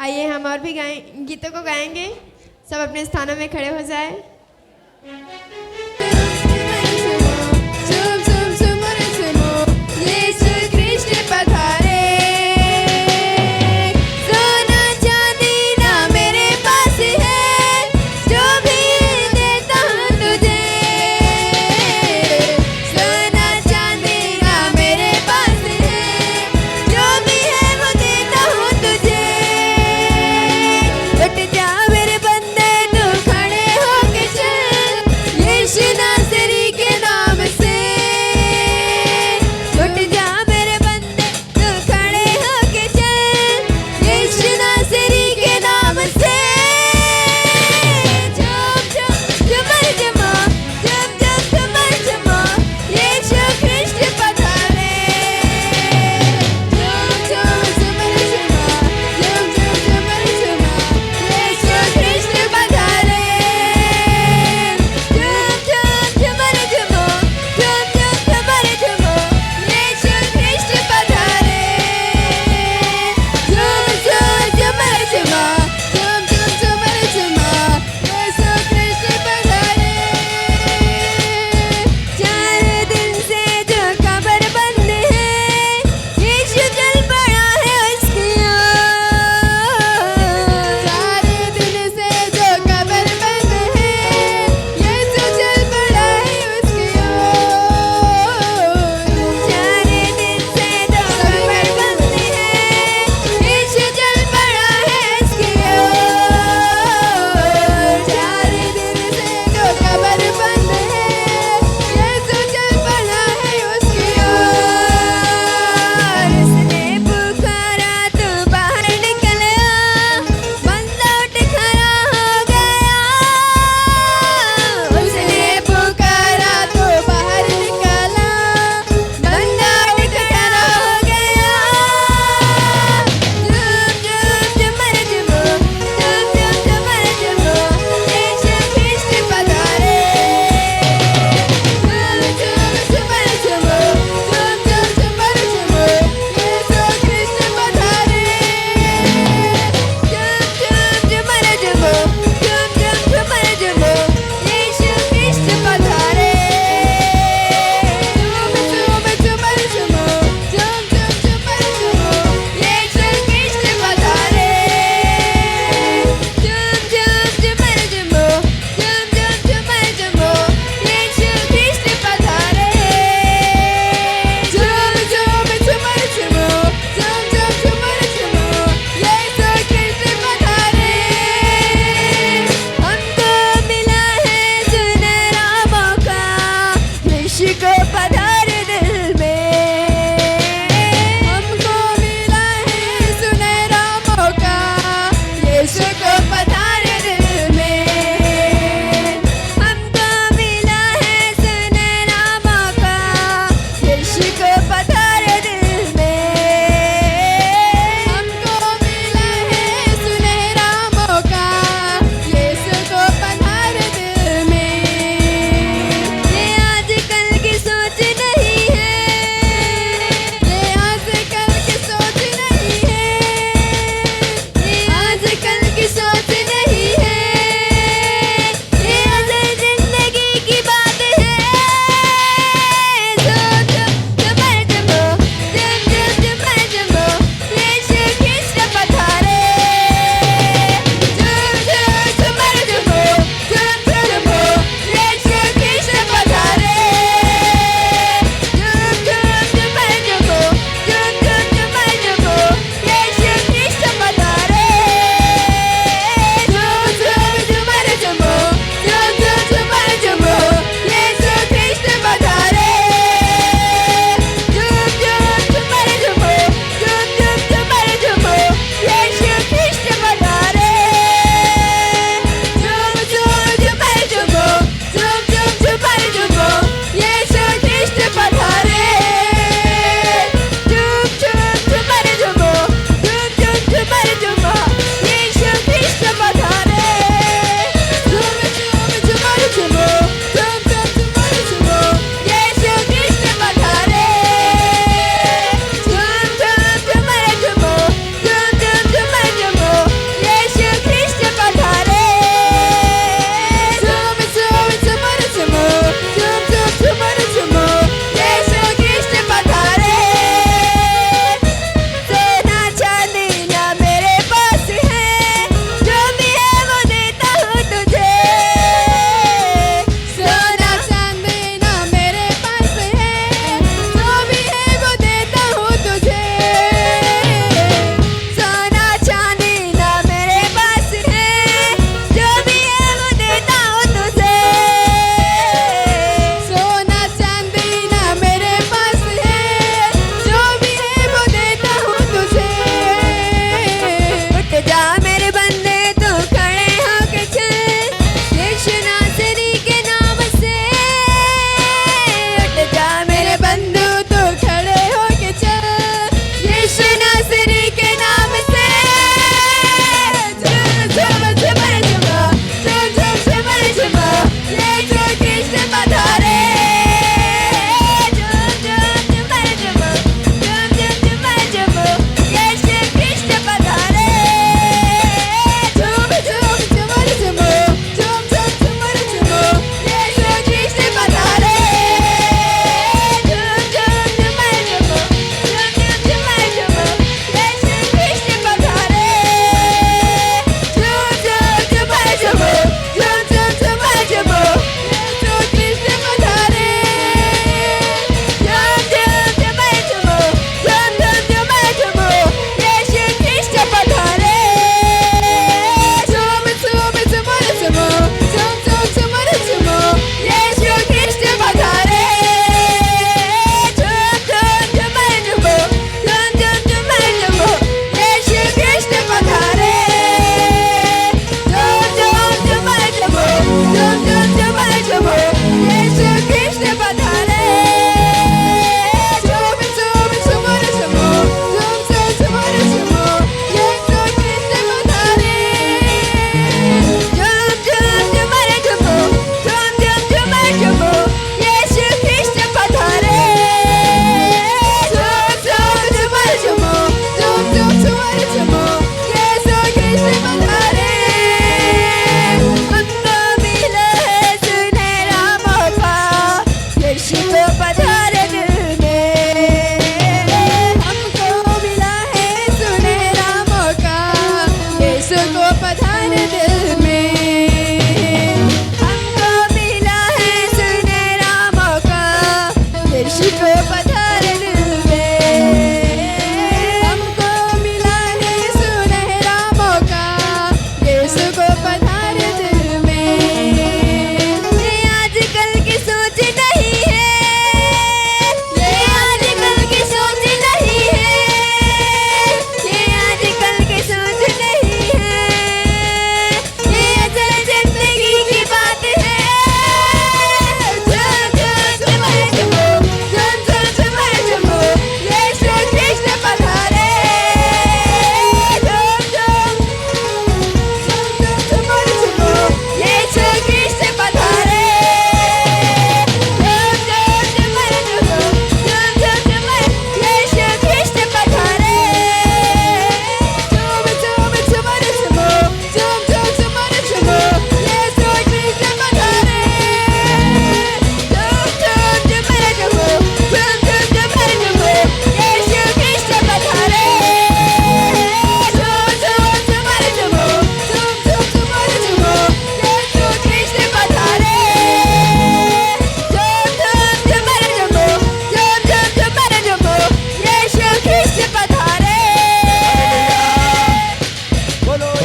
आइए हम और भी गीतों को गाएंगे। सब अपने स्थानों में खड़े हो जाए।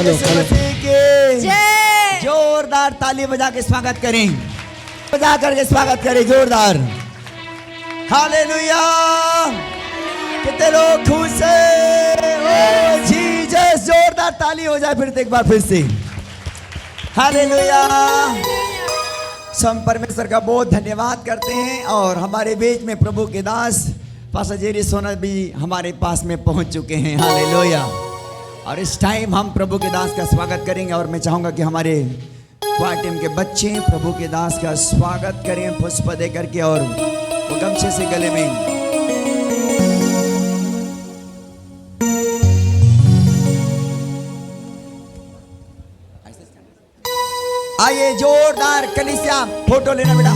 यीशु मसीह के जय। जोरदार ताली बजा के स्वागत करें, बजा करके स्वागत करें जोरदार। हालेलुया। कितने लोग खुश हैं? ओ जीसस, जोरदार ताली हो जाए फिर से एक बार फिर से। हालेलुया। हम परमेश्वर का बहुत धन्यवाद करते हैं और हमारे बीच में प्रभु के दास पास्टर जेरी सोना भी हमारे पास में पहुंच चुके हैं। हालेलुया। और इस टाइम हम प्रभु के दास का स्वागत करेंगे और मैं चाहूंगा कि हमारे क्वायर टीम के बच्चे प्रभु के दास का स्वागत करें पुष्प दे करके और वो गमछे से गले में। आइए जोरदार कलीसिया फोटो लेना बेटा,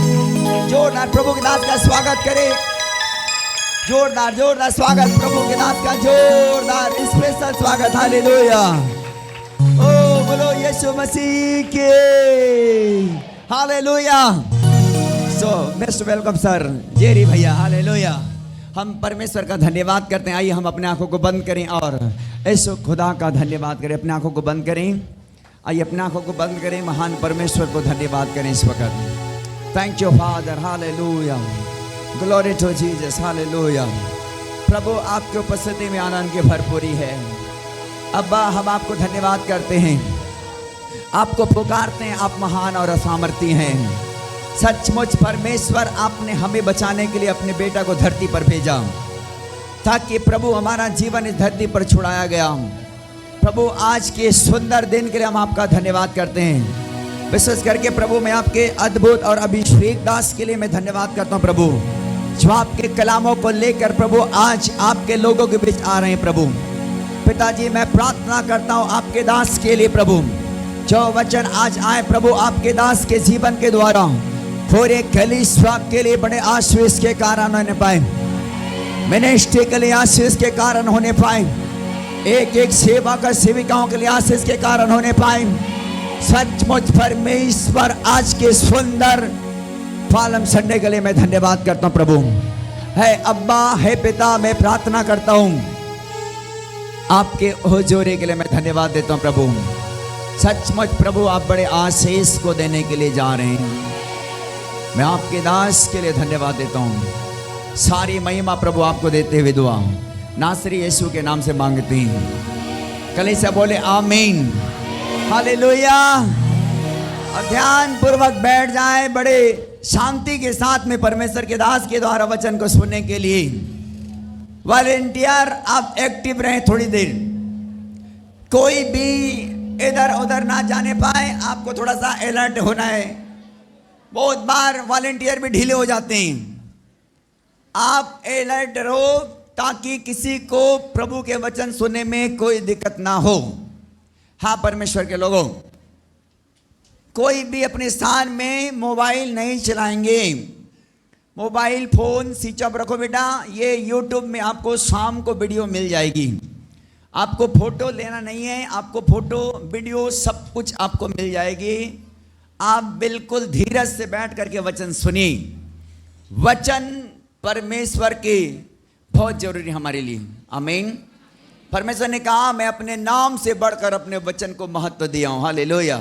जोरदार प्रभु के दास का स्वागत करें, जोरदार जोरदार स्वागत प्रभु के दास का, जोरदार स्पेशल स्वागत। हालेलुया। ओ बोलो यीशु मसीह के। Hallelujah. So best welcome sir Jerry भैया। हालेलुया। हम परमेश्वर का धन्यवाद करते हैं। आइए हम अपने आंखों को बंद करें और यीशु खुदा का धन्यवाद करें। अपने आंखों को बंद करें। आइए अपने आंखों को बंद करें, महान परमेश्वर को धन्यवाद करें इस वक्त। Thank you father. Hallelujah. Glory to Jesus. Hallelujah. प्रभु आपके उपस्थिति में आनंद की भरपूरी है। अब्बा हम आपको धन्यवाद करते हैं, आपको पुकारते हैं। आप महान और असामर्थी हैं। सचमुच परमेश्वर आपने हमें बचाने के लिए अपने बेटा को धरती पर भेजा ताकि प्रभु हमारा जीवन इस धरती पर छुड़ाया गया। प्रभु आज के सुंदर दिन के लिए हम आपका धन्यवाद करते हैं। विशेष करके प्रभु मैं आपके अद्भुत और अभिषेक दास के लिए मैं धन्यवाद करता हूँ प्रभु, जो आपके कलामों को लेकर प्रभु आज आपके लोगों के बीच आ रहे हैं। प्रभु पिताजी मैं प्रार्थना करता हूँ आपके दास के लिए प्रभु, जो वचन आज आए प्रभु आपके दास के जीवन के द्वारा पूरे कलीसिया के लिए बड़े आशीष के कारण होने पाए, मिनिस्ट्री के लिए आशीष के कारण होने पाए, एक एक सेवा का सेविकाओं के लिए आशीष के कारण होने पाए। सचमुच परमेश्वर आज के सुंदर पालम संडे के लिए मैं धन्यवाद करता हूँ प्रभु। है अब्बा है पिता, मैं प्रार्थना करता हूँ आपके हुजूरी के लिए मैं धन्यवाद देता हूँ प्रभु। सचमुच प्रभु आप बड़े आशीष को देने के लिए जा रहे हैं। मैं आपके दास के लिए धन्यवाद देता हूँ। सारी महिमा प्रभु आपको देते हुए दुआ नासरी यीशु के नाम से मांगती हैं। कलीसिया बोले आमीन। हालेलुया। और ध्यान पूर्वक बैठ जाए बड़े शांति के साथ में परमेश्वर के दास के द्वारा वचन को सुनने के लिए। वॉलेंटियर आप एक्टिव रहें थोड़ी देर, कोई भी इधर उधर ना जाने पाए। आपको थोड़ा सा अलर्ट होना है। बहुत बार वॉलेंटियर भी ढीले हो जाते हैं। आप अलर्ट रहो ताकि किसी को प्रभु के वचन सुनने में कोई दिक्कत ना हो। हाँ परमेश्वर के लोगों, कोई भी अपने स्थान में मोबाइल नहीं चलाएंगे। मोबाइल फोन स्विच ऑफ रखो बेटा। ये यूट्यूब में आपको शाम को वीडियो मिल जाएगी। आपको फोटो लेना नहीं है, आपको फोटो वीडियो सब कुछ आपको मिल जाएगी। आप बिल्कुल धीरज से बैठ करके वचन सुनिए। वचन परमेश्वर के बहुत जरूरी हमारे लिए। आमीन। परमेश्वर ने कहा मैं अपने नाम से बढ़कर अपने वचन को महत्व दिया हूँ। हालेलुया।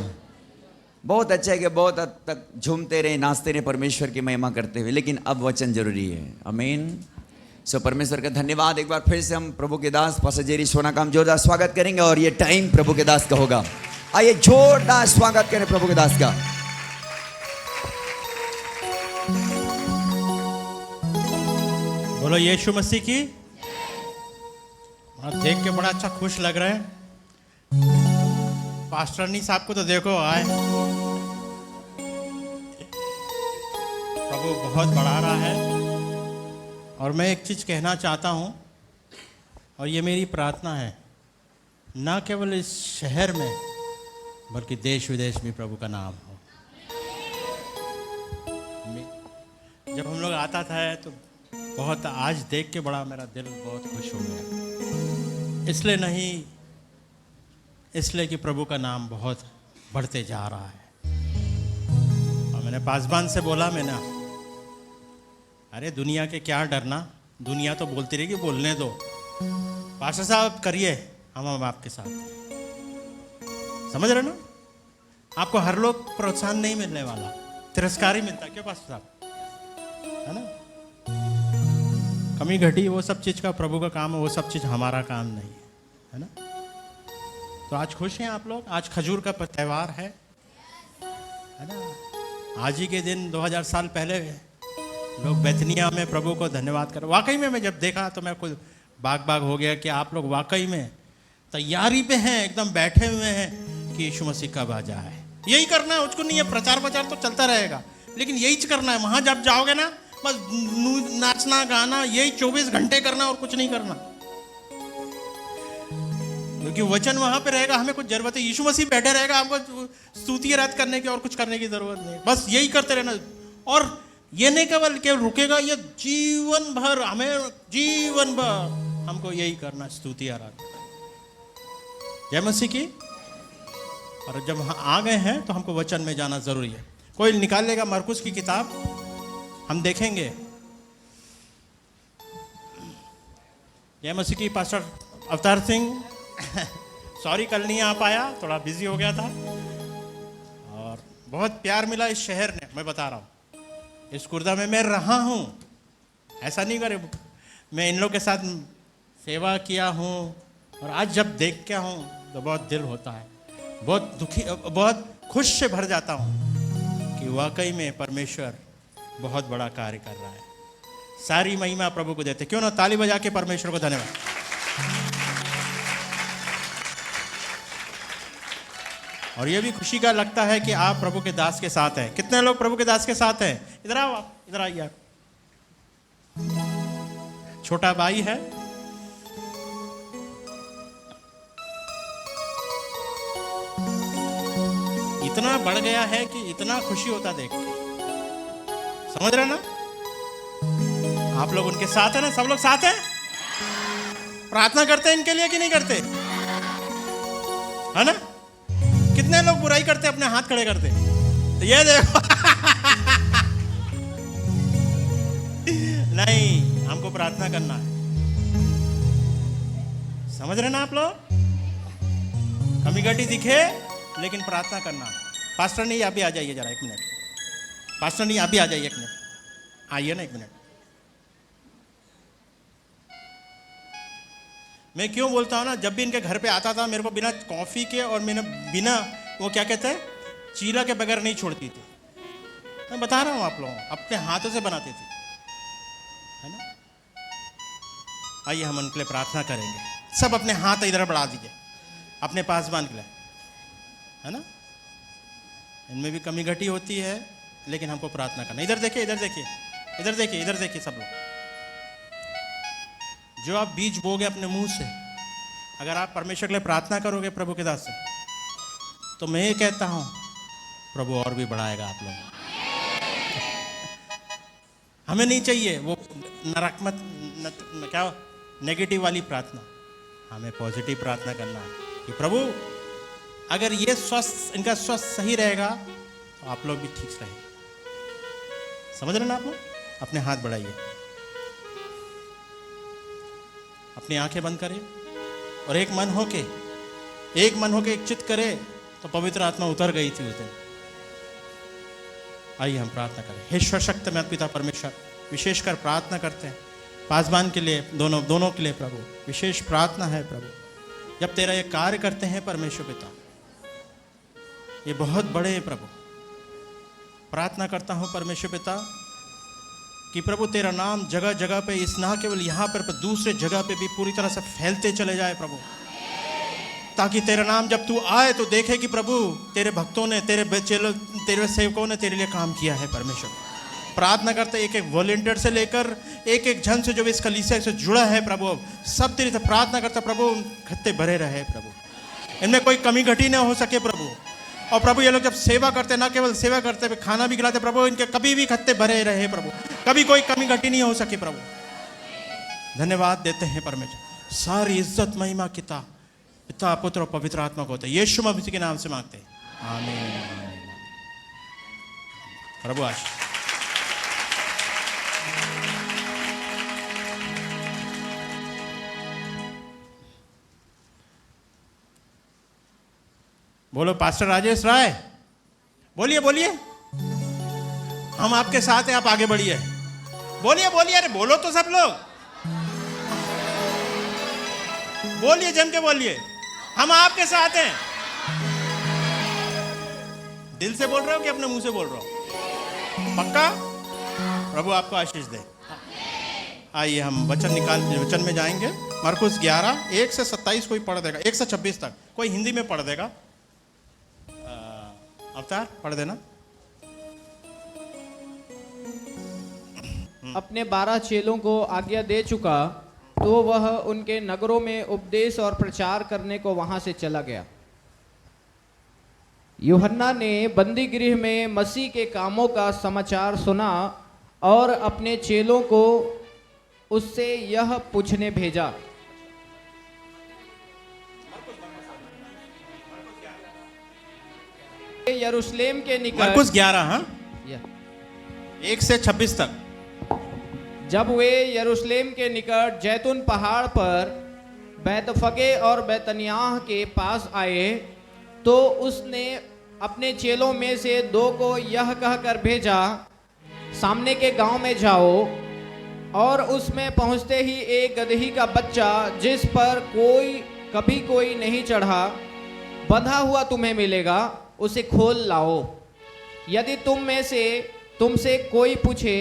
बहुत अच्छा है कि बहुत हद तक झूमते रहे, नाचते रहे, परमेश्वर की महिमा करते हुए, लेकिन अब वचन जरूरी है। आमीन। सो परमेश्वर का धन्यवाद। एक बार फिर से हम प्रभु के दास पास्टर जेरी सोना का हम जोरदार स्वागत करेंगे और ये टाइम प्रभु के दास का होगा। आइए जोरदार स्वागत करें प्रभु के दास का। बोलो यीशु मसीह की। और देख के बड़ा अच्छा खुश लग रहा है। पास्टरनी साहब को तो देखो आए, प्रभु बहुत बढ़ा रहा है। और मैं एक चीज़ कहना चाहता हूँ, और ये मेरी प्रार्थना है, न केवल इस शहर में बल्कि देश विदेश में प्रभु का नाम हो। जब हम लोग आता था तो बहुत, आज देख के बड़ा मेरा दिल बहुत खुश हो गया। इसलिए नहीं, इसलिए कि प्रभु का नाम बहुत बढ़ते जा रहा है। और मैंने पासबान से बोला, मैंने अरे दुनिया के क्या डरना, दुनिया तो बोलती रहेगी, बोलने दो। पास्टर साहब करिए, हम आपके साथ। समझ रहे ना? आपको हर लोग प्रोत्साहन नहीं मिलने वाला, तिरस्कार ही मिलता है। क्या पास साहब, है ना? कमी घटी वो सब चीज का प्रभु का काम है, वो सब चीज हमारा काम नहीं है ना? तो आज खुश हैं आप लोग? आज खजूर का त्यौहार है ना? आज ही के दिन 2000 साल पहले लोग बैतनिया में प्रभु को धन्यवाद कर। वाकई में मैं जब देखा तो मैं खुद बाग हो गया कि आप लोग वाकई में तैयारी पे हैं, एकदम बैठे हुए हैं कि यीशु मसीह कब आ जाए। यही करना है, उसको नहीं है प्रचार तो चलता रहेगा, लेकिन यही करना है। वहां जब जाओगे ना, बस नाचना गाना यही 24 घंटे करना और कुछ नहीं करना, क्योंकि वचन वहां पे रहेगा। हमें कुछ जरूरत है, यीशु मसीह बैठे रहेगा, हमको स्तुति रद्द करने की और कुछ करने की जरूरत नहीं। बस यही करते रहना। और ये नहीं केवल रुकेगा, ये जीवन भर, हमें जीवन भर हमको यही करना, स्तुति आराधना। जय मसीह की। और जब आ गए हैं तो हमको वचन में जाना जरूरी है। कोई निकाल लेगा मरकुस की किताब, हम देखेंगे। जय मसीह की। पास्टर अवतार सिंह सॉरी कल नहीं आ पाया, थोड़ा बिजी हो गया था। और बहुत प्यार मिला इस शहर ने, मैं बता रहा हूँ। इस कुर्दा में मैं रहा हूँ, ऐसा नहीं करे। मैं इन लोग के साथ सेवा किया हूँ, और आज जब देख के हूँ तो बहुत दिल होता है, बहुत दुखी, बहुत खुश से भर जाता हूँ कि वाकई में परमेश्वर बहुत बड़ा कार्य कर रहा है। सारी महिमा प्रभु को देते। क्यों ना ताली बजा के परमेश्वर को धन्यवाद। और ये भी खुशी का लगता है कि आप प्रभु के दास के साथ हैं। कितने लोग प्रभु के दास के साथ हैं? इधर आओ, आप इधर आइए। आप छोटा भाई है, इतना बढ़ गया है कि इतना खुशी होता देख के। समझ रहे ना? आप लोग उनके साथ हैं ना? सब लोग साथ हैं? प्रार्थना करते हैं इनके लिए कि नहीं करते? है ना? कितने लोग बुराई करते, अपने हाथ खड़े करते? तो ये देखो नहीं, हमको प्रार्थना करना है। समझ रहे ना आप लोग? कमी घटी दिखे लेकिन प्रार्थना करना। पास्टर नहीं, आप भी आ जाइए जरा 1 मिनट। पास्टर नहीं, आप भी आ जाइए 1 मिनट। आइए ना 1 मिनट। मैं क्यों बोलता हूँ ना, जब भी इनके घर पे आता था मेरे को बिना कॉफ़ी के और मैंने बिना वो क्या कहते हैं चीला के बगैर नहीं छोड़ती थी। मैं बता रहा हूँ आप लोगों, अपने हाथों से बनाती थी, है ना? आइए हम उनके लिए प्रार्थना करेंगे। सब अपने हाथ इधर बढ़ा दीजिए, अपने पास बांध के, है ना? इनमें भी कमी घटी होती है, लेकिन हमको प्रार्थना करना। इधर देखिए, इधर देखिए, इधर देखिए, इधर देखिए सब लोग। जो आप बीज बोगे अपने मुंह से, अगर आप परमेश्वर के लिए प्रार्थना करोगे प्रभु के दास से, तो मैं ये कहता हूं प्रभु और भी बढ़ाएगा आप लोग। हमें नहीं चाहिए वो नकारात्मक क्या नेगेटिव वाली प्रार्थना, हमें पॉजिटिव प्रार्थना करना है कि प्रभु अगर ये स्वस्थ, इनका स्वास्थ्य सही रहेगा तो आप लोग भी ठीक रहेंगे। समझ रहे ना आप लोग? अपने हाथ बढ़ाइए, अपनी आंखें बंद करें और एक मन होके एक चित्त करे तो पवित्र आत्मा उतर गई थी उस दिन। आइए हम प्रार्थना करें। हे सशक्त में पिता परमेश्वर, विशेषकर प्रार्थना करते हैं पासबान के लिए, दोनों के लिए प्रभु विशेष प्रार्थना है प्रभु। जब तेरा ये कार्य करते हैं परमेश्वर पिता, ये बहुत बड़े हैं प्रभु। प्रार्थना करता हूं परमेश्वर पिता कि प्रभु तेरा नाम जगह जगह पे, इस ना केवल यहाँ पर दूसरे जगह पे भी पूरी तरह से फैलते चले जाए प्रभु, ताकि तेरा नाम जब तू आए तो देखे कि प्रभु तेरे भक्तों ने, तेरे सेवकों ने तेरे लिए काम किया है परमेश्वर। प्रार्थना करते एक एक वॉलेंटियर से लेकर एक एक जन से जो भी इस कलीसिया से जुड़ा है प्रभु, सब तेरी से प्रार्थना करता प्रभु खत्ते भरे रहे प्रभु, इनमें कोई कमी घटी ना हो सके प्रभु। और प्रभु ये लोग जब सेवा करते, ना केवल सेवा करते, खाना भी खिलाते प्रभु, इनके कभी भी खत्ते भरे रहे प्रभु, कभी कोई कमी घटी नहीं हो सके प्रभु। धन्यवाद देते हैं परमेश्वर। सारी इज्जत महिमा पिता पुत्र और पवित्र आत्मा को होते, यीशु मसीह के नाम से मांगते हैं, आमीन। प्रभु आशीष। बोलो पास्टर राजेश राय, बोलिए बोलिए, हम आपके साथ हैं, आप आगे बढ़िए, बोलिए बोलिए, अरे बोलो तो सब लोग, बोलिए, जम के बोलिए, हम आपके साथ हैं। दिल से बोल रहे हो कि अपने मुंह से बोल रहे हो? पक्का? प्रभु आपको आशीष दे। आइए हम वचन में जाएंगे। मरकुस 11 1 से 27 कोई पढ़ देगा, 1 से 26 तक कोई हिंदी में पढ़ देगा। अवतार पढ़ देना। अपने 12 चेलों को आज्ञा दे चुका तो वह उनके नगरों में उपदेश और प्रचार करने को वहां से चला गया। यूहन्ना ने बंदी गृह में मसीह के कामों का समाचार सुना और अपने चेलों को उससे यह पूछने भेजा। यरूशलेम के निकट, मरकुस 11 हाँ 1 से 26 तक। जब वे यरूशलेम के निकट जैतून पहाड़ पर बैतफगे और बैतनियाह के पास आए तो उसने अपने चेलों में से 2 को यह कहकर भेजा, सामने के गांव में जाओ और उसमें पहुंचते ही एक गदही का बच्चा जिस पर कभी कोई नहीं चढ़ा बंधा हुआ तुम्हें मिलेगा, उसे खोल लाओ। यदि तुमसे कोई पूछे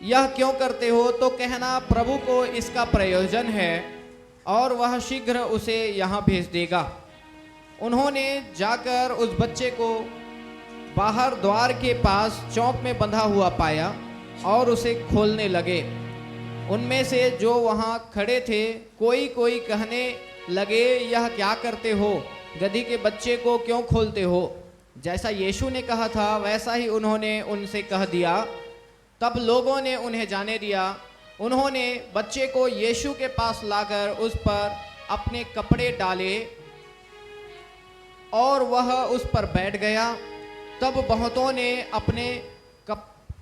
यह क्यों करते हो तो कहना प्रभु को इसका प्रयोजन है और वह शीघ्र उसे यहाँ भेज देगा। उन्होंने जाकर उस बच्चे को बाहर द्वार के पास चौक में बंधा हुआ पाया और उसे खोलने लगे। उनमें से जो वहाँ खड़े थे कोई कहने लगे, यह क्या करते हो? गदही के बच्चे को क्यों खोलते हो? जैसा यीशु ने कहा था वैसा ही उन्होंने उनसे कह दिया। तब लोगों ने उन्हें जाने दिया। उन्होंने बच्चे को यीशु के पास लाकर उस पर अपने कपड़े डाले और वह उस पर बैठ गया। तब बहुतों ने अपने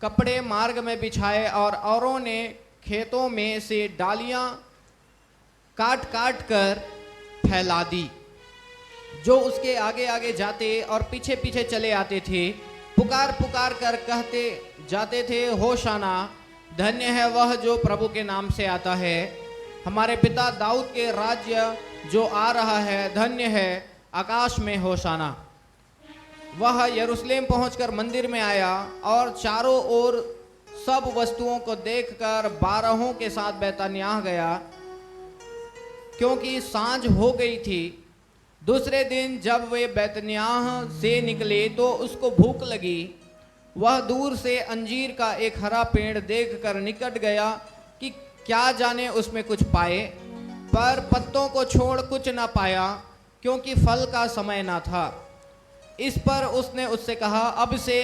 कपड़े मार्ग में बिछाए और औरों ने खेतों में से डालियां काट काट कर फैला दी। जो उसके आगे आगे जाते और पीछे पीछे चले आते थे पुकार पुकार कर कहते जाते थे, होशाना, धन्य है वह जो प्रभु के नाम से आता है, हमारे पिता दाऊद के राज्य जो आ रहा है, धन्य है, आकाश में होशाना। वह यरूशलेम पहुंचकर मंदिर में आया और चारों ओर सब वस्तुओं को देखकर 12 के साथ बैतनियाह गया, क्योंकि सांझ हो गई थी। दूसरे दिन जब वे बैतनियाह से निकले तो उसको भूख लगी। वह दूर से अंजीर का एक हरा पेड़ देखकर निकट गया कि क्या जाने उसमें कुछ पाए, पर पत्तों को छोड़ कुछ न पाया, क्योंकि फल का समय न था। इस पर उसने उससे कहा, अब से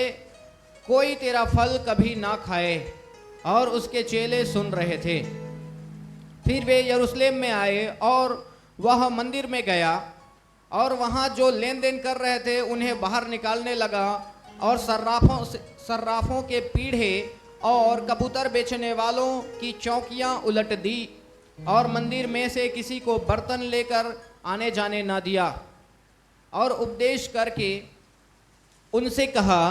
कोई तेरा फल कभी ना खाए। और उसके चेले सुन रहे थे। फिर वे यरूशलेम में आए और वह मंदिर में गया और वहाँ जो लेन देन कर रहे थे उन्हें बाहर निकालने लगा और सर्राफों के पीढ़े और कबूतर बेचने वालों की चौकियाँ उलट दी और मंदिर में से किसी को बर्तन लेकर आने जाने न दिया। और उपदेश करके उनसे कहा,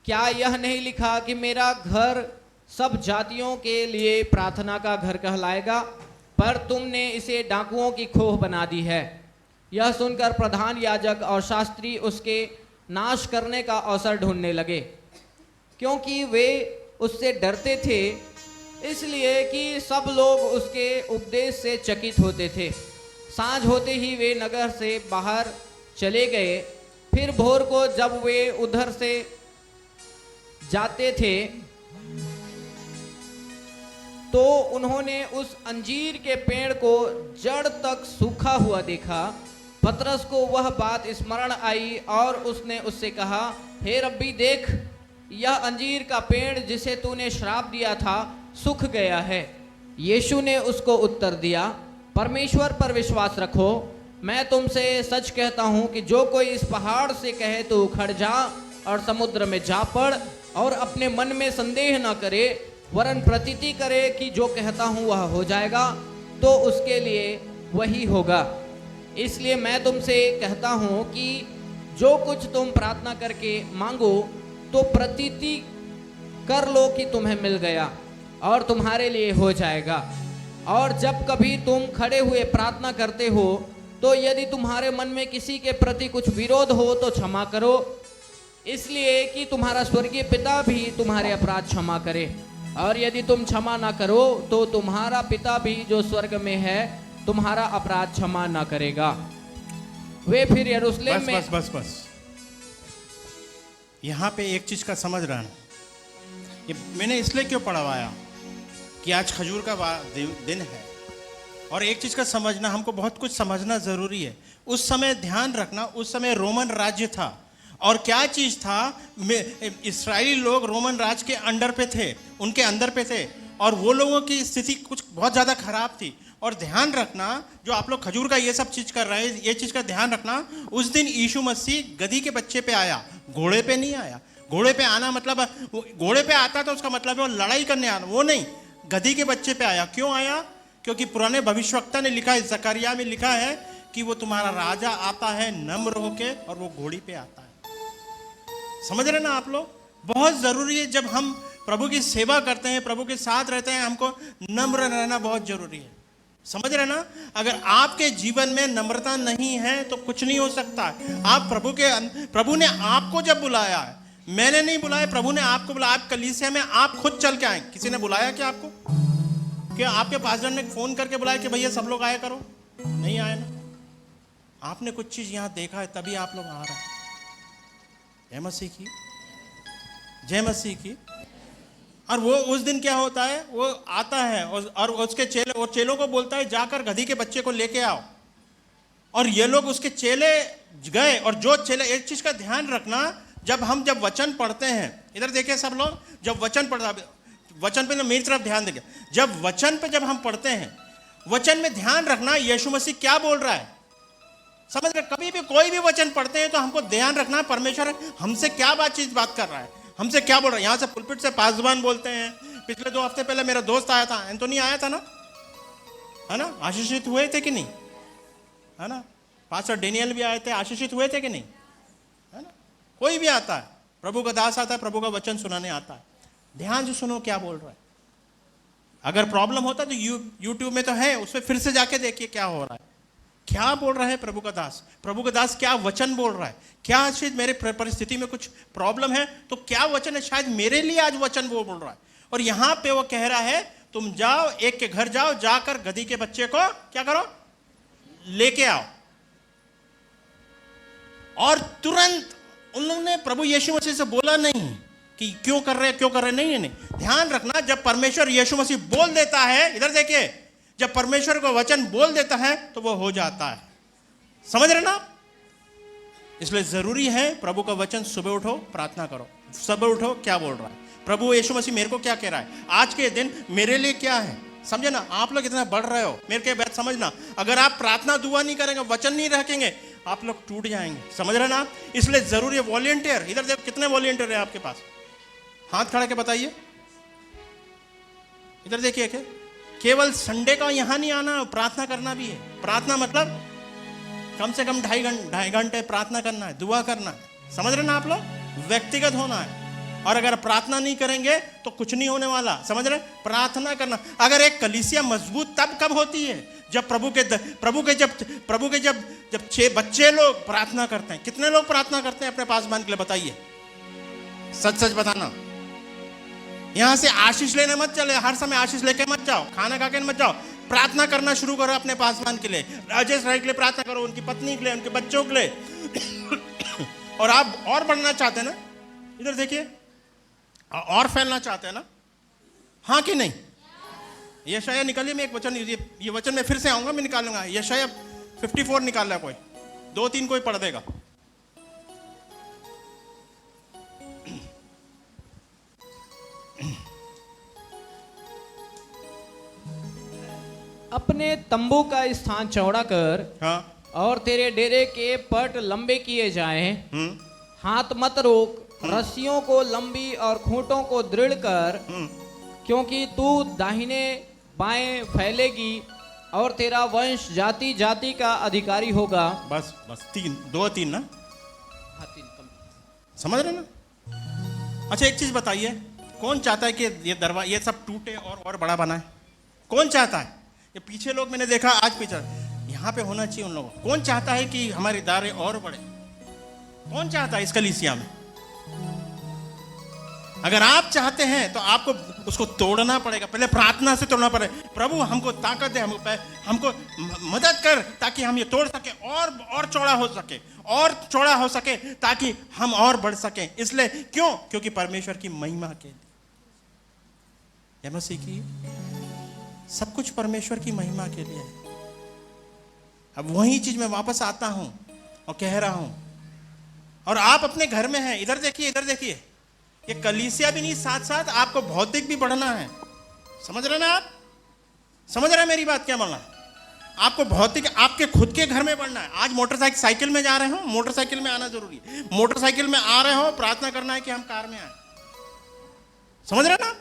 क्या यह नहीं लिखा कि मेरा घर सब जातियों के लिए प्रार्थना का घर कहलाएगा? पर तुमने इसे डाकुओं की खोह बना दी है। यह सुनकर प्रधान याजक और शास्त्री उसके नाश करने का अवसर ढूंढने लगे, क्योंकि वे उससे डरते थे, इसलिए कि सब लोग उसके उपदेश से चकित होते थे। सांझ होते ही वे नगर से बाहर चले गए। फिर भोर को जब वे उधर से जाते थे तो उन्होंने उस अंजीर के पेड़ को जड़ तक सूखा हुआ देखा। पतरस को वह बात स्मरण आई और उसने उससे कहा, हे रब्बी, देख, यह अंजीर का पेड़ जिसे तूने श्राप दिया था सूख गया है। यीशु ने उसको उत्तर दिया, परमेश्वर पर विश्वास रखो। मैं तुमसे सच कहता हूँ कि जो कोई इस पहाड़ से कहे तो उखड़ जा और समुद्र में जा पड़ और अपने मन में संदेह न करे, वरन प्रतीति करे कि जो कहता हूँ वह हो जाएगा, तो उसके लिए वही होगा। इसलिए मैं तुमसे कहता हूं कि जो कुछ तुम प्रार्थना करके मांगो तो प्रतीति कर लो कि तुम्हें मिल गया और तुम्हारे लिए हो जाएगा। और जब कभी तुम खड़े हुए प्रार्थना करते हो तो यदि तुम्हारे मन में किसी के प्रति कुछ विरोध हो तो क्षमा करो, इसलिए कि तुम्हारा स्वर्गीय पिता भी तुम्हारे अपराध क्षमा करे। और यदि तुम क्षमा ना करो तो तुम्हारा पिता भी जो स्वर्ग में है तुम्हारा अपराध क्षमा ना करेगा। वे फिर यरूशलेम में बस यहाँ पे एक चीज का समझ रहा है, ये मैंने इसलिए क्यों पढ़वाया कि आज खजूर का दिन है, और एक चीज का समझना, हमको बहुत कुछ समझना जरूरी है। उस समय ध्यान रखना, उस समय रोमन राज्य था, और क्या चीज था, इस्राएली लोग रोमन राज के अंडर पे थे, उनके अंदर पे थे, और वो लोगों की स्थिति कुछ बहुत ज्यादा खराब थी। और ध्यान रखना, जो आप लोग खजूर का ये सब चीज कर रहे हैं, ये चीज का ध्यान रखना, उस दिन यीशु मसीह गधी के बच्चे पे आया, घोड़े पे नहीं आया। घोड़े पे आना मतलब, घोड़े पे आता तो उसका मतलब है वो लड़ाई करने आना, वो नहीं, गधी के बच्चे पे आया। क्यों आया? क्योंकि पुराने भविष्यवक्ता ने लिखा है, जकरिया में लिखा है कि वो तुम्हारा राजा आता है नम्र होके, और वो घोड़ी पे आता है। समझ रहे ना आप लोग? बहुत जरूरी है, जब हम प्रभु की सेवा करते हैं, प्रभु के साथ रहते हैं, हमको नम्र रहना बहुत जरूरी है। समझ रहे ना? अगर आपके जीवन में नम्रता नहीं है तो कुछ नहीं हो सकता। आप प्रभु ने आपको जब बुलाया है, मैंने नहीं बुलाया, प्रभु ने आपको बुलाया, आप कलीसिया में आप खुद चल के आए। किसी ने बुलाया क्या आपको? क्या आपके पास्टर ने फोन करके बुलाया कि भैया सब लोग आया करो? नहीं आए ना। आपने कुछ चीज यहां देखा है तभी आप लोग आ रहे हैं। जय मसीह की, जय मसीह की। और वो उस दिन क्या होता है, वो आता है और उसके चेलों को बोलता है जाकर गधी के बच्चे को लेके आओ। और ये लोग उसके चेले गए, और जो चेले, एक चीज का ध्यान रखना, जब वचन पढ़ते हैं, इधर देखिए सब लोग, जब वचन पे ना मेरी तरफ ध्यान देंगे, जब हम पढ़ते हैं, वचन में ध्यान रखना यीशु मसीह क्या बोल रहा है। समझ रहे? कभी भी कोई भी वचन पढ़ते हैं तो हमको ध्यान रखना परमेश्वर हमसे क्या बात कर रहा है, हमसे क्या बोल रहा है। यहां से पुलपिट से पासवान बोलते हैं। पिछले 2 हफ्ते पहले मेरा दोस्त आया था, एंटोनी आया था ना, है ना? आशीषित हुए थे कि नहीं? है ना? पास्टर डेनियल भी आए थे, आशीषित हुए थे कि नहीं? है ना? कोई भी आता है, प्रभु का दास आता है, प्रभु का वचन सुनाने आता है। ध्यान से सुनो क्या बोल रहा है। अगर प्रॉब्लम होता तो यूट्यूब में तो है, उसमें फिर से जाके देखिए क्या हो रहा है, क्या बोल रहा है प्रभु का दास। प्रभु का दास क्या वचन बोल रहा है। क्या शायद मेरे परिस्थिति में कुछ प्रॉब्लम है तो क्या वचन है, शायद मेरे लिए आज वचन वो बोल रहा है। और यहां पे वो कह रहा है तुम जाओ, एक के घर जाओ, जाकर गधी के बच्चे को क्या करो, लेके आओ। और तुरंत उन लोगों ने प्रभु यीशु मसीह से बोला नहीं कि क्यों कर रहे नहीं। ध्यान रखना, जब परमेश्वर यीशु मसीह बोल देता है, इधर देखिए, जब परमेश्वर को वचन बोल देता है तो वो हो जाता है। समझ रहे ना? इसलिए जरूरी है प्रभु का वचन, सुबह उठो प्रार्थना करो, सुबह उठो क्या बोल रहा है प्रभु यीशु मसीह, मेरे को क्या कह रहा है आज के दिन, मेरे लिए क्या है। समझे ना? आप लोग इतना बढ़ रहे हो, मेरे के बात समझना। अगर आप प्रार्थना दुआ नहीं करेंगे, वचन नहीं रखेंगे, आप लोग टूट जाएंगे। समझ रहे ना? इसलिए जरूरी है वॉलंटियर। इधर देखो कितने वॉलंटियर है आपके पास, हाथ खड़ा के बताइए। इधर देखिए, केवल संडे का यहां नहीं आना, प्रार्थना करना भी है। प्रार्थना मतलब कम से कम 2.5 घंटे प्रार्थना करना है, दुआ करना है। समझ रहे ना आप लोग? व्यक्तिगत होना है। और अगर प्रार्थना नहीं करेंगे तो कुछ नहीं होने वाला। समझ रहे? प्रार्थना करना। अगर एक कलीसिया मजबूत तब कब होती है, जब प्रभु के जब 6 बच्चे लोग प्रार्थना करते हैं। कितने लोग प्रार्थना करते हैं अपने पासवान के लिए, बताइए, सच बताना। यहां से आशीष लेने मत चले, हर समय आशीष लेके मत जाओ, खाना खा के मत जाओ। प्रार्थना करना शुरू करो अपने पासवान के लिए, राजेश राय के लिए प्रार्थना करो, उनकी पत्नी के लिए, उनके बच्चों के लिए। और आप और बढ़ना चाहते हैं ना, इधर देखिए, और फैलना चाहते हैं ना, हाँ कि नहीं? यशाया निकालिए, मैं एक वचन, ये वचन मैं फिर से आऊंगा, मैं निकालूंगा। यशाया 54 निकाल रहा है कोई, 2-3 कोई पढ़ देगा। अपने तंबू का स्थान चौड़ा कर, हाँ, और तेरे डेरे के पट लंबे किए जाएं। हाथ मत रोक, रस्सियों को लंबी और खूंटों को दृढ़ कर, क्योंकि तू दाहिने बाएं फैलेगी और तेरा वंश जाति जाति का अधिकारी होगा। बस बस 2-3 ना, हाँ, 3 कम। समझ रहे ना? अच्छा एक चीज बताइए, कौन चाहता है कि ये दरवाजा ये सब टूटे और बड़ा बनाए? कौन चाहता है? ये पीछे लोग मैंने देखा आज पीछे यहाँ पे होना चाहिए उन लोगों को। कौन चाहता है कि हमारे इदारे और बढ़े? कौन चाहता है इस कलीसिया में? अगर आप चाहते हैं तो आपको उसको तोड़ना पड़ेगा, पहले प्रार्थना से तोड़ना पड़ेगा। प्रभु हमको ताकत दे, हमको मदद कर ताकि हम ये तोड़ सके और चौड़ा हो सके, और चौड़ा हो सके ताकि हम और बढ़ सकें। इसलिए क्यों? क्योंकि परमेश्वर की महिमा के लिए, यह मसीह की सब कुछ परमेश्वर की महिमा के लिए है। अब वही चीज मैं वापस आता हूं और कह रहा हूं, और आप अपने घर में हैं, इधर देखिए, इधर देखिए, ये कलीसिया भी नहीं, साथ साथ आपको भौतिक भी बढ़ना है। समझ रहे ना आप? समझ रहे हैं मेरी बात क्या बोलना? आपको भौतिक आपके खुद के घर में बढ़ना है। आज मोटरसाइकिल में जा रहे हो, मोटरसाइकिल में आना जरूरी है। मोटरसाइकिल में आ रहे हो, प्रार्थना करना है कि हम कार में आए। समझ रहे ना?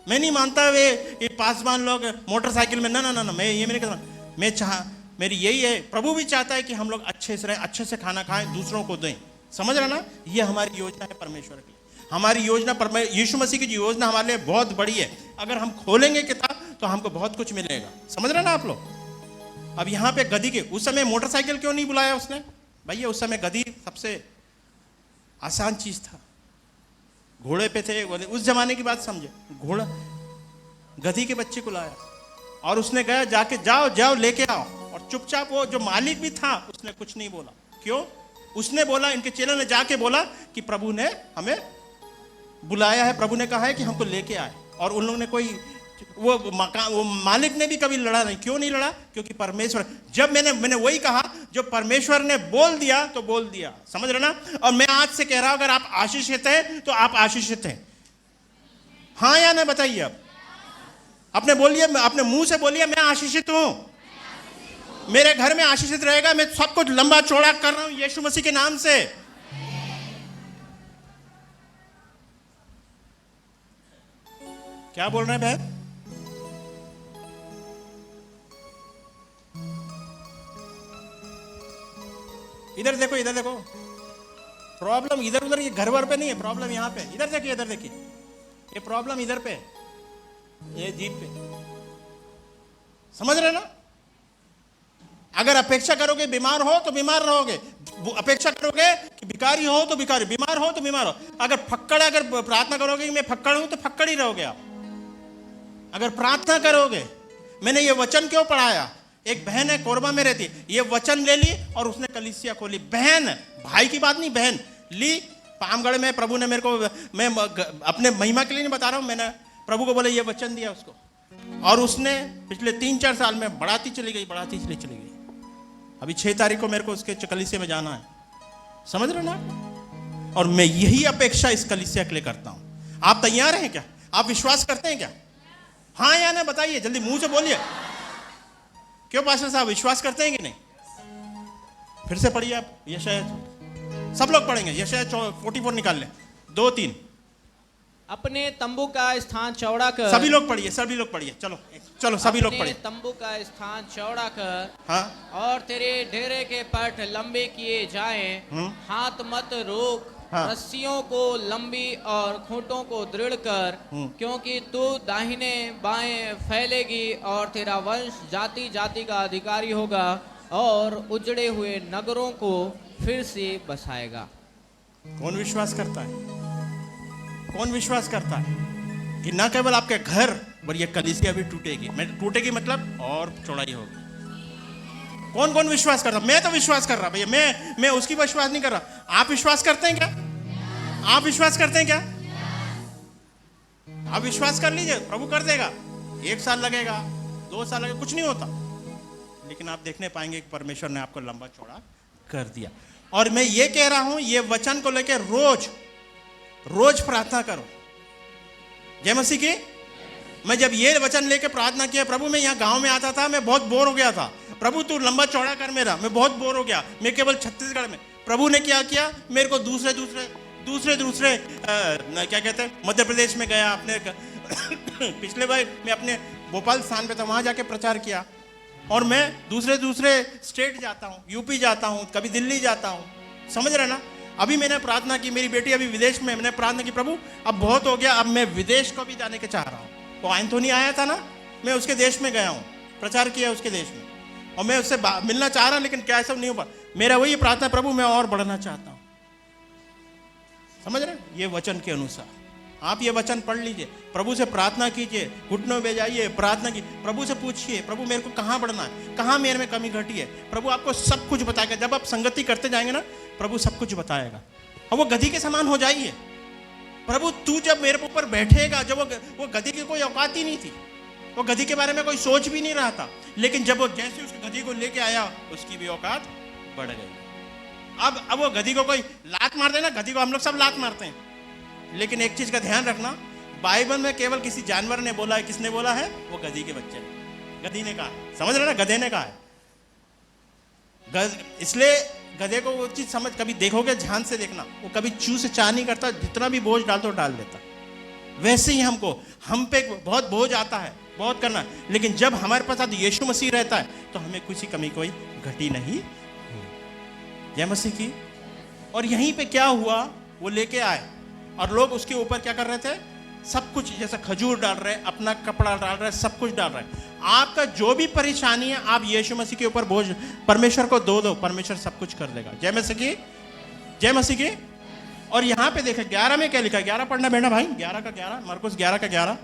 मैं नहीं मानता ये पासवान लोग मोटरसाइकिल में, ना ना ना ना, मैं ये नहीं कहता। मेरी यही है, प्रभु भी चाहता है कि हम लोग अच्छे से रहें, अच्छे से खाना खाएं, दूसरों को दें। समझ रहे ना? ये हमारी योजना है परमेश्वर की। हमारी योजना यीशु मसीह की योजना हमारे लिए बहुत बड़ी है। अगर हम खोलेंगे किताब तो हमको बहुत कुछ मिलेगा। समझ रहे ना आप लोग? अब यहाँ पे गधी के उस समय मोटरसाइकिल क्यों नहीं बुलाया उसने? भैया उस समय गधी सबसे आसान चीज था। घोड़े पे थे, उस जमाने की बात समझे। घोड़ा गधी के बच्चे को लाया और उसने कहा जाके जाओ लेके आओ, और चुपचाप वो जो मालिक भी था उसने कुछ नहीं बोला। क्यों? उसने बोला, इनके चेले ने जाके बोला कि प्रभु ने हमें बुलाया है, प्रभु ने कहा है कि हमको लेके आए। और उन लोगों ने वो मालिक ने भी कभी लड़ा नहीं। क्यों नहीं लड़ा? क्योंकि परमेश्वर, जब मैंने वही कहा, जो परमेश्वर ने बोल दिया तो बोल दिया। समझ रहे ना? और मैं आज से कह रहा हूं, अगर आप आशीषित हैं तो आप आशीषित हैं। हाँ या ना बताइए? अब अपने बोलिए, अपने मुंह से बोलिए, मैं आशीषित हूं, मेरे घर में आशीषित रहेगा, मैं सब कुछ लंबा चौड़ा कर रहा हूं यीशु मसीह के नाम से। क्या बोल रहे हैं बहन? इधर देखो, इधर देखो। प्रॉब्लम इधर उधर, ये घर वर पे नहीं है, प्रॉब्लम यहां पे। इधर देखिए, इधर देखिए, ये प्रॉब्लम इधर पे, ये जीप पे। समझ रहे ना? अगर अपेक्षा करोगे बीमार हो तो बीमार रहोगे, अपेक्षा करोगे कि भिखारी हो तो भिखारी, बीमार हो तो बीमार हो। अगर प्रार्थना करोगे कि मैं फक्कड़ हूं तो फक्कड़ ही रहोगे आप। अगर प्रार्थना करोगे, मैंने ये वचन क्यों पढ़ाया? एक बहन है, कोरबा में रहती, ये वचन ले ली और उसने कलीसिया खोली। बहन, भाई की बात नहीं, बहन ली पामगढ़ में। प्रभु ने मेरे को, मैं अपने महिमा के लिए नहीं बता रहा हूं, मैंने प्रभु को बोले ये वचन दिया उसको, और उसने पिछले 3-4 साल में बढ़ाती चली गई। अभी 6 तारीख को मेरे को उसके कलीसिया में जाना है। समझ रहे ना? और मैं यही अपेक्षा इस कलीसिया के लिए करता हूं। आप तैयार हैं क्या? आप विश्वास करते हैं क्या? हाँ या ना बताइए, जल्दी मुंह से बोलिए। क्यों पास्टर साहब, विश्वास करते हैं कि नहीं? फिर से पढ़िए आप यशायाह, सब लोग पढ़ेंगे। यशायाह 44 निकाल लें, 2-3। अपने तंबू का स्थान चौड़ा कर। सभी लोग पढ़िए, सभी लोग पढ़िए। चलो सभी लोग पढ़िए। तंबू का स्थान चौड़ा कर, हाँ, और तेरे डेरे के पट लंबे किए जाएं। हाथ मत रोक, हाँ। रस्सियों को लंबी और खूंटों को दृढ़ कर, क्योंकि तू दाहिने बाएं फैलेगी और तेरा वंश जाति जाति का अधिकारी होगा और उजड़े हुए नगरों को फिर से बसाएगा। कौन विश्वास करता है? कौन विश्वास करता है कि ना केवल आपके घर पर यह कलीसिया भी टूटेगी? टूटेगी मतलब और चौड़ाई होगी। कौन कौन विश्वास करता? मैं तो विश्वास कर रहा भैया, मैं उसकी विश्वास नहीं कर रहा। आप विश्वास करते हैं क्या? आप विश्वास करते हैं क्या? आप विश्वास कर लीजिए, प्रभु कर देगा। 1 साल लगेगा, 2 साल लगेगा, कुछ नहीं होता, लेकिन आप देखने पाएंगे कि परमेश्वर ने आपको लंबा चौड़ा कर दिया। और मैं ये कह रहा हूं, ये वचन को लेकर रोज प्रार्थना करो। जय मसीह की। मैं जब ये वचन लेकर प्रार्थना किया, प्रभु मैं यहाँ गांव में आता था, मैं बहुत बोर हो गया था। प्रभु तू लंबा चौड़ा कर मेरा, मैं बहुत बोर हो गया, मैं केवल छत्तीसगढ़ में। प्रभु ने क्या किया, मेरे को दूसरे क्या कहते हैं, मध्य प्रदेश में गया। अपने पिछले बार मैं अपने भोपाल स्थान पे था, वहाँ जाके प्रचार किया। और मैं दूसरे दूसरे स्टेट जाता हूँ, यूपी जाता हूँ, कभी दिल्ली जाता हूँ, समझ रहे ना। अभी मैंने प्रार्थना की, मेरी बेटी अभी विदेश में, मैंने प्रार्थना की प्रभु अब बहुत हो गया, अब मैं विदेश को भी जाने के चाह रहा हूँ। वो एंथोनी आया था ना, मैं उसके देश में गया हूँ, प्रचार किया उसके देश में, और मैं उससे मिलना चाह रहा हूँ, लेकिन क्या सब नहीं हो पा। मेरा वही प्रार्थना, प्रभु मैं और बढ़ना चाहता हूँ, समझ रहे। ये वचन के अनुसार आप ये वचन पढ़ लीजिए, प्रभु से प्रार्थना कीजिए, घुटनों में जाइए, प्रार्थना की, प्रभु से पूछिए प्रभु मेरे को कहाँ बढ़ना है, कहाँ मेरे में कमी घटी है। प्रभु आपको सब कुछ बताएगा। जब आप संगति करते जाएंगे ना, प्रभु सब कुछ बताएगा। और वो गधी के समान हो जाइए। प्रभु तू जब मेरे ऊपर बैठेगा, जब वो गधी की कोई औकात ही नहीं थी, वो गधी के बारे में कोई सोच भी नहीं रहा था, लेकिन जब वो जैसे उस गधी को लेके आया, उसकी भी औकात बढ़ गई। अब वो गधी को कोई लात मार देना, गधी को हम लोग सब लात मारते हैं, लेकिन एक चीज का ध्यान रखना, बाइबल में केवल किसी जानवर ने बोला है, किसने बोला है? वो गधी के बच्चे ने, गधी ने कहा, समझ रहे ना, गधे ने कहा है। इसलिए गधे को वो चीज समझ, कभी देखोगे ध्यान से देखना, वो कभी चू से चाह नहीं करता, जितना भी बोझ डाल दो डाल देता। वैसे ही हम पे बहुत बोझ आता है, बहुत करना है, लेकिन जब हमारे पास यीशु मसीह रहता है तो हमें किसी कमी कोई घटी नहीं। जय मसीह की। और यहीं पे क्या हुआ, वो लेके आए और लोग उसके ऊपर क्या कर रहे थे? सब कुछ, जैसे खजूर डाल रहे, अपना कपड़ा डाल रहे, सब कुछ डाल रहे। आपका जो भी परेशानी है, आप यीशु मसीह के ऊपर बोझ परमेश्वर को दो, परमेश्वर सब कुछ कर देगा। जय मसीह की, जय मसीह की। और यहां पे देखें 11 में क्या लिखा है, 11 पढ़ना बेटा भाई, 11 का 11, मरकुस 11 का 11।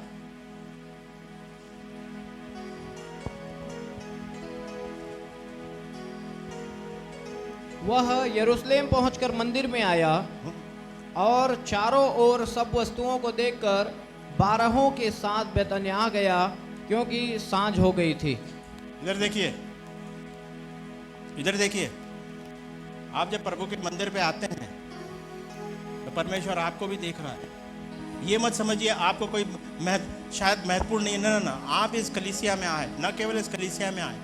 वह यरूशलेम पहुंचकर मंदिर में आया और चारों ओर सब वस्तुओं को देखकर 12 के साथ बैतनिय्याह गया, क्योंकि सांझ हो गई थी। इधर देखिए, इधर देखिए, आप जब प्रभु के मंदिर पे आते हैं तो परमेश्वर आपको भी देख रहा है। ये मत समझिए आपको कोई शायद महत्वपूर्ण नहीं है, ना ना ना, आप इस कलीसिया में आए, न केवल इस कलीसिया में आए,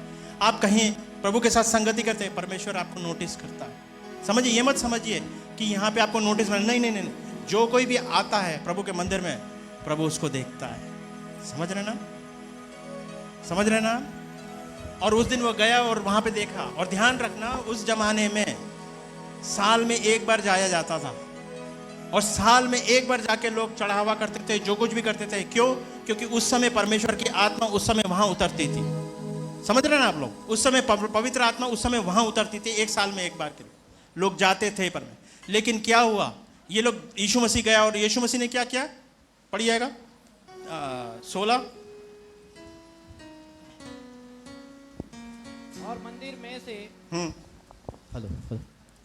आप कहीं प्रभु के साथ संगति करते हैं, परमेश्वर आपको नोटिस करता है। समझिए, ये मत समझिए कि यहाँ पे आपको नोटिस नहीं, नहीं नहीं नहीं, जो कोई भी आता है प्रभु के मंदिर में, प्रभु उसको देखता है। समझ रहे ना, समझ रहे ना। और उस दिन वो गया और वहां पे देखा। और ध्यान रखना, उस जमाने में साल में एक बार जाया जाता था, और साल में एक बार जाके लोग चढ़ावा करते थे, जो कुछ भी करते थे। क्यों? क्योंकि उस समय परमेश्वर की आत्मा उस समय वहां उतरती थी। समझ रहे ना आप लोग, उस समय पवित्र आत्मा उस समय वहां उतरती थी। एक साल में एक बार के लिए लोग जाते थे पर में। लेकिन क्या हुआ, ये लोग, यीशु मसीह गया और यीशु मसीह ने क्या किया, पढ़िएगा 16।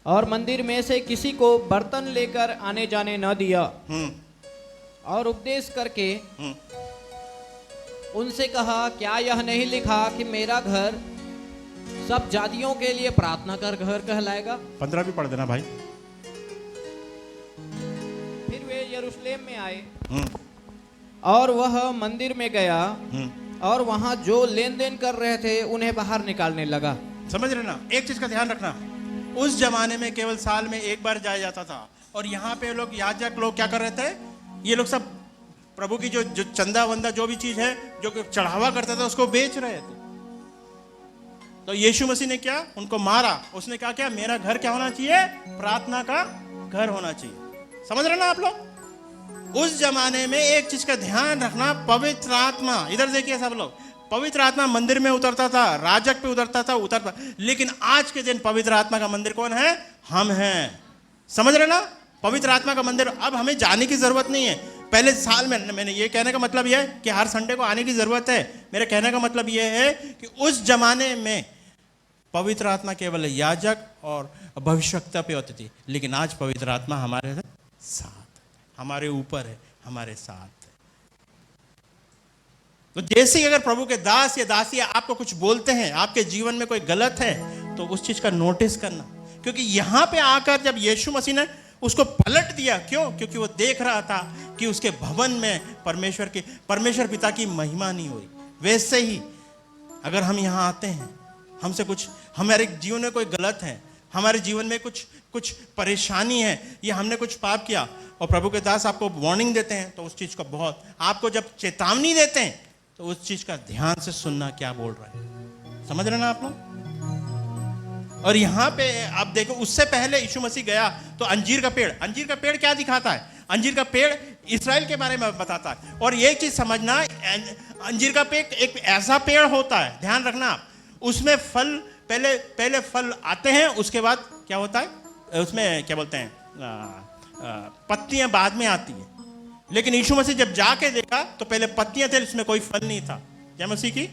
और मंदिर में से किसी को बर्तन लेकर आने जाने न दिया, और उपदेश करके उनसे कहा, क्या यह नहीं लिखा कि मेरा घर सब जातियों के लिए प्रार्थना कर घर कहलाएगा? 15 भी पढ़ देना भाई। फिर वे यरूशलेम में आए और वह मंदिर में गया और वहां जो लेन देन कर रहे थे उन्हें बाहर निकालने लगा। समझ रहे ना। एक चीज का ध्यान रखना, उस जमाने में केवल साल में एक बार जाया जाता था, और यहाँ पे लोग, याजक लोग क्या कर रहे थे, ये लोग सब प्रभु की जो चंदा वंदा जो भी चीज है, जो चढ़ावा करता था, उसको बेच रहे थे। तो यीशु मसीह ने क्या, उनको मारा। उसने क्या किया, मेरा घर क्या होना चाहिए, प्रार्थना का घर होना चाहिए। समझ रहे ना आप लोग। उस जमाने में एक चीज का ध्यान रखना, पवित्र आत्मा, इधर देखिए सब लोग, पवित्र आत्मा मंदिर में उतरता था, राजक पे उतरता। लेकिन आज के दिन पवित्र आत्मा का मंदिर कौन है? हम हैं। समझ रहे ना। पवित्र आत्मा का मंदिर, अब हमें जाने की जरूरत नहीं है। पहले साल में, मैंने ये कहने का मतलब यह है कि हर संडे को आने की जरूरत है। मेरे कहने का मतलब यह है कि उस जमाने में पवित्र आत्मा केवल याजक और भविष्यवक्ता पे होती थी, लेकिन आज पवित्र आत्मा हमारे साथ, हमारे ऊपर है, हमारे साथ है। तो जैसे ही अगर प्रभु के दास या दासियां आपको कुछ बोलते हैं, आपके जीवन में कोई गलत है, तो उस चीज का नोटिस करना। क्योंकि यहां पे आकर जब यीशु मसीह ने उसको पलट दिया, क्यों? क्योंकि वो देख रहा था कि उसके भवन में परमेश्वर पिता की महिमा नहीं हुई। वैसे ही अगर हम यहाँ आते हैं, हमसे कुछ, हमारे जीवन में कोई गलत है, हमारे जीवन में कुछ परेशानी है, या हमने कुछ पाप किया, और प्रभु के दास आपको वार्निंग देते हैं, तो उस चीज को बहुत, आपको जब चेतावनी देते हैं, तो उस चीज का ध्यान से सुनना क्या बोल रहा है। समझ रहे ना आप लोग। और यहाँ पे आप देखो, उससे पहले यीशु मसीह गया तो अंजीर का पेड़ क्या दिखाता है? अंजीर का पेड़ इस्राएल के बारे में बताता है। और एक चीज समझना, अंजीर का पेड़ एक ऐसा पेड़ होता है, ध्यान रखना आप, उसमें फल पहले फल आते हैं, उसके बाद क्या होता है उसमें, क्या बोलते हैं, पत्तियां बाद में आती है। लेकिन यीशु मसीह जब जाके देखा तो पहले पत्तियां थे, इसमें कोई फल नहीं था। जय मसीह की।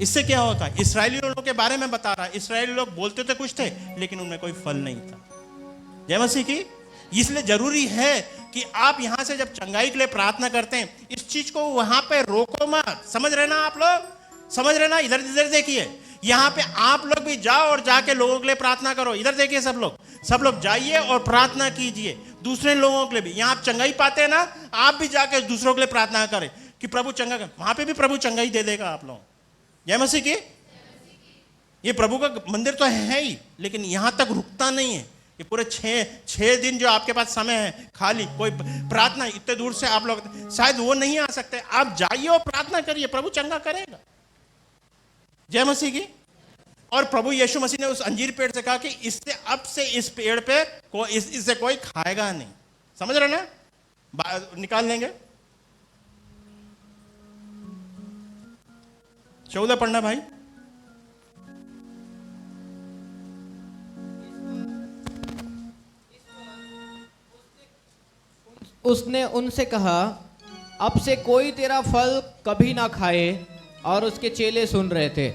इससे क्या होता है? इस्राएली लोगों के बारे में बता रहा है। इस्राएली लोग बोलते तो कुछ थे, लेकिन उनमें कोई फल नहीं था। जय मसीह की। इसलिए जरूरी है कि आप यहां से जब चंगाई के लिए प्रार्थना करते हैं, इस चीज को वहां पे रोको मत। समझ रहे ना आप लोग? समझ रहे ना? इधर देखिए, यहां पे आप लोग भी जाओ और जाके लोगों के लिए प्रार्थना करो। इधर देखिए, सब लोग जाइए और प्रार्थना कीजिए दूसरे लोगों के लिए भी। यहां आप चंगाई पाते हैं ना, आप भी जाके दूसरों के लिए प्रार्थना करें कि प्रभु चंगा कर। वहां पे भी प्रभु चंगाई दे देगा आप लोग। जय मसीह की। ये प्रभु का मंदिर तो है ही, लेकिन यहां तक रुकता नहीं है। ये पूरे छह दिन जो आपके पास समय है खाली, कोई प्रार्थना, इतने दूर से आप लोग शायद वो नहीं आ सकते, आप जाइए और प्रार्थना करिए, प्रभु चंगा करेगा। जय मसीह की। और प्रभु यीशु मसीह ने उस अंजीर पेड़ से कहा कि इससे अब से इस पेड़ पे इससे कोई खाएगा नहीं। समझ रहे ना? निकाल लेंगे 14 पढ़ना भाई। उसने उनसे कहा, अब से कोई तेरा फल कभी ना खाए। और उसके चेले सुन रहे थे।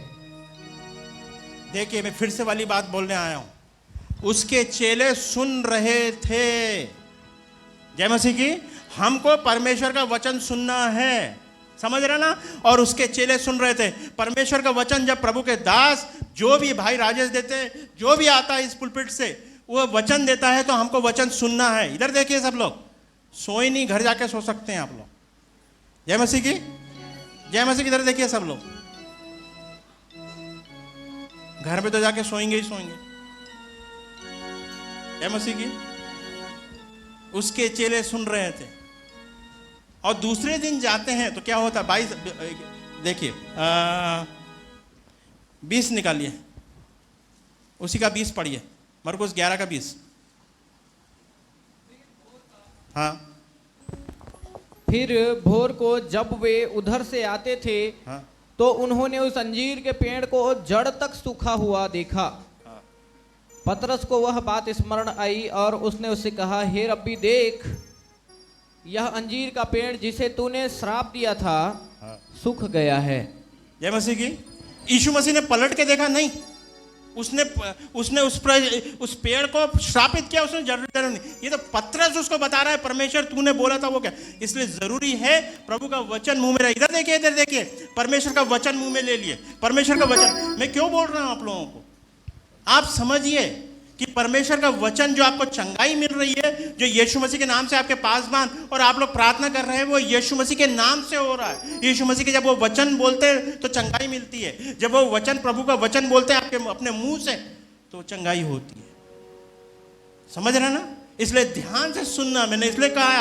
देखिए, मैं फिर से वाली बात बोलने आया हूं। उसके चेले सुन रहे थे। जय मसीह की। हमको परमेश्वर का वचन सुनना है, समझ रहे ना? और उसके चेले सुन रहे थे। परमेश्वर का वचन जब प्रभु के दास, जो भी भाई राजेश देते हैं, जो भी आता है इस पुलपिट से, वो वचन देता है, तो हमको वचन सुनना है। इधर देखिए, सब लोग सोए नहीं, घर जाके सो सकते हैं आप लोग। जय मसीह की। जय मसीह की। इधर देखिए, सब लोग घर में तो जाके सोएंगे ही सोएंगे। जय मसीह की। उसके चेले सुन रहे थे। और दूसरे दिन जाते हैं तो क्या होता? 22 देखिए, 20 निकालिए, उसी का 20 पढ़िए, मरकुस 11 का 20। हाँ। फिर भोर को जब वे उधर से आते थे, हाँ। तो उन्होंने उस अंजीर के पेड़ को जड़ तक सूखा हुआ देखा। पतरस को वह बात स्मरण आई और उसने उससे कहा, हे रब्बी, देख, यह अंजीर का पेड़ जिसे तूने श्राप दिया था, सूख गया है। जय मसीह की। यीशु मसीह ने पलट के देखा नहीं, उसने उस पेड़ को श्रापित किया, उसने जरूर नहीं। ये तो पतरस उसको बता रहा है, परमेश्वर तूने बोला था वो क्या। इसलिए जरूरी है प्रभु का वचन मुंह में रहे। इधर देखिए, परमेश्वर का वचन मुंह में ले लिए। परमेश्वर का वचन, मैं क्यों बोल रहा हूं आप लोगों को, आप समझिए कि परमेश्वर का वचन जो आपको चंगाई मिल रही है, जो यीशु मसीह के नाम से आपके पासबान और आप लोग प्रार्थना कर रहे हैं, वो यीशु मसीह के नाम से हो रहा है। यीशु मसीह के जब वो वचन बोलते हैं तो चंगाई मिलती है। जब वो वचन, प्रभु का वचन बोलते हैं आपके अपने मुंह से, तो चंगाई होती है। समझ रहे ना? इसलिए ध्यान से सुनना। मैंने इसलिए कहा है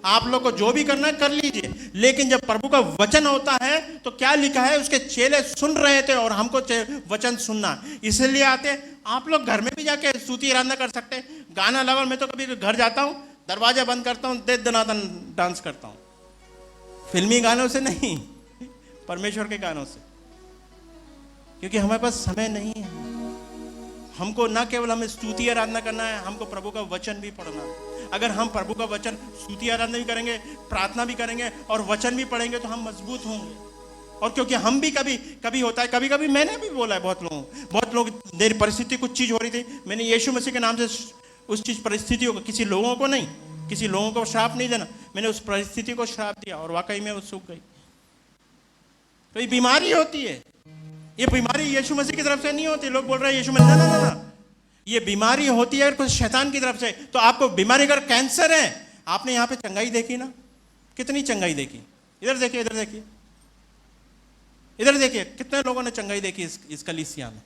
आप लोग को जो भी करना है कर लीजिए, लेकिन जब प्रभु का वचन होता है तो क्या लिखा है, उसके चेले सुन रहे थे और हमको वचन सुनना। इसलिए आते, आप लोग घर में भी जाके स्तुति आराधना कर सकते हैं, गाना लगाओ। मैं तो कभी घर जाता हूँ, दरवाजा बंद करता हूँ, दे दनादन डांस करता हूँ। फिल्मी गानों से नहीं, परमेश्वर के गानों से, क्योंकि हमारे पास समय नहीं है। हमको ना केवल हमें स्तुति आराधना करना है, हमको प्रभु का वचन भी पढ़ना है। अगर हम प्रभु का वचन, स्तुति आराधना भी करेंगे, प्रार्थना भी करेंगे और वचन भी पढ़ेंगे, तो हम मजबूत होंगे। और क्योंकि हम भी कभी होता है, कभी मैंने भी बोला है बहुत लोग, मेरी परिस्थिति कुछ चीज हो रही थी, मैंने यीशु मसीह के नाम से उस चीज परिस्थितियों को, किसी लोगों को नहीं, किसी लोगों को श्राप नहीं देना, मैंने उस परिस्थिति को श्राप दिया और वाकई में वो सूख गई। तो ये बीमारी होती है, ये बीमारी यीशु मसीह की तरफ से नहीं होती। लोग बोल रहे हैं यीशु मसीह, ना, ये बीमारी होती है अगर कुछ शैतान की तरफ से। तो आपको बीमारी, अगर कैंसर है, आपने यहाँ पे चंगाई देखी ना, कितनी चंगाई देखी। इधर देखिए, इधर देखिए, इधर देखिए, कितने लोगों ने चंगाई देखी इस कलीसिया में।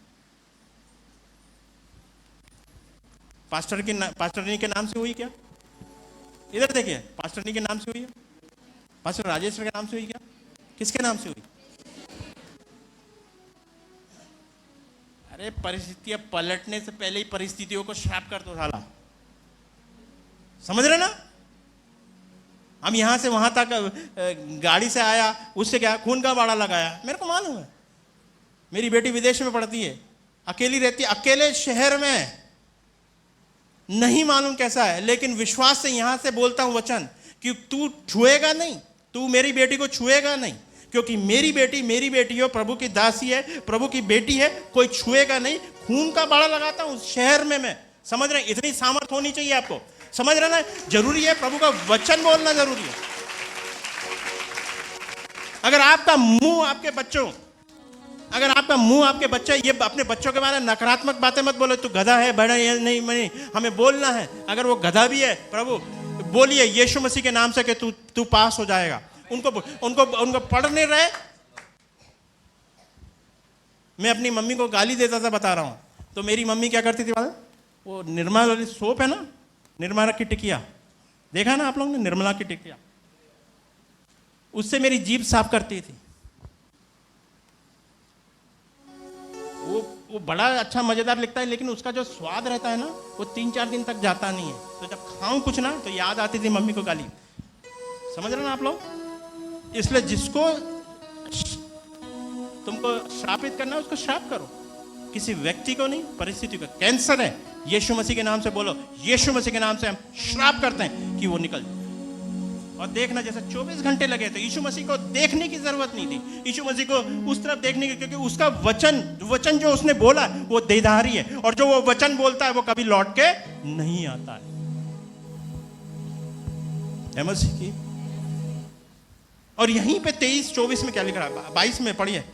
पास्टरनी के नाम से हुई क्या? इधर देखिए, पास्टरनी के नाम से हुई है, पास्टर राजेश के नाम से हुई क्या? किसके नाम से हुई? अरे परिस्थितियां पलटने से पहले ही परिस्थितियों को श्राप कर दो साला, समझ रहे ना? हम यहां से वहां तक गाड़ी से आया, उससे क्या खून का बाड़ा लगाया, मेरे को मालूम है। मेरी बेटी विदेश में पढ़ती है, अकेली रहती है, अकेले शहर में, नहीं मालूम कैसा है, लेकिन विश्वास से यहां से बोलता हूं वचन कि तू छुएगा नहीं, तू मेरी बेटी को छुएगा नहीं, क्योंकि मेरी बेटी हो, प्रभु की दासी है, प्रभु की बेटी है, कोई छुएगा नहीं। खून का बाड़ा लगाता हूं शहर में मैं, समझ रहे हैं? इतनी सामर्थ होनी चाहिए आपको, समझ रहे ना? जरूरी है, प्रभु का वचन बोलना जरूरी है। अगर आपका मुंह आपके बच्चे ये अपने बच्चों के बारे में नकारात्मक बातें मत बोलो, तू गधा है, बड़ा ये नहीं, हमें बोलना है। अगर वो गधा भी है, प्रभु बोलिए यीशु मसीह के नाम से कि तू पास हो जाएगा। उनको पढ़ नहीं रहे। मैं अपनी मम्मी को गाली देता था, बता रहा हूं, तो मेरी मम्मी क्या करती थी मालूम? वो निर्मला वाली सोप है ना, निर्मला की टिकिया, देखा ना आप लोग ने, निर्मला की टिकिया, उससे मेरी जीभ साफ करती थी। वो बड़ा अच्छा मजेदार लगता है, लेकिन उसका जो स्वाद रहता है ना, वो 3-4 दिन तक जाता नहीं है। तो जब खाऊं कुछ ना, तो याद आती थी मम्मी को गाली, समझ रहे ना आप लोग? इसलिए जिसको तुमको श्रापित करना है, उसको श्राप करो, किसी व्यक्ति को नहीं, परिस्थिति को। कैंसर है, यीशु मसीह के नाम से बोलो, यीशु मसीह के नाम से हम श्राप करते हैं कि वो निकल जाए। और देखना, जैसे 24 घंटे लगे थे, यीशु मसीह को देखने की जरूरत नहीं थी, यीशु मसीह को उस तरफ देखने की, क्योंकि उसका वचन जो उसने बोला वो देधारी है, और जो वो वचन बोलता है वो कभी लौट के नहीं आता है मसीह की। और यहीं पे 23-24 में क्या लिख रहा है? 22 में पढ़िए,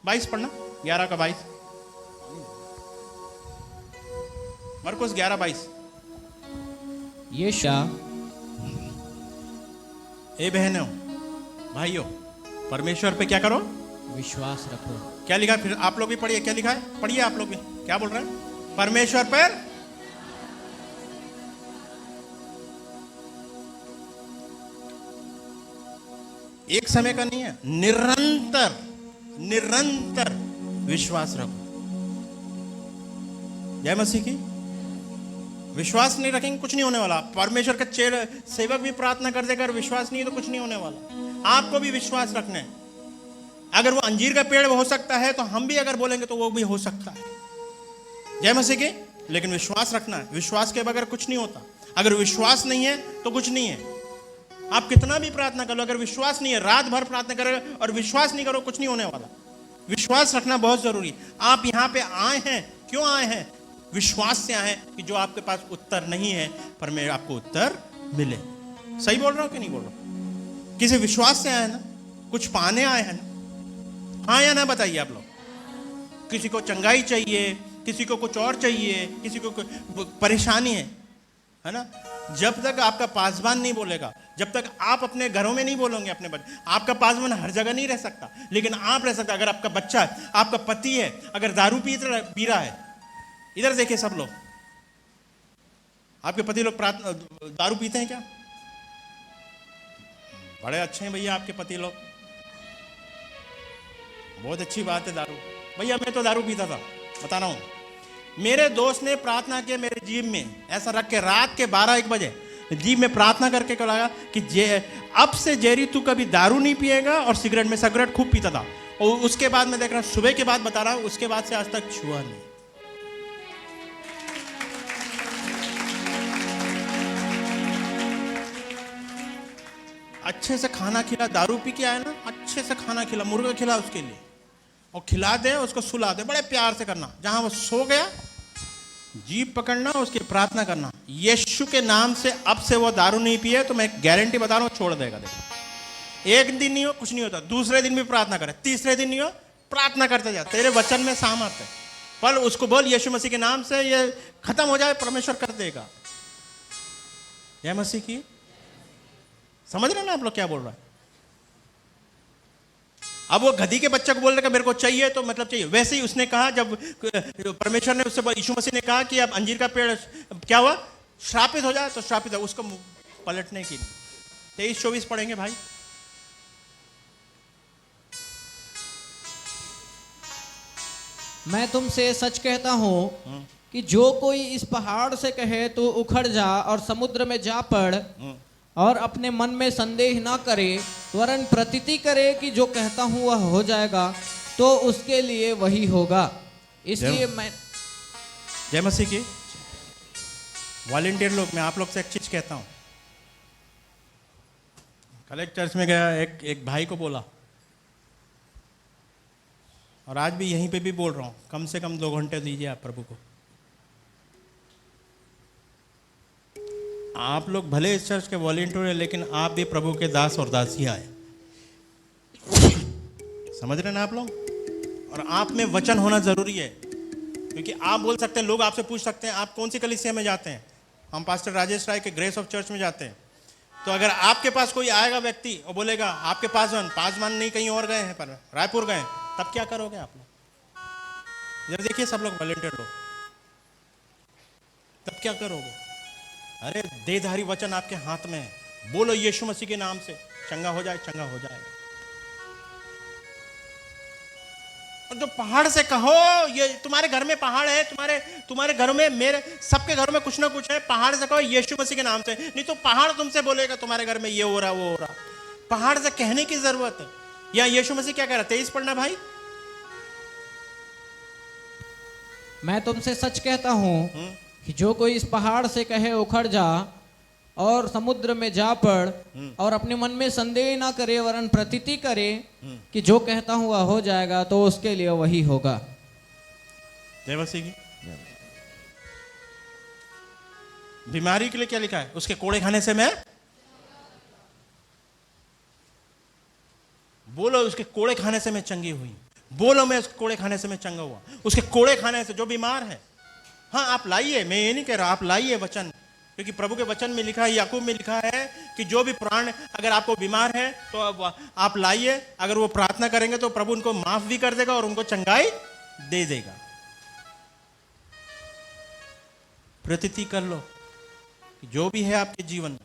22 पढ़ना, 11 का 22, मरकुस 11:22। यीशु, ए बहनों भाइयों, परमेश्वर पे क्या करो? विश्वास रखो। क्या लिखा? फिर आप लोग भी पढ़िए, क्या लिखा है? पढ़िए आप लोग भी, क्या बोल रहे हैं? परमेश्वर पर एक समय का नहीं है, निरंतर विश्वास रखो। जय मसीह की। विश्वास नहीं रखेंगे कुछ नहीं होने वाला। परमेश्वर का सेवक भी प्रार्थना कर देगा, विश्वास नहीं है तो कुछ नहीं होने वाला। आपको भी विश्वास रखना है। अगर वो अंजीर का पेड़ हो सकता है, तो हम भी अगर बोलेंगे तो वो भी हो सकता है। जय मसीह की। लेकिन विश्वास रखना है, विश्वास के बगैर कुछ नहीं होता। अगर विश्वास नहीं है तो कुछ नहीं है। आप कितना भी प्रार्थना कर लो, अगर विश्वास नहीं है, रात भर प्रार्थना करो और विश्वास नहीं करो, कुछ नहीं होने वाला। विश्वास रखना बहुत जरूरी है। आप यहां पे आए हैं, क्यों आए हैं? विश्वास से आए हैं कि जो आपके पास उत्तर नहीं है, पर मैं आपको उत्तर मिले। सही बोल रहा हूं कि नहीं बोल रहा हूं? किसी विश्वास से आए ना, कुछ पाने आए हैं ना? हाँ या ना बताइए आप लोग। किसी को चंगाई चाहिए, किसी को कुछ और चाहिए, किसी को परेशानी है ना? जब तक आपका पासवान नहीं बोलेगा, जब तक आप अपने घरों में नहीं बोलोगे अपने बच्चे, आपका पासवान हर जगह नहीं रह सकता, लेकिन आप रह सकता। अगर आपका बच्चा है, आपका पति है, अगर दारू पी रहा है, इधर देखिए सब लोग, आपके पति लोग दारू पीते हैं क्या? बड़े अच्छे हैं भैया आपके पति लोग, बहुत अच्छी बात है दारू। भैया मैं तो दारू पीता था, बता रहा हूं। मेरे दोस्त ने प्रार्थना किया मेरे जीव में, ऐसा रख के रात के 12-1 बजे जीव में प्रार्थना करके लगा कि अब से जेरी तू कभी दारू नहीं पिएगा, और सिगरेट खूब पीता था। और उसके बाद मैं देख रहा हूं, सुबह के बाद बता रहा हूं, उसके बाद से आज तक छुआ नहीं। अच्छे से खाना खिला, दारू पी के आया ना, अच्छे से खाना खिला, मुर्गा खिला उसके लिए, और खिला दे, उसको सुला दे, बड़े प्यार से करना। जहां वो सो गया, जीभ पकड़ना, उसकी प्रार्थना करना, यीशु के नाम से अब से वो दारू नहीं पिए, तो मैं गारंटी बता रहा हूं छोड़ देगा। देखो, एक दिन नहीं हो कुछ नहीं होता, दूसरे दिन भी प्रार्थना करे, तीसरे दिन नहीं हो प्रार्थना करते जा, तेरे वचन में सामर्थ है। पर उसको बोल यीशु मसीह के नाम से ये खत्म हो जाए, परमेश्वर कर देगा। जय मसीह की। समझ रहे ना आप लोग क्या बोल रहा है? अब वो गधी के बच्चे को बोल रहे मेरे को चाहिए, तो मतलब चाहिए। वैसे ही उसने कहा, जब परमेश्वर ने उससे, यीशु मसीह ने कहा कि अब अंजीर का पेड़ क्या हुआ, श्रापित हो जाए, तो श्रापित है, उसको पलटने की। 23-24 पढ़ेंगे भाई। मैं तुमसे सच कहता हूँ कि जो कोई इस पहाड़ से कहे तो उखड़ जा और समुद्र में जा पड़, और अपने मन में संदेह ना करे वरन प्रतीति करे कि जो कहता हूँ वह हो जाएगा, तो उसके लिए वही होगा। इसलिए मैं जय मसीह की। वॉलेंटियर लोग, मैं आप लोग से एक चीज कहता हूँ। कल एक चर्च में गया, एक भाई को बोला, और आज भी यहीं पे भी बोल रहा हूँ, कम से कम 2 घंटे दीजिए आप प्रभु को। आप लोग भले इस चर्च के वॉलेंटियर हैं, लेकिन आप भी प्रभु के दास और दासियां हैं। समझ रहे ना आप लोग? और आप में वचन होना जरूरी है, क्योंकि आप बोल सकते हैं, लोग आपसे पूछ सकते हैं आप कौन सी कलीसिया में जाते हैं। हम पास्टर राजेश राय के ग्रेस ऑफ चर्च में जाते हैं। तो अगर आपके पास कोई आएगा व्यक्ति और बोलेगा आपके पासवान नहीं कहीं और गए हैं, पर रायपुर गए, तब क्या करोगे आप लोग? इधर देखिए सब लोग, वॉलेंटियर लोग, तब क्या करोगे? अरे देहधारी वचन आपके हाथ में है, बोलो यीशु मसीह के नाम से, चंगा हो जाए, चंगा हो जाएगा। और जो पहाड़ से कहो, ये तुम्हारे घर में पहाड़ है, तुम्हारे घर में, मेरे सबके घर में कुछ ना कुछ है, पहाड़ से कहो यीशु मसीह के नाम से, नहीं तो पहाड़ तुमसे बोलेगा तुम्हारे घर में ये हो रहा वो हो रहा। पहाड़ से कहने की जरूरत है। या यीशु मसीह क्या कह रहा है? 23 पढ़ना भाई। मैं तुमसे सच कहता हूँ कि जो कोई इस पहाड़ से कहे उखड़ जा और समुद्र में जा पड़, और अपने मन में संदेह ना करे वरन प्रतीति करे कि जो कहता हूँ वह हो जाएगा, तो उसके लिए वही होगा। जय मसीह की। बीमारी के लिए क्या लिखा है? उसके कोड़े खाने से मैं, बोलो उसके कोड़े खाने से मैं चंगी हुई, बोलो मैं उसके कोड़े खाने से मैं चंगा हुआ। उसके कोड़े खाने से जो बीमार है, हाँ आप लाइए, मैं ये नहीं कह रहा, आप लाइए वचन, क्योंकि प्रभु के वचन में लिखा है, याकूब में लिखा है कि जो भी प्राण अगर आपको बीमार है तो आप लाइए, अगर वो प्रार्थना करेंगे तो प्रभु उनको माफ भी कर देगा और उनको चंगाई दे देगा। प्रतीति कर लो कि जो भी है आपके जीवन में,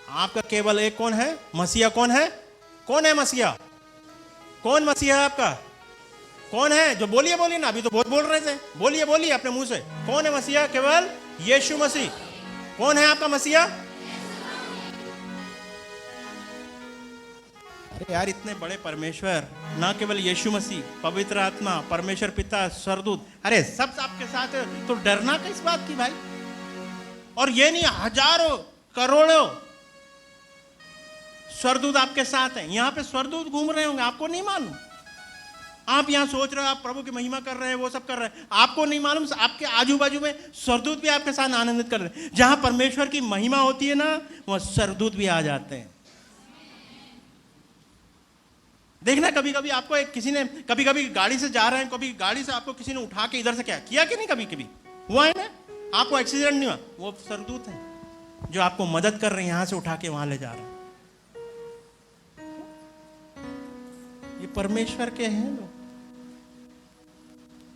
आपका केवल एक कौन है? मसीहा। कौन है? कौन है मसीहा? कौन मसीहा है आपका? कौन है? जो बोलिए बोलिए ना, अभी तो बहुत बोल रहे थे, बोलिए बोलिए अपने मुंह से। कौन है मसीहा? केवल यीशु मसीह। कौन है आपका मसीहा? अरे यार, इतने बड़े परमेश्वर, ना केवल यीशु मसीह, पवित्र आत्मा, परमेश्वर पिता, स्वर्गदूत, अरे सब आपके साथ है, तो डरना किस बात की भाई? और ये नहीं, हजारों करोड़ों स्वर्गदूत आपके साथ हैं। यहां पे स्वर्गदूत घूम रहे होंगे, आपको नहीं मालूम। आप यहां सोच रहे हो आप प्रभु की महिमा कर रहे हैं, वो सब कर रहे हैं, आपको नहीं मालूम आपके आजू बाजू में स्वर्गदूत भी आपके साथ आनंदित कर रहे हैं। जहां परमेश्वर की महिमा होती है ना, वहां स्वर्गदूत भी आ जाते हैं। देखना, कभी कभी आपको किसी ने, कभी कभी गाड़ी से जा रहे हैं, कभी गाड़ी से आपको किसी ने उठा के इधर से क्या किया कि नहीं, कभी कभी हुआ है ना, आपको एक्सीडेंट नहीं हुआ, वो स्वर्गदूत है जो आपको मदद कर रहे हैं, यहां से उठा के वहां ले जा रहे हैं। ये परमेश्वर के हैं लोग,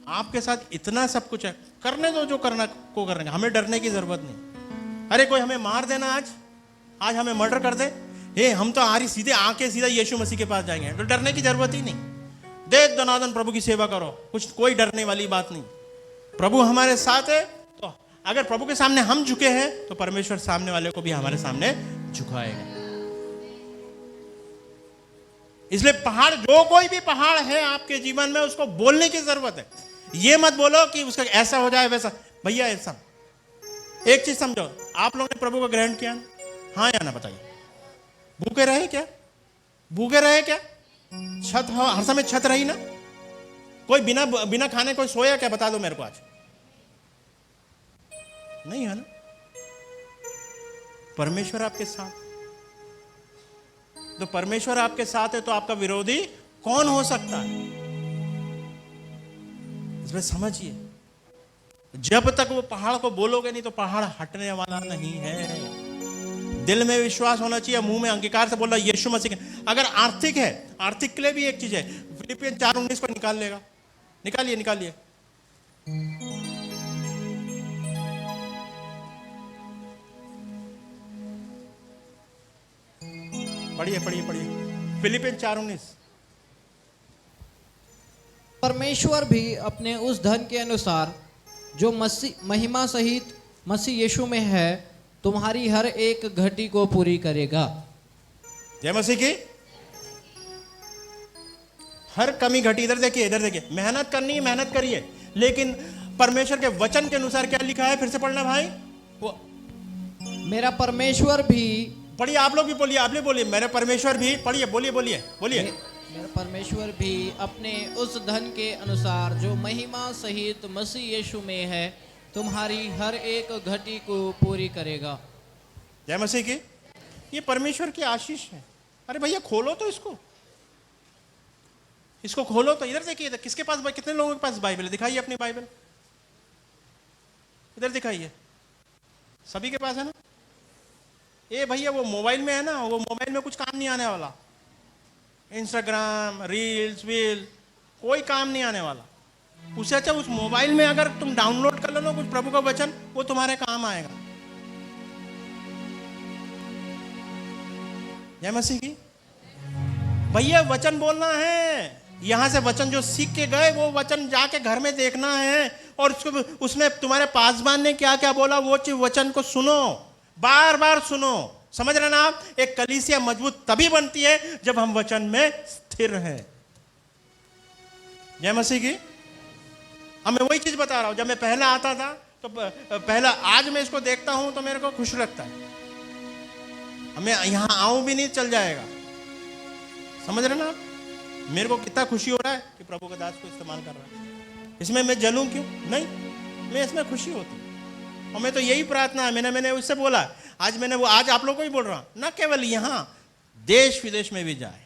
आपके साथ इतना सब कुछ है। करने दो जो करना को करने, हमें डरने की जरूरत नहीं। अरे कोई हमें मार देना, आज हमें मर्डर कर दे, हम तो आरी सीधे आके सीधा यीशु मसीह के पास जाएंगे, तो डरने की जरूरत ही नहीं। दे दनादन प्रभु की सेवा करो, कोई डरने वाली बात नहीं। प्रभु हमारे साथ है, तो अगर प्रभु के सामने हम झुके हैं तो परमेश्वर सामने वाले को भी हमारे सामने झुकाएगा। इसलिए पहाड़, जो कोई भी पहाड़ है आपके जीवन में, उसको बोलने की जरूरत है। ये मत बोलो कि उसका ऐसा हो जाए वैसा। भैया ऐसा, एक चीज समझो, आप लोगों ने प्रभु को ग्रहण किया, हाँ या ना बताइए? भूखे रहे क्या? भूखे रहे क्या? छत, हर समय छत रही ना? कोई बिना खाने कोई सोया क्या? बता दो मेरे को आज। नहीं है ना? परमेश्वर आपके साथ, तो परमेश्वर आपके साथ है तो आपका विरोधी कौन हो सकता है? इसमें समझिए, जब तक वो पहाड़ को बोलोगे नहीं तो पहाड़ हटने वाला नहीं है। दिल में विश्वास होना चाहिए, मुंह में अंगीकार से बोलना यीशु मसीह। अगर आर्थिक है, आर्थिक के लिए भी एक चीज है, फिलिपियन 4:19 को निकाल लेगा, निकालिए। पढ़िए फिलिपियन 4:19। परमेश्वर भी अपने उस धन के अनुसार जो महिमा सहित मसीह यीशु में है तुम्हारी हर एक घटी को पूरी करेगा। जय मसीह की। हर कमी घटी, इधर देखिए, मेहनत करनी है, मेहनत करिए, लेकिन परमेश्वर के वचन के अनुसार क्या लिखा है, फिर से पढ़ना भाई। वो मेरा परमेश्वर भी, पढ़िए, आप लोग भी बोलिए, आप भी बोलिए, मेरा परमेश्वर भी, पढ़िए, बोलिए। मेरा परमेश्वर भी अपने उस धन के अनुसार जो महिमा सहित मसीह यीशु में है तुम्हारी हर एक घटी को पूरी करेगा। जय मसीह की। ये परमेश्वर की आशीष है। अरे भैया खोलो तो इसको खोलो तो। इधर देखिए, किसके पास, कितने लोगों के पास बाइबल है, दिखाइए अपनी बाइबल, इधर दिखाइए। सभी के पास है ना। ये भैया वो मोबाइल में है ना, वो मोबाइल में कुछ काम नहीं आने वाला। इंस्टाग्राम, रील्स वील, कोई काम नहीं आने वाला। उससे अच्छा उस मोबाइल में अगर तुम डाउनलोड कर लो कुछ प्रभु का वचन, वो तुम्हारे काम आएगा। जय मसीह की। भैया वचन बोलना है, यहां से वचन जो सीख के गए वो वचन जाके घर में देखना है, और उसमें तुम्हारे पासवान ने क्या क्या बोला वो वचन को सुनो, बार बार सुनो। समझ रहे ना आप। एक कलीसिया मजबूत तभी बनती है जब हम वचन में स्थिर हैं। जय मसीह की। अब मैं वही चीज बता रहा हूं, जब मैं पहला आता था तो पहला, आज मैं इसको देखता हूं तो मेरे को खुश लगता है। मैं यहां आऊं भी नहीं चल जाएगा। समझ रहे ना आप। मेरे को कितना खुशी हो रहा है कि प्रभु का दास को इस्तेमाल कर रहा है। इसमें मैं जलूं क्यों? नहीं, मैं इसमें खुशी होती है। और मैं तो यही प्रार्थना है, मैंने उससे बोला, आज आप लोगों को ही बोल रहा हूं, न केवल यहां, देश विदेश में भी जाए।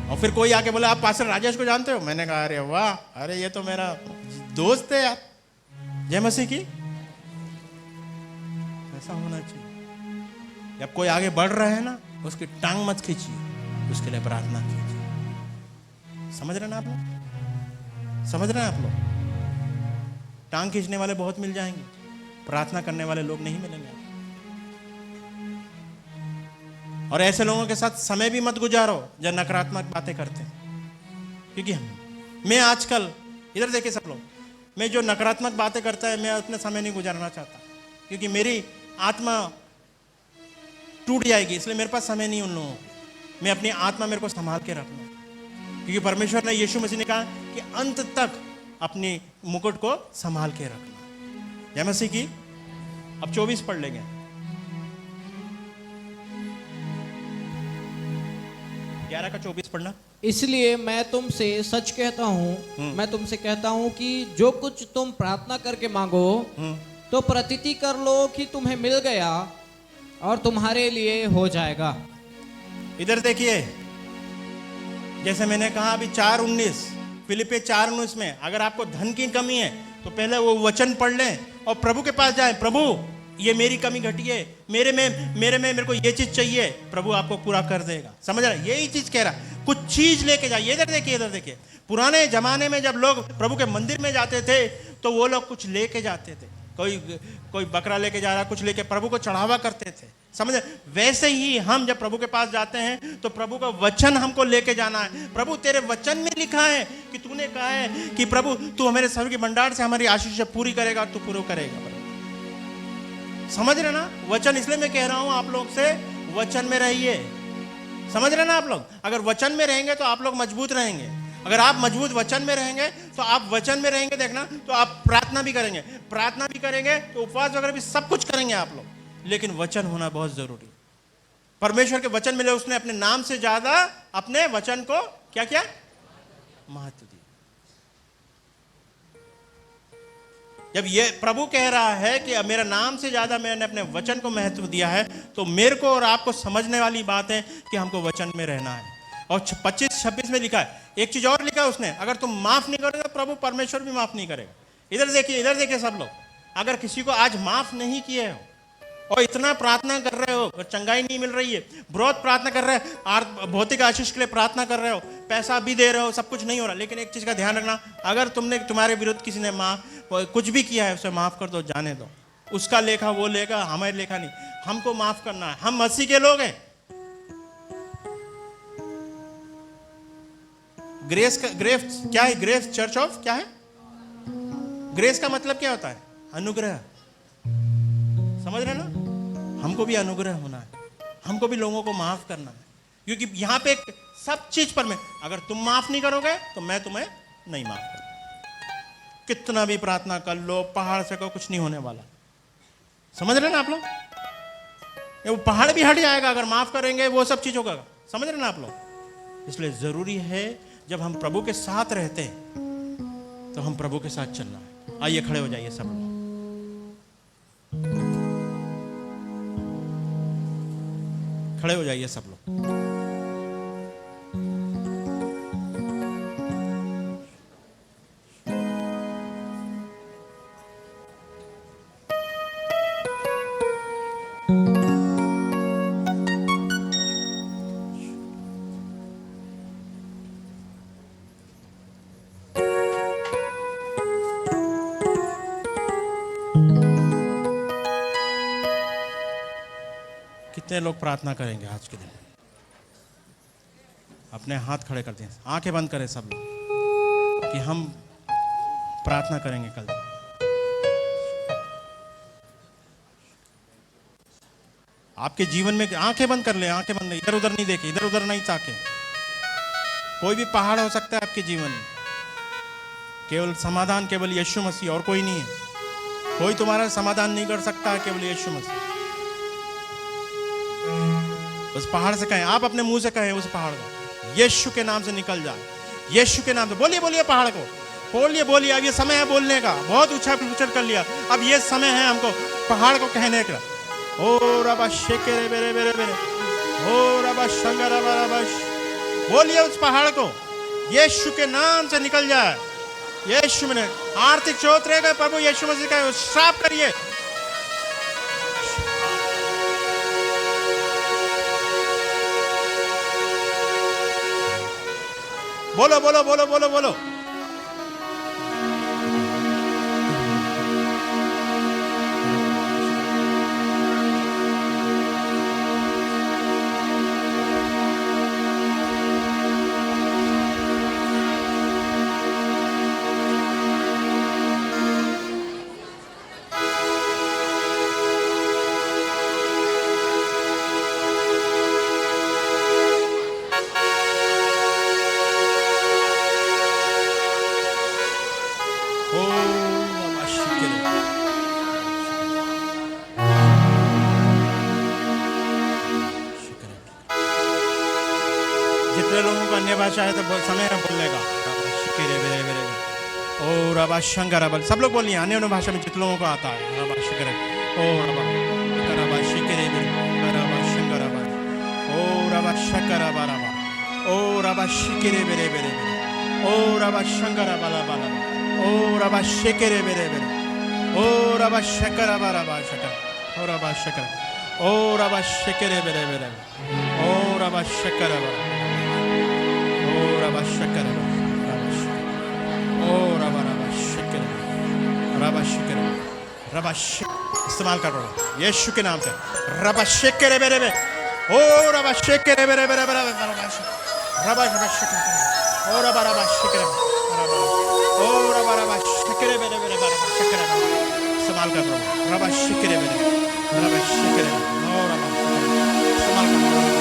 और फिर कोई आके बोला आप पास्टर राजेश को जानते हो? मैंने कहा अरे वाह, अरे ये तो मेरा दोस्त है यार। जय मसीह की। ऐसा होना चाहिए। जब कोई आगे बढ़ रहा है ना, उसकी टांग मत खींचिए, उसके लिए प्रार्थना कीजिए। समझ रहे ना आप लोग? समझ रहे हैं आप लोग? टांग खींचने वाले बहुत मिल जाएंगे, प्रार्थना करने वाले लोग नहीं मिलेंगे। और ऐसे लोगों के साथ समय भी मत गुजारो जो नकारात्मक बातें करते हैं। क्योंकि मैं आजकल, इधर देखिए सब लोग, मैं जो नकारात्मक बातें करता है, मैं अपना समय नहीं गुजारना चाहता, क्योंकि मेरी आत्मा टूट जाएगी। इसलिए मेरे पास समय नहीं उन लोगों को। मैं अपनी आत्मा मेरे को संभाल के रखना, क्योंकि परमेश्वर ने, यीशु मसीह ने कहा कि अंत तक अपनी मुकुट को संभाल के रखना। जय मसीह की। अब 24 पढ़ लेंगे। 11 का 24 पढ़ना। इसलिए मैं तुमसे सच कहता हूँ, मैं तुमसे कहता हूँ कि जो कुछ तुम प्रार्थना करके मांगो तो प्रतीति कर लो कि तुम्हें मिल गया और तुम्हारे लिए हो जाएगा। इधर देखिए, जैसे मैंने कहा अभी 4:19, फिलिप्पी 4:19 में, अगर आपको धन की कमी है तो पहले वो वचन पढ़ लें और प्रभु के पास जाएं। प्रभु ये मेरी कमी घटी है, मेरे में मेरे को ये चीज चाहिए, प्रभु आपको पूरा कर देगा। समझ रहे? यही चीज कह रहा। कुछ चीज लेके जाइए। इधर देखिए, पुराने जमाने में जब लोग प्रभु के मंदिर में जाते थे तो वो लोग कुछ लेके जाते थे। कोई बकरा लेके जा रहा, कुछ लेके प्रभु को चढ़ावा करते थे। समझे? वैसे ही हम जब प्रभु के पास जाते हैं तो प्रभु का वचन हमको लेके जाना है। प्रभु तेरे वचन में लिखा है कि तूने कहा है कि प्रभु तू हमारे सर्व के भंडार से हमारी आशीष पूरी करेगा, तू पूरा करेगा। समझ रहे ना? वचन, इसलिए मैं कह रहा हूं आप लोग से, वचन में रहिए। समझ रहे ना आप लोग? अगर वचन में रहेंगे तो आप लोग मजबूत रहेंगे। अगर आप मजबूत वचन में रहेंगे तो आप वचन में रहेंगे, देखना, तो आप प्रार्थना भी करेंगे तो उपवास वगैरह भी सब कुछ करेंगे आप लोग। लेकिन वचन होना बहुत जरूरी। परमेश्वर के वचन मिले, उसने अपने नाम से ज्यादा अपने वचन को क्या क्या महत्व दिया। जब ये प्रभु कह रहा है कि अब मेरा नाम से ज्यादा मैंने अपने वचन को महत्व दिया है, तो मेरे को और आपको समझने वाली बात है कि हमको वचन में रहना है। और 25-26 में लिखा है, एक चीज और लिखा है उसने, अगर तुम माफ नहीं करोगे प्रभु परमेश्वर भी माफ नहीं करेगा। इधर देखिए सब लोग, अगर किसी को आज माफ नहीं किए हो और इतना प्रार्थना कर रहे हो और चंगाई नहीं मिल रही है, बहुत प्रार्थना कर रहे हो, भौतिक आशीष के लिए प्रार्थना कर रहे हो, पैसा भी दे रहे हो, सब कुछ नहीं हो रहा, लेकिन एक चीज का ध्यान रखना, अगर तुम्हारे विरुद्ध किसी ने कुछ भी किया है, उसे माफ कर दो, जाने दो। उसका लेखा वो लेगा, हमारे लेखा नहीं। हमको माफ करना है, हम मसीह के लोग हैं। ग्रेस क्या है? ग्रेस चर्च ऑफ क्या है? ग्रेस का मतलब क्या होता है? अनुग्रह। समझ रहे ना? हमको भी अनुग्रह होना है, हमको भी लोगों को माफ करना है, क्योंकि यहां पे सब चीज पर मैं, अगर तुम माफ नहीं करोगे तो मैं तुम्हें नहीं माफ करूंगा। कितना भी प्रार्थना कर लो, पहाड़ से को कुछ नहीं होने वाला। समझ रहे ना आप लोग? ये वो पहाड़ भी हट जाएगा अगर माफ करेंगे, वो सब चीज होगा। समझ रहे ना आप लोग? इसलिए जरूरी है जब हम प्रभु के साथ रहते हैं तो हम प्रभु के साथ चलना है। आइए खड़े हो जाइए सब लोग। खड़े हो जाइए सब लोग। कितने लोग प्रार्थना करेंगे आज के दिन? अपने हाथ खड़े कर दें, आंखें बंद करें सब लोग कि हम प्रार्थना करेंगे कल। आपके जीवन में आंखें बंद कर ले, आंखें बंद, इधर उधर नहीं देखे, इधर उधर नहीं ताके। कोई भी पहाड़ हो सकता है आपके जीवन में, केवल समाधान केवल यीशु मसीह, और कोई नहीं है। कोई तुम्हारा समाधान नहीं कर सकता है, केवल यीशु मसीह। उस पहाड़ से कहें, आप अपने मुंह से कहें उस पहाड़ को, यीशु के नाम से निकल जाए। यीशु के नाम से बोलिए, बोलिए पहाड़ को, बोलिए बोलिए। अब ये समय है बोलने का, बहुत उछल उछल कर लिया, अब ये समय है हमको पहाड़ को कहने का। ओ रबा शेकेरे बेरे बेरे बेरे, ओ रबा शंगरा बराबश। बोलिए उस पहाड़ को, यीशु के नाम से निकल जाए। यीशु में आर्थिक चोट रहेगा, प्रभु यीशु मसीह का श्राप करिए। बोलो बोलो बोलो बोलो बोलो। जितने लोगों को अन्य भाषा है तो समय है बोलने का। ओ रबा शंकर, सब लोग बोलिए अन्य भाषा में जितने लोगों को आता है। रबा शंकर, ओ रबा रबा शिकरे रबा शंकर, ओ रबा शंकर रबा, ओ रबा शिकरे बेरे बेरे, ओ रबा शंकर बाला बाला, ओ रबा शिकरे बेरे बेरे, ओ रबा शंकर रबा शंकर, ओ रबा शंकर, ओ रबा शिकरे बेरे बेरे, ओ रबा शंकर रबा, ओ रबा शंकर रबा इस्तेमाल कर रहा हूँ यीशु के नाम से। रबा शेकरे बेरे बे, ओ रबा शेकरे बेरे बेरे बेरे, रबा रबा शेकरे, ओ रबा रबा शेकरे, ओ रबा रबा शेकरे बेरे बेरे बेरे शेकरे, इस्तेमाल कर रहा हूँ रबा शेकरे बेरे, रबा शेकरे, ओ रबा इस्तेमाल कर रहा हूँ।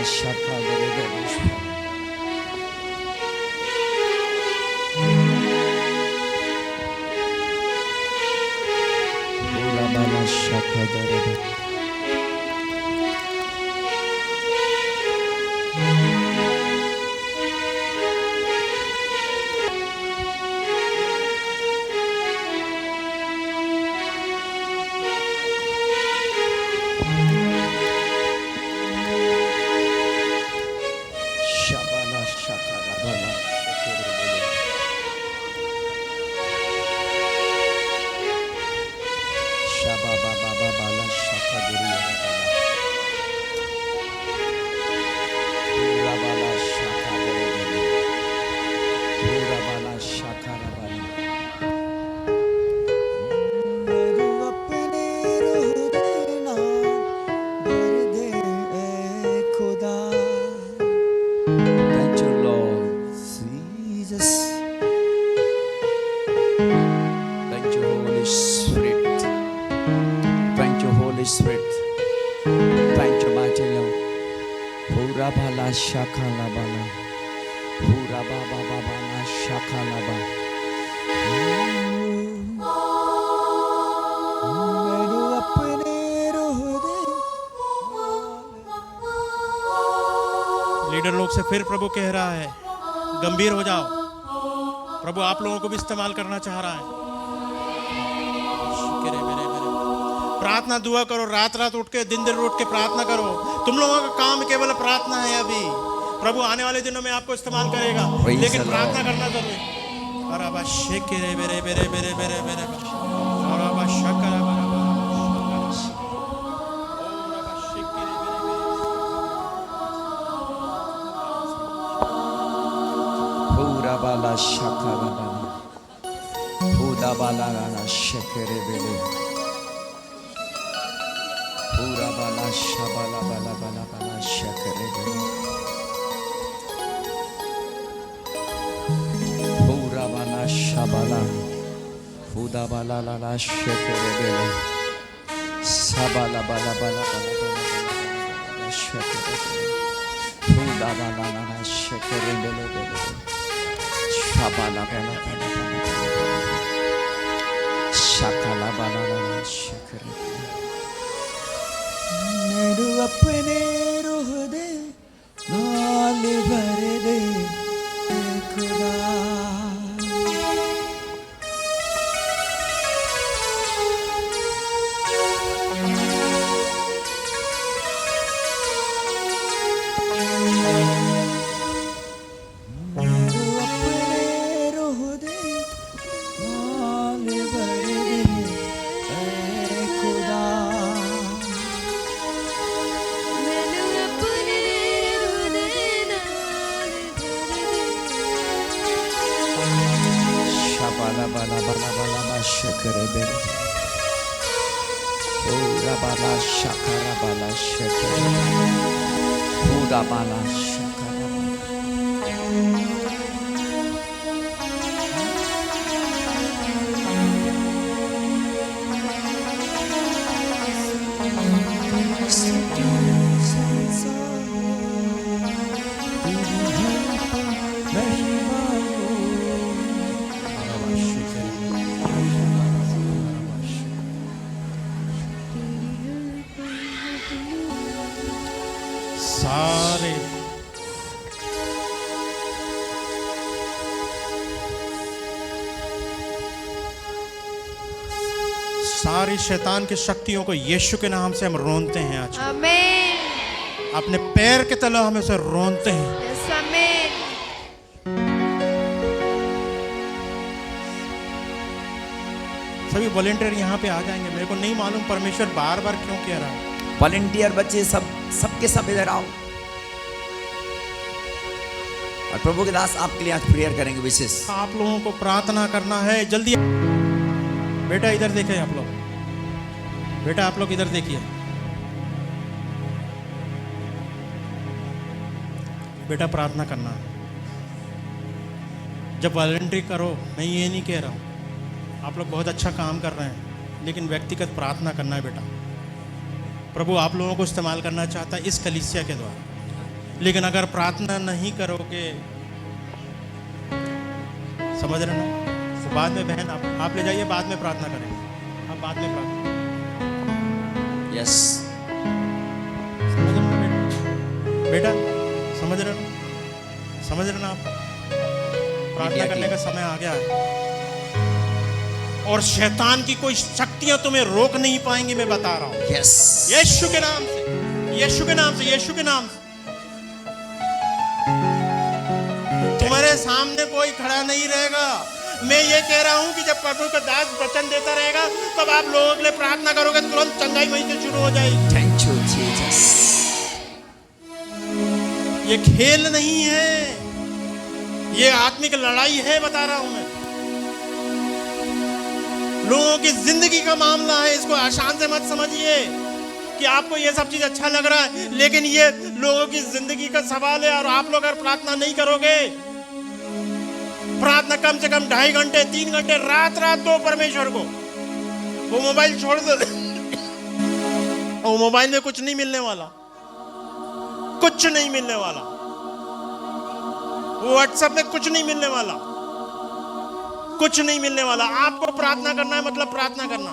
shaka dere Ula bala shaka dere Shabala shaka bala shakere bele Shaba baba bala shaka dere bala Ula bala shaka dere bele Ula bala shaka bala मेरे अपने रूह देना भर दे ऐ खुदा Thank you Lord Jesus Thank you Holy Spirit Thank you Holy Spirit Thank you mighty Lord Pura bala shaka la bala Pura baba baba la shaka la bala मेरे अपने रूह दे leader लोग से फिर प्रभु कह रहा है, गंभीर हो जाओ। प्रभु आप लोगों को भी इस्तेमाल करना चाह रहा है। प्रार्थना दुआ करो, रात रात उठ के दिन दिन उठ के प्रार्थना करो। तुम लोगों का काम केवल प्रार्थना है। अभी प्रभु आने वाले दिनों में आपको इस्तेमाल करेगा, Praise लेकिन the Lord. प्रार्थना करना जरूरी है। और अब शेकेरे बेरे बेरे बेरे बेरे बेरे और अब शक्कर Pura bala shaka la bala Pura bala la shakere bele Pura bala shabala bala bala bala shakere bele Pura bala shabala Pura bala la shakere bele Sabala bala bala bala bala shakere bele Pura bala la shakere bele bele Shabala bala bala bala bala Shakala bala bala shakere मेरे अपने रूह दे नाल भर दे ऐ खुदा मेरे अपने रूह दे नाल भर दे ऐ खुदा मैंने अपने रूह देना Shabala bala bala bala ba shakere bele Pura bala shakara bala shakere Pura bala shakara bala सारे सारी शैतान की शक्तियों को यीशु के नाम से हम रोनते हैं। आज आमीन अपने पैर के तले हम इसे रोनते हैं। यस आमीन सभी वॉलेंटियर यहाँ पे आ जाएंगे। मेरे को नहीं मालूम परमेश्वर बार बार क्यों कह रहा है। वॉलंटियर बच्चे सबके सब इधर आओ और प्रभु के दास आपके लिए आज प्रेयर करेंगे विशेष आप लोगों को प्रार्थना करना है। जल्दी बेटा इधर देखें आप लोग, बेटा आप लोग इधर देखिए। बेटा प्रार्थना करना है। जब वॉलंटरी करो, मैं ये नहीं कह रहा हूँ, आप लोग बहुत अच्छा काम कर रहे हैं, लेकिन व्यक्तिगत प्रार्थना करना है बेटा। प्रभु आप लोगों को इस्तेमाल करना चाहता है इस कलीसिया के द्वारा। लेकिन अगर प्रार्थना नहीं करोगे, समझ रहे ना, तो बाद में बहन आप ले जाइए, बाद में प्रार्थना करेंगे, हम बाद में प्रार्थना। यस, समझ रहे ना बेटा, समझ रहे ना, समझ रहे ना आप, प्रार्थना करने का समय आ गया है और शैतान की कोई शक्तियां तुम्हें रोक नहीं पाएंगी, मैं बता रहा हूं। यस, यीशु के नाम से, यीशु के नाम से, यीशु के नाम से। तुम्हारे सामने कोई खड़ा नहीं रहेगा। मैं ये कह रहा हूं कि जब प्रभु का दास वचन देता रहेगा तब आप लोगों के लिए प्रार्थना करोगे, तुरंत चंगाई वहीं से शुरू हो जाएगी। Thank you Jesus. ये खेल नहीं है, ये आत्मिक लड़ाई है, बता रहा हूं मैं। लोगों की जिंदगी का मामला है, इसको आसान से मत समझिए कि आपको ये सब चीज अच्छा लग रहा है, लेकिन ये लोगों की जिंदगी का सवाल है। और आप लोग अगर प्रार्थना नहीं करोगे, प्रार्थना कम से कम 2.5 घंटे 3 घंटे रात दो परमेश्वर को, वो मोबाइल छोड़ दो। और मोबाइल में कुछ नहीं मिलने वाला, कुछ नहीं मिलने वाला, वो व्हाट्सएप में कुछ नहीं मिलने वाला, कुछ नहीं मिलने वाला। आपको प्रार्थना करना है, मतलब प्रार्थना करना।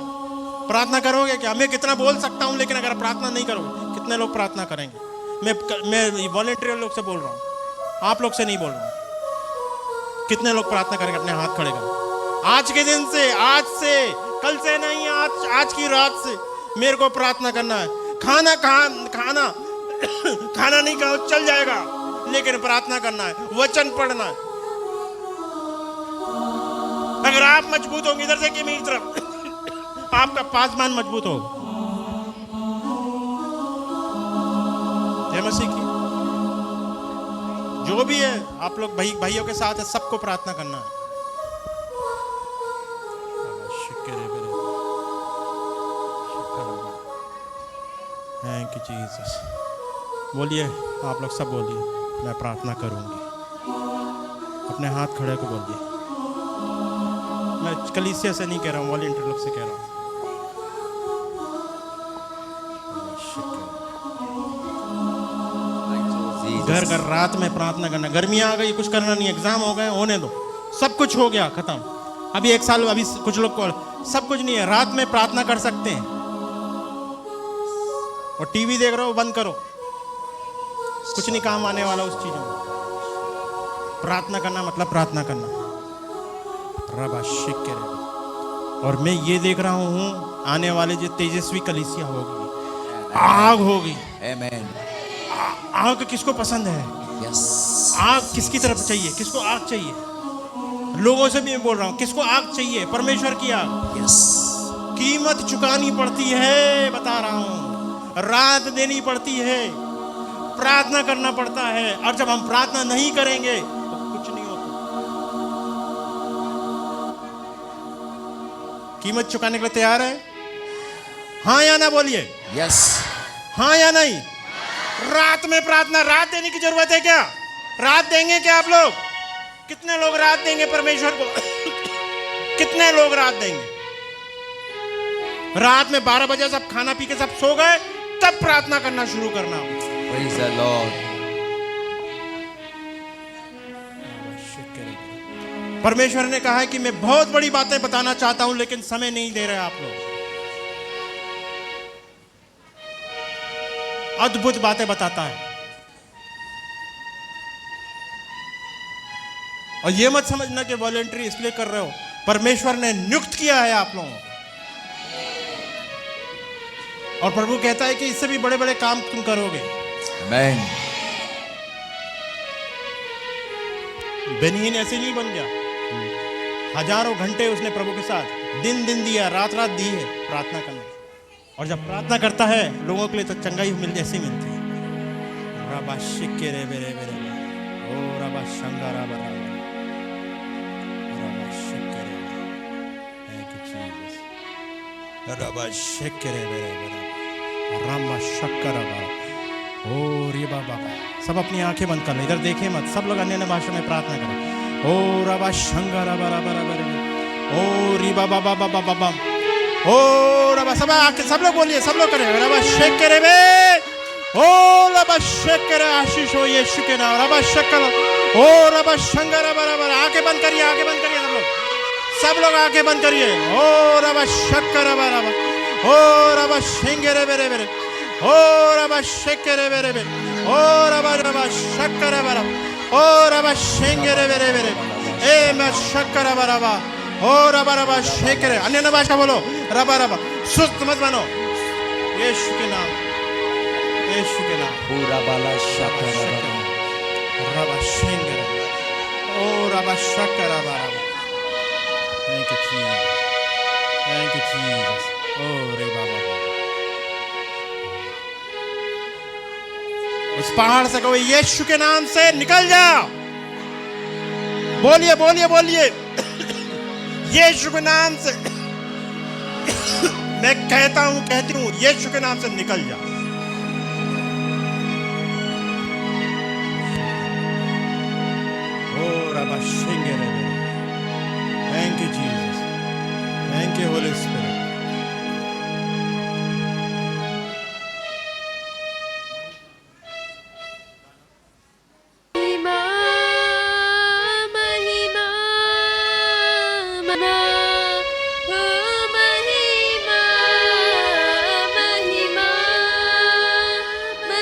प्रार्थना करोगे क्या? मैं कितना बोल सकता हूं, लेकिन अगर प्रार्थना नहीं करोगे, कितने लोग प्रार्थना करेंगे? मैं वॉलंटियर लोग से बोल रहा हूं, आप लोग से नहीं बोल रहा हूं। कितने लोग प्रार्थना करेंगे? अपने हाथ खड़े करें। आज के दिन से, आज से, कल से नहीं, आज की रात से मेरे को प्रार्थना करना है। खाना खाना नहीं खाओ चल जाएगा, लेकिन प्रार्थना करना है, वचन पढ़ना है। अगर आप मजबूत होंगे, इधर से कि मेरी तरफ, आपका पासमान मजबूत होगा। जय मसीह की। जो भी है, आप लोग भाइयों के साथ है, सबको प्रार्थना करना है। Thank you Jesus. बोलिए, आप लोग सब बोलिए, मैं प्रार्थना करूंगी। अपने हाथ खड़े को बोलिए। मैं कलीसिया से नहीं कह रहा हूँ, वॉलंटियर लोग से कह रहा हूँ। घर घर रात में प्रार्थना करना। गर्मी आ गई, कुछ करना नहीं, एग्जाम हो गए, होने दो, सब कुछ हो गया, खत्म। अभी 1 साल, अभी कुछ लोग को सब कुछ नहीं है, रात में प्रार्थना कर सकते हैं। और टीवी देख रहे हो, बंद करो, कुछ नहीं काम आने वाला उस चीजों में। प्रार्थना करना मतलब प्रार्थना करना। रबा शिक्र। और मैं ये देख रहा हूँ, आने वाले जो तेजस्वी कलीसिया होगी, आग होगी। आमीन। आग किसको पसंद है? यस। आग किसकी तरफ चाहिए? किसको आग चाहिए? लोगों से भी मैं बोल रहा हूँ, किसको आग चाहिए? परमेश्वर की आग। यस। कीमत चुकानी पड़ती है, बता रहा हूँ, रात देनी पड़ती है, प्रार्थना करना पड़ता है। और जब हम प्रार्थना नहीं करेंगे तो कुछ नहीं होता। कीमत चुकाने के लिए तैयार है? हाँ या ना बोलिए। यस। हाँ या नहीं? रात में प्रार्थना, रात देने की जरूरत है क्या? रात देंगे क्या आप लोग? कितने लोग रात देंगे परमेश्वर को? कितने लोग रात देंगे? रात में 12 बजे सब खाना पी के सब सो गए, तब प्रार्थना करना शुरू करना। Praise the Lord. परमेश्वर ने कहा है कि मैं बहुत बड़ी बातें बताना चाहता हूं, लेकिन समय नहीं दे रहे आप लोग। अद्भुत बातें बताता है। और ये मत समझना कि वॉलंटरी इसलिए कर रहे हो, परमेश्वर ने नियुक्त किया है आप लोगों को। और प्रभु कहता है कि इससे भी बड़े बड़े काम तुम करोगे। आमीन। बेनिहीन ऐसे नहीं बन गया। हजारों घंटे उसने प्रभु के साथ दिन दिया, रात दी है प्रार्थना करने। और जब प्रार्थना करता है लोगों के लिए, तो चंगाई ऐसी मिलती है। रबा शिक्के रे बेरे बेरे, ओ रबा शंगारा बरा, रबा शिक्के रे, थैंक यू जीसस। रबा शिक्के रे बेरे बेरे, रबा शक्करा बरा, ओ रे बाबा। सब अपनी आंखें बंद कर लें, इधर देखें मत, सब लोग अन्य भाषा में प्रार्थना करें। ओ रबा शंगारा बरा बरा बरा, ओ री बाबा बाबा बाबा बाबा, ओ रबा। सब लोग बोलिए, सब लोग करें। रबा शेक करे बे, ओ रबा शकर आशीष हो यीशु के नाम रबा शकर ओ रबा शंकर बराबर आंखें बंद करिए सब लोग आंखें बंद करिए ओ रबा शकर बराबर ओ रबा शेंगरे बेरे बेरे ओ रबा शेकरे बेरे बेरे ओ रबा शकर बराबर ओ रबा शेंगरे बेरे बेरे ए मैं शकर बराबर ओ रबा शेकरे अन्य भाषा बोलो रबा सुस्त मत बनो यीशु के नाम पूरा बाला शकर रबा शेंगरे ओ रबा शकर बराबर Thank you, Jesus. Thank you, Jesus. Oh, रे बाबा उस पहाड़ से कहो यीशु के नाम से निकल जाओ बोलिए बोलिए बोलिए यीशु के नाम से मैं कहता हूं कहती हूं यीशु के नाम से निकल जाओ ओ रबा शेंगरे Thank you, Jesus. Thank you, Holy Spirit. महिमा महिमा मना ओ महिमा महिमा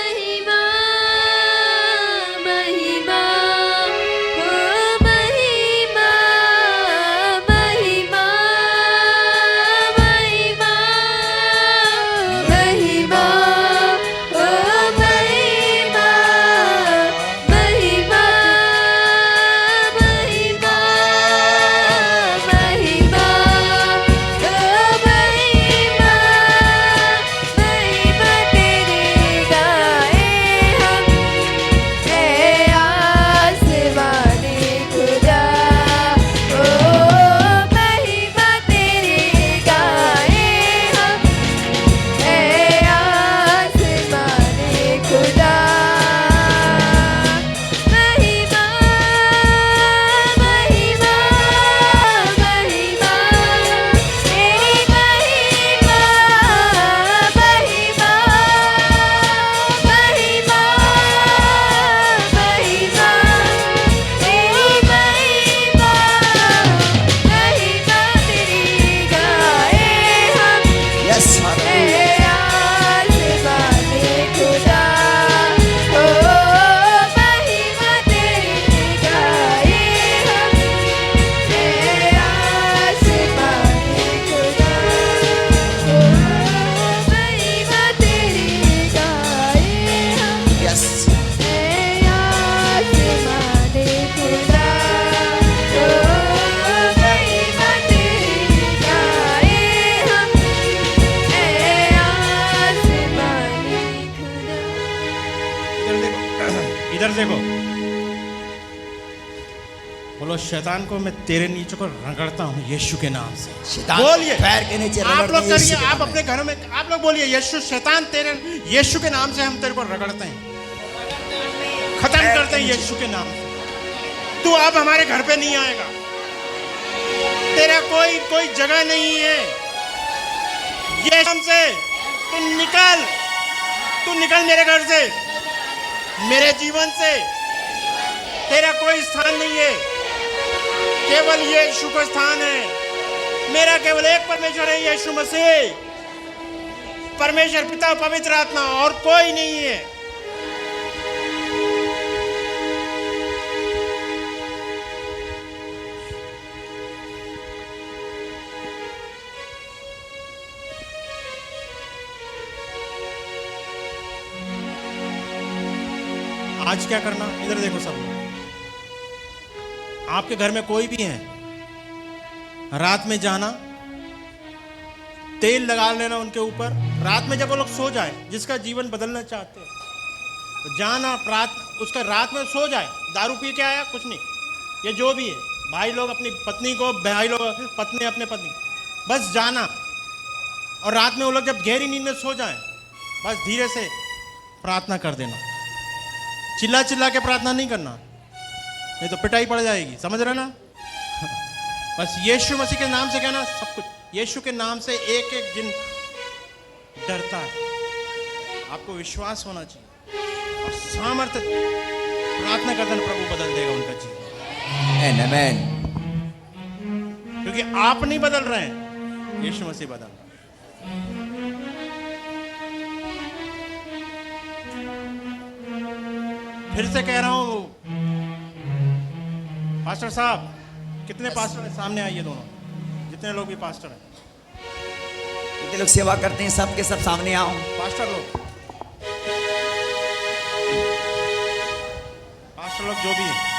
महिमा महिमा ओ महिमा महिमा महिमा महिमा ओ महिमा महिमा महिमा महिमा ओ महिमा महिमा तेरी गाए हम ए आसमानी खुदा ओ महिमा तेरी गाए हम ए आसमानी खुदा महिमा महिमा महिमा तेरी महिमा महिमा महिमा महिमा तेरी महिमा महिमा तेरी गाए हम यस ए आसमानी खुदा ओ महिमा तेरी गाए हम ए आसमानी खुदा ओ महिमा तेरी गाए हम यस ए आसमानी खुदा ओ महिमा तेरी गाए हम ए आसमानी खुदा इधर देखो बोलो शैतान को मैं तेरे नीचे को रगड़ता हूँ यीशु के नाम से शैतान बोलिए पैर के नीचे आप रगड़ लोग दिए यीशु करिए के आप नाम अपने घरों में आप लोग बोलिए यीशु शैतान तेरे यीशु के नाम से हम तेरे को रगड़ते हैं खत्म करते हैं यीशु के नाम से तू अब हमारे घर पे नहीं आएगा तेरा कोई जगह नहीं है ये हमसे तू निकल मेरे घर से मेरे जीवन से तेरा कोई स्थान नहीं है केवल यीशु का स्थान है मेरा केवल एक परमेश्वर है यीशु मसीह परमेश्वर पिता पवित्र आत्मा और कोई नहीं है आज क्या करना इधर देखो सब लोग आपके घर में कोई भी है रात में जाना तेल लगा लेना उनके ऊपर रात में जब वो लोग सो जाए जिसका जीवन बदलना चाहते हैं तो जाना उसका रात में सो जाए दारू पी के आया कुछ नहीं ये जो भी है भाई लोग अपनी पत्नी को भाई लोग पत्नी अपने पत्नी बस जाना और रात में वो लोग जब गहरी नींद में सो जाए बस धीरे से प्रार्थना कर देना चिल्ला चिल्ला के प्रार्थना नहीं करना नहीं तो पिटाई पड़ जाएगी समझ रहे ना बस यीशु मसीह के नाम से कहना सब कुछ यीशु के नाम से एक एक जिन डरता है आपको विश्वास होना चाहिए और सामर्थ्य प्रार्थना करते हैं, प्रभु बदल देगा उनका जीवन। आमेन। क्योंकि आप नहीं बदल रहे हैं, यीशु मसीह बदल रहा है। फिर से कह रहा हूं, पास्टर साहब, कितने पास्टर हैं? सामने आइए दोनों, जितने लोग भी पास्टर हैं, जितने लोग सेवा करते हैं सब के सब सामने आओ। पास्टर लोग, पास्टर लोग जो भी हैं,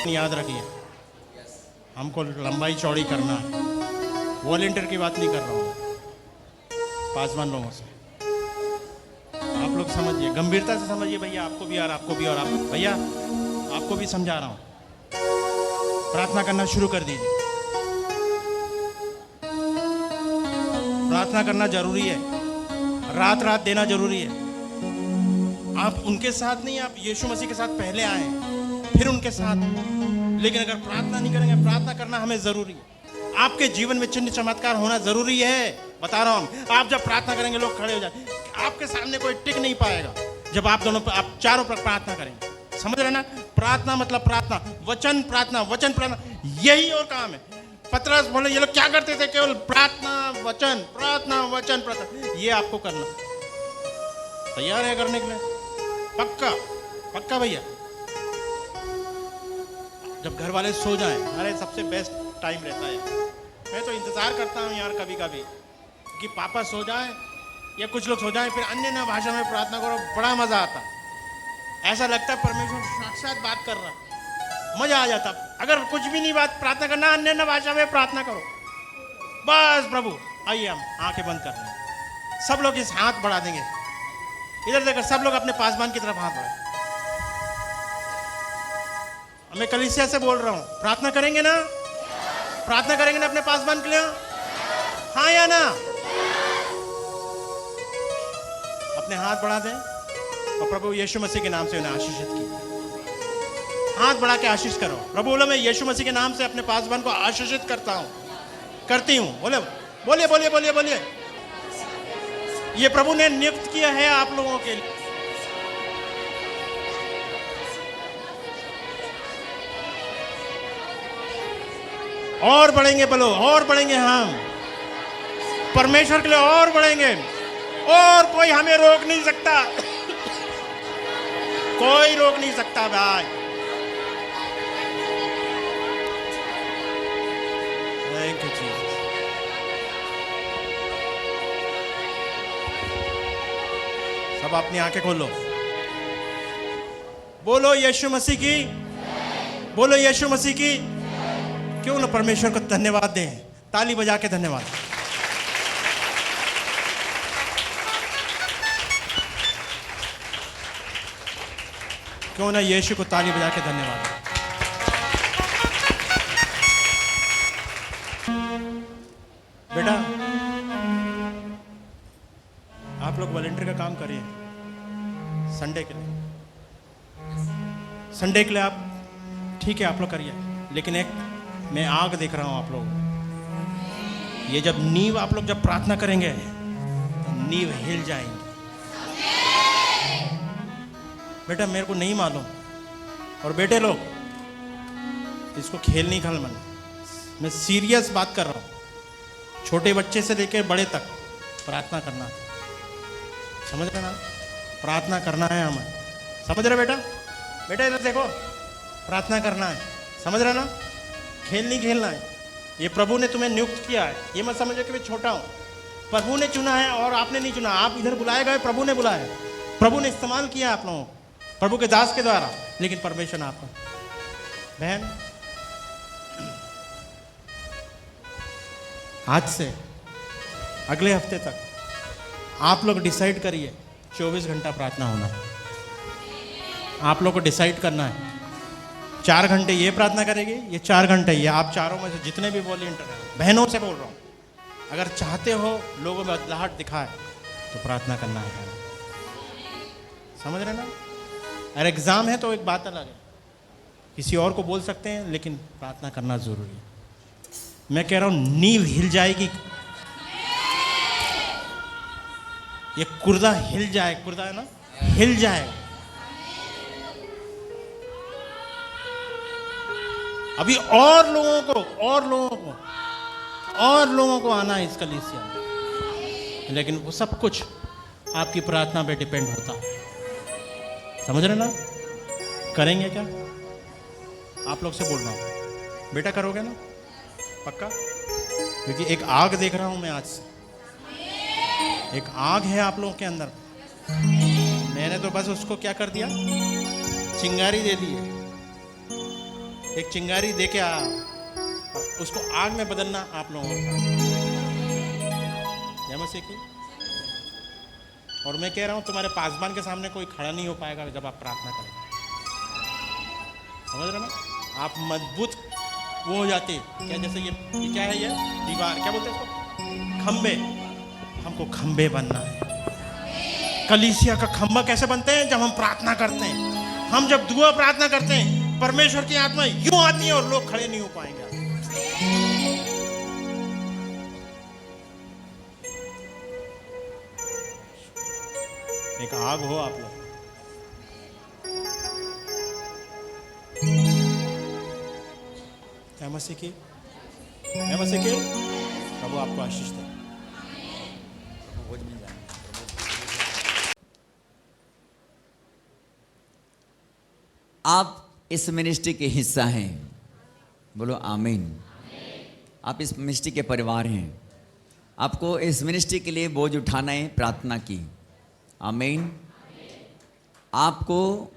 याद रखिए, हमको लंबाई चौड़ी करना है। वॉलेंटियर की बात नहीं कर रहा हूँ, पासवान लोगों से। आप लोग समझिए, गंभीरता से समझिए भैया, आपको भी और आपको भी और आप भैया आपको भी समझा रहा हूँ। प्रार्थना करना शुरू कर दीजिए। प्रार्थना करना जरूरी है, रात रात देना जरूरी है। आप उनके साथ नहीं, आप यीशु मसीह के साथ पहले आए, फिर उनके साथ। लेकिन अगर प्रार्थना नहीं करेंगे, प्रार्थना करना हमें जरूरी है। आपके जीवन में चिन्ह चमत्कार होना जरूरी है, बता रहा हूं। आप जब प्रार्थना करेंगे, लोग खड़े हो जाए, आपके सामने कोई टिक नहीं पाएगा जब आप दोनों, आप चारों पर प्रार्थना करेंगे। समझ रहे ना? प्रार्थना मतलब प्रार्थना, वचन प्रार्थना, वचन प्रार्थना, यही और काम है। पतरस बोले, ये लोग क्या करते थे? केवल प्रार्थना वचन, प्रार्थना वचन प्रार्थना। ये आपको करना, तैयार है करने के लिए? पक्का पक्का भैया। जब घर वाले सो जाएं, अरे सबसे बेस्ट टाइम रहता है। मैं तो इंतजार करता हूँ यार कभी कभी कि पापा सो जाएं या कुछ लोग सो जाएं, फिर अन्य ना भाषा में प्रार्थना करो, बड़ा मजा आता। ऐसा लगता है परमेश्वर साक्षात बात कर रहा, मजा आ जाता। अगर कुछ भी नहीं बात प्रार्थना करना, अन्य ना भाषा में प्रार्थना करो बस। प्रभु आइए, हम आंखें बंद कर रहे हैं। सब लोग इस हाथ बढ़ा देंगे, इधर देखकर सब लोग अपने पासवान की तरफ हाथ बढ़ाएं। मैं कलीसिया से बोल रहा हूं, प्रार्थना करेंगे ना? प्रार्थना करेंगे ना अपने पासवान के लिए? हाँ या ना? अपने हाथ बढ़ा दें और प्रभु यीशु मसीह के नाम से उन्हें आशीषित की। हाथ बढ़ा के आशीष करो। प्रभु बोलो, मैं यीशु मसीह के नाम से अपने पासवान को आशीषित करता हूं, करती हूं। बोले बोलिए बोलिए बोलिए बोलिए। ये प्रभु ने नियुक्त किया है आप लोगों के लिए। और बढ़ेंगे, बोलो और बढ़ेंगे, हम परमेश्वर के लिए और बढ़ेंगे, और कोई हमें रोक नहीं सकता। कोई रोक नहीं सकता भाई। Thank you Jesus. सब अपनी आंखें खोलो, बोलो यीशु मसीह की, बोलो यीशु मसीह की। क्यों ना परमेश्वर को धन्यवाद दें, ताली बजा के धन्यवाद। क्यों ना यीशु को ताली बजा के धन्यवाद। बेटा, आप लोग वॉलंटियर का काम करिए संडे के लिए। संडे के लिए आप ठीक है, आप लोग करिए, लेकिन एक मैं आग देख रहा हूं आप लोग। ये जब नींव, आप लोग जब प्रार्थना करेंगे तो नींव हिल जाएंगी। बेटा मेरे को नहीं मालूम, और बेटे लोग इसको खेल नहीं खाल मन, मैं सीरियस बात कर रहा हूं। छोटे बच्चे से लेकर बड़े तक प्रार्थना करना, समझ रहे ना? प्रार्थना करना है हमें, समझ रहे बेटा? बेटा इधर देखो, प्रार्थना करना है, समझ रहे ना? खेल नहीं खेलना है। ये प्रभु ने तुम्हें नियुक्त किया है, ये मत समझो कि मैं छोटा हूं। प्रभु ने चुना है और आपने नहीं चुना। आप इधर बुलाए गए, प्रभु ने बुलाया है, प्रभु ने इस्तेमाल किया आप लोगों को, प्रभु के दास के द्वारा। लेकिन परमेश्वर ने आपको, बहन, आज से अगले हफ्ते तक आप लोग डिसाइड करिए 24 घंटा प्रार्थना होना है। आप लोग को डिसाइड करना है। 4 घंटे ये प्रार्थना करेगी, ये 4 घंटे ये। आप चारों में से जितने भी वॉलंटियर हैं, बहनों से बोल रहा हूँ, अगर चाहते हो लोगों में बदलाहट दिखाए तो प्रार्थना करना है। समझ रहे ना? अगर एग्जाम है तो एक बात अलग है, किसी और को बोल सकते हैं, लेकिन प्रार्थना करना जरूरी है। मैं कह रहा हूँ नींव हिल जाएगी, ये कुर्दा हिल जाए, कुर्दा है ना, हिल जाए। अभी और लोगों को आना है इस कलीसिया में, लेकिन वो सब कुछ आपकी प्रार्थना पे डिपेंड होता है। समझ रहे ना? करेंगे क्या? आप लोग से बोल रहा हूं, बेटा करोगे ना? पक्का? क्योंकि एक आग देख रहा हूं मैं आज से, एक आग है आप लोगों के अंदर। मैंने तो बस उसको क्या कर दिया, चिंगारी दे दी है। एक चिंगारी दे के उसको आग में बदलना आप लोगों का। जय मसीह की। और मैं कह रहा हूं तुम्हारे पासबान के सामने कोई खड़ा नहीं हो पाएगा जब आप प्रार्थना करेंगे। समझ रहे ना? आप मजबूत वो हो जाते क्या, जैसे ये क्या है, ये दीवार क्या बोलते हैं इसको, खंबे। हमको खंबे बनना है। कलीसिया का खंबा कैसे बनते हैं? जब हम प्रार्थना करते हैं। हम जब दुआ प्रार्थना करते हैं, परमेश्वर की आत्मा यूं आती है और लोग खड़े नहीं हो पाएंगे। एक आग हो आप लोग। मसीह की प्रभु आपको आशीष दे। आप इस मिनिस्ट्री के हिस्सा हैं, बोलो आमीन। आप इस मिनिस्ट्री के परिवार हैं। आपको इस मिनिस्ट्री के लिए बोझ उठाना है, प्रार्थना की। आमीन। आपको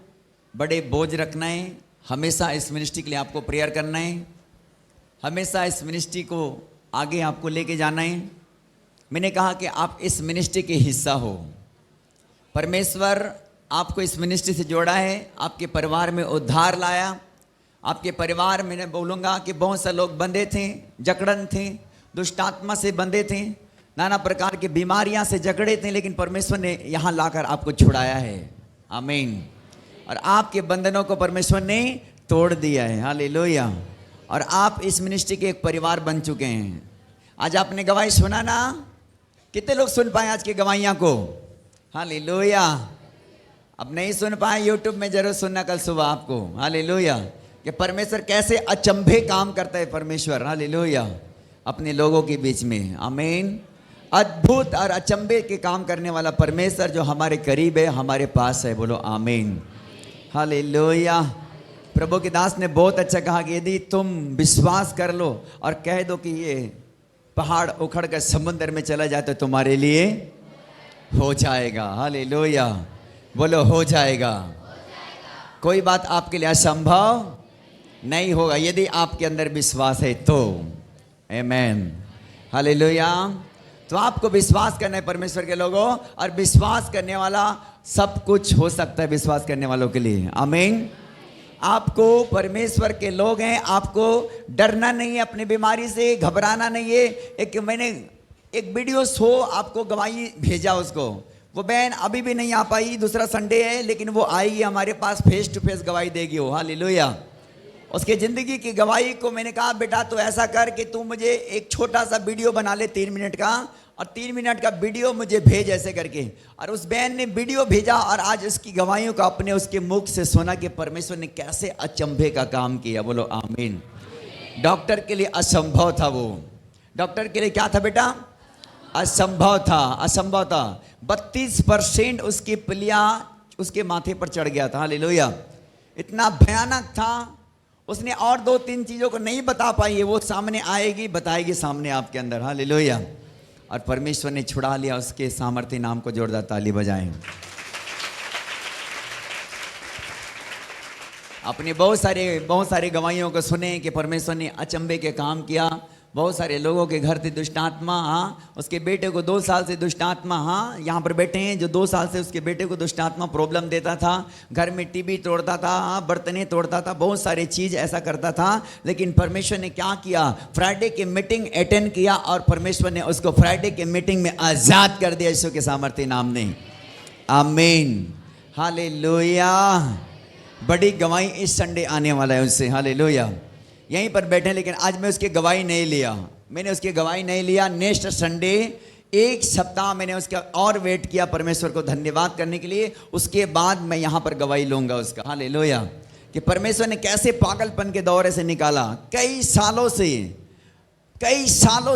बड़े बोझ रखना है, हमेशा इस मिनिस्ट्री के लिए आपको प्रेयर करना है, हमेशा इस मिनिस्ट्री को आगे आपको लेके जाना है। मैंने कहा कि आप इस मिनिस्ट्री के हिस्सा हो। परमेश्वर आपको इस मिनिस्ट्री से जोड़ा है, आपके परिवार में उद्धार लाया। आपके परिवार में मैं बोलूँगा कि बहुत से लोग बंधे थे, जकड़न थे, दुष्ट आत्मा से बंधे थे, नाना प्रकार की बीमारियां से जकड़े थे, लेकिन परमेश्वर ने यहाँ लाकर आपको छुड़ाया है। आमीन। और आपके बंधनों को परमेश्वर ने तोड़ दिया है। हालेलुया। और आप इस मिनिस्ट्री के एक परिवार बन चुके हैं। आज आपने गवाही सुना ना? कितने लोग सुन पाए आज की गवाहियां को? हालेलुया। अब नहीं सुन पाए, यूट्यूब में जरूर सुनना कल सुबह आपको। हालेलुया। कि परमेश्वर कैसे अचंभे काम करता है परमेश्वर। हालेलुया। अपने लोगों के बीच में। आमीन। अद्भुत और अचंभे के काम करने वाला परमेश्वर जो हमारे करीब है, हमारे पास है। बोलो आमीन। हालेलुया। प्रभु के दास ने बहुत अच्छा कहा कि यदि तुम विश्वास कर लो और कह दो कि ये पहाड़ उखड़ कर समुद्र में चला जाए तो तुम्हारे लिए हो जाएगा। हालेलुया। बोलो हो जाएगा। कोई बात आपके लिए असंभव नहीं होगा यदि आपके अंदर विश्वास है तो। आमीन। हालेलुया। तो आपको विश्वास करना है परमेश्वर के लोगों, और विश्वास करने वाला सब कुछ हो सकता है विश्वास करने वालों के लिए। आमीन। आपको परमेश्वर के लोग हैं, आपको डरना नहीं है, अपनी बीमारी से घबराना नहीं है। मैंने एक वीडियो शो आपको गवाही भेजा उसको, वो बहन अभी भी नहीं आ पाई, दूसरा संडे है, लेकिन वो आएगी हमारे पास, फेस टू फेस गवाही देगी वो। हालेलुया। उसके ज़िंदगी की गवाही को मैंने कहा बेटा तो ऐसा कर कि तू मुझे एक छोटा सा वीडियो बना ले 3 मिनट का, और 3 मिनट का वीडियो मुझे भेज ऐसे करके। और उस बहन ने वीडियो भेजा, और आज उसकी गवाहियों का अपने उसके मुख से सुना कि परमेश्वर ने कैसे अचंभे का काम किया। बोलो आमीन। डॉक्टर के लिए असंभव था वो। डॉक्टर के लिए क्या था बेटा? असंभव था। असंभव था। 32% उसकी पलिया उसके माथे पर चढ़ गया था। हालेलुया। इतना भयानक था। उसने और 2-3 चीज़ों को नहीं बता पाई है, वो सामने आएगी, बताएगी सामने आपके अंदर। हालेलुया। और परमेश्वर ने छुड़ा लिया। उसके सामर्थ्य नाम को जोरदार ताली बजाएं। अपने बहुत सारे गवाहियों को सुने कि परमेश्वर ने अचंभे के काम किया। बहुत सारे लोगों के घर से दुष्ट आत्मा, हाँ, उसके बेटे को 2 साल से दुष्ट आत्मा, हाँ, यहाँ पर बैठे हैं जो 2 साल से उसके बेटे को दुष्ट आत्मा प्रॉब्लम देता था, घर में टीवी तोड़ता था, हाँ, बर्तनें तोड़ता था, बहुत सारी चीज़ ऐसा करता था। लेकिन परमेश्वर ने क्या किया? फ्राइडे की मीटिंग अटेंड किया, और परमेश्वर ने उसको फ्राइडे की मीटिंग में आज़ाद कर दिया यीशु के सामर्थ्य नाम ने। आमीन। हालेलुया। बड़ी गवाही इस संडे आने वाला है उससे। हालेलुया। यहीं पर बैठे, लेकिन आज मैं उसकी गवाही नहीं लिया। मैंने उसकी गवाही नहीं लिया। नेक्स्ट संडे एक सप्ताह मैंने उसका और वेट किया परमेश्वर को धन्यवाद करने के लिए। उसके बाद मैं यहाँ पर गवाही लूंगा उसका, हालेलुया, कि परमेश्वर ने कैसे पागलपन के दौरे से निकाला। कई सालों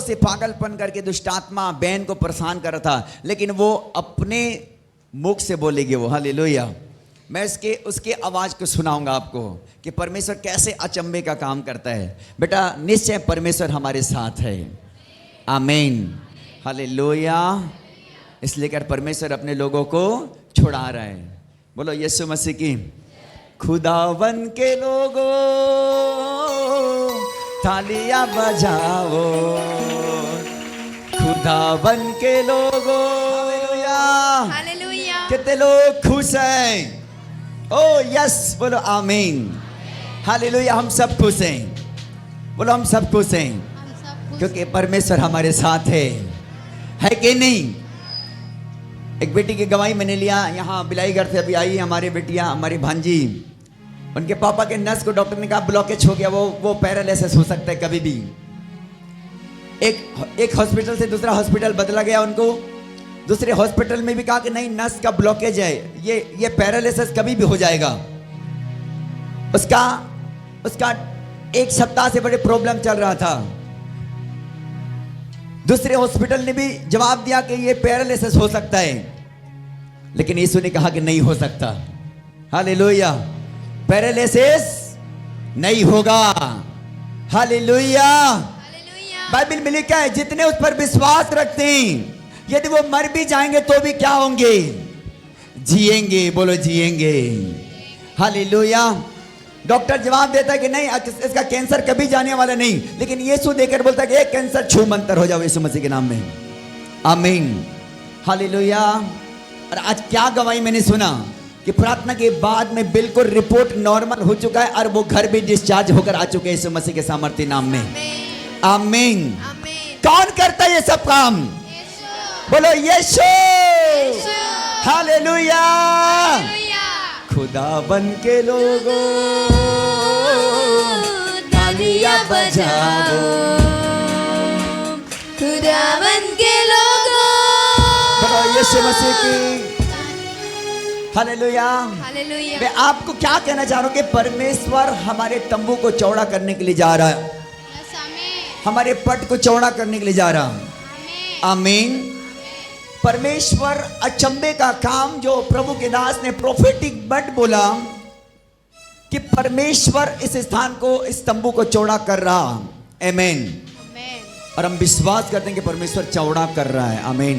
से पागलपन करके दुष्ट आत्मा बहन को परेशान कर रहा था, लेकिन वो अपने मुख से बोलेगी वो, हालेलुया। मैं उसके आवाज को सुनाऊंगा आपको कि परमेश्वर कैसे अचंभे का काम करता है। बेटा निश्चय परमेश्वर हमारे साथ है, आमीन, हालेलुया। इसलिए कर परमेश्वर अपने लोगों को छुड़ा रहा है। बोलो यीशु मसीह की। खुदावन के लोगों तालियां बजाओ, खुदावन के लोगों, हालेलुया। कितने लोग खुश हैं? ओ यस, बोलो आमीन, हालेलुया। हम सब खुश हैं, बोलो हम सब खुश हैं, क्योंकि परमेश्वर हमारे साथ है कि नहीं? एक बेटी की गवाही मैंने लिया, यहाँ बिलाईगढ़ से अभी आई हमारी बेटियां, हमारी भांजी। उनके पापा के नस को डॉक्टर ने कहा ब्लॉकेज हो गया, वो पैरालिसिस हो सकता है कभी भी। एक हॉस्पिटल से दूसरा हॉस्पिटल बदला गया उनको, दूसरे हॉस्पिटल में भी कहा कि नहीं नस का ब्लॉकेज है, ये पैरालिसिस कभी भी हो जाएगा। उसका एक सप्ताह से बड़े प्रॉब्लम चल रहा था। दूसरे हॉस्पिटल ने भी जवाब दिया कि ये पैरालिसिस हो सकता है, लेकिन यीशु ने कहा कि नहीं हो सकता, हालेलुया, पैरालिसिस नहीं होगा, हालेलुया। बाइबल में लिखा है जितने उस पर विश्वास रखते हैं यदि वो मर भी जाएंगे तो भी क्या होंगे? जिएंगे, बोलो जिएंगे, हालेलुया। डॉक्टर जवाब देता है कि नहीं इसका कैंसर कभी जाने वाला नहीं, लेकिन यीशु देकर बोलता है कि एक कैंसर छू मंतर हो जाओ यीशु मसीह के नाम में, आमीन, हालेलुया। और आज क्या गवाही मैंने सुना कि प्रार्थना के बाद में बिल्कुल रिपोर्ट नॉर्मल हो चुका है और वो घर भी डिस्चार्ज होकर आ चुके हैं यीशु मसीह के सामर्थ्य नाम में, आमीन। कौन करता है ये सब काम? बोलो यीशु, हालेलुया। खुदावन के लोगों तालियां बजाओ, खुदावन के लोगों, बोलो यीशु मसीह की, हालेलुया, हालेलुया। मैं आपको क्या कहना चाह रहा हूं कि परमेश्वर हमारे तंबू को चौड़ा करने के लिए जा रहा है, हमारे पट को चौड़ा करने के लिए जा रहा है, आमीन। परमेश्वर अचंभे का काम जो प्रभु के दास ने प्रोफेटिक वर्ड बोला कि परमेश्वर इस स्थान को, इस तंबू को चौड़ा कर रहा, आमीन। और हम विश्वास करते हैं कि परमेश्वर चौड़ा कर रहा है, आमीन।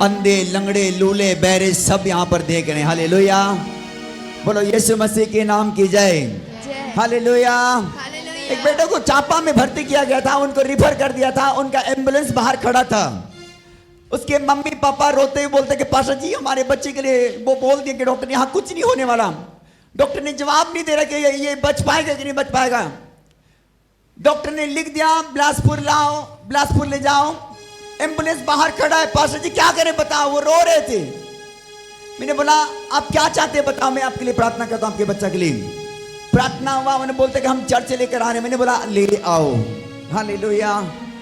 अंधे, लंगड़े, लूले, बहरे सब यहाँ पर देख रहे हैं, हालेलुया। बोलो यीशु मसीह के नाम की जय, हालेलुया। एक बेटे को चापा में भर्ती किया गया था, उनको रिफर कर दिया था, उनका एम्बुलेंस बाहर खड़ा था। उसके मम्मी पापा रोते हुए बोलते कि पास्टर जी हमारे बच्चे के लिए वो बोल दिया कि डॉक्टर यहाँ कुछ नहीं होने वाला। डॉक्टर ने जवाब नहीं दे रहा कि ये बच पाएगा कि नहीं बच पाएगा। डॉक्टर ने लिख दिया बिलासपुर लाओ, बिलासपुर ले जाओ, एम्बुलेंस बाहर खड़ा है, पास्टर जी क्या करें बताओ। वो रो रहे थे। मैंने बोला आप क्या चाहते हैं बताओ, मैं आपके लिए प्रार्थना करता हूँ, आपके बच्चा के लिए। प्रार्थना हुआ, उन्होंने बोलते कि हम चर्च से लेकर आ रहे हैं। मैंने बोला ले आओ, हालेलुया।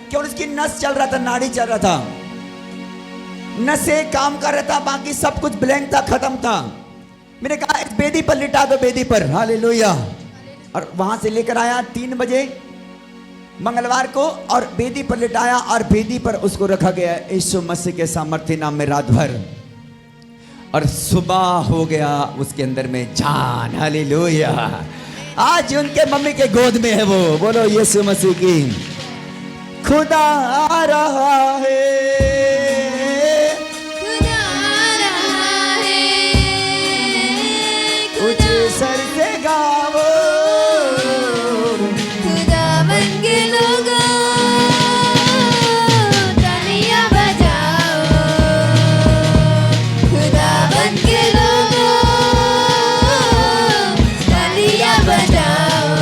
क्यों? उसकी नस चल रहा था, नाड़ी चल रहा था, नसे काम कर रहा था, बाकी सब कुछ ब्लैंक था, खत्म था। मैंने कहा एक बेदी पर लिटा दो, बेदी पर, हालेलुया। और वहां से लेकर आया 3 बजे मंगलवार को और बेदी पर लिटाया और बेदी पर उसको रखा गया यीशु मसीह के सामर्थ्य नाम में रात भर। और सुबह हो गया उसके अंदर में जान, हालेलुया। आज उनके मम्मी के गोद में है वो। बोलो यीशु मसीह की। खुदा आ रहा है, सर से गाओ, खुदावन के लोगों तालियां बजाओ, खुदावन के लोगों तालियां बजाओ,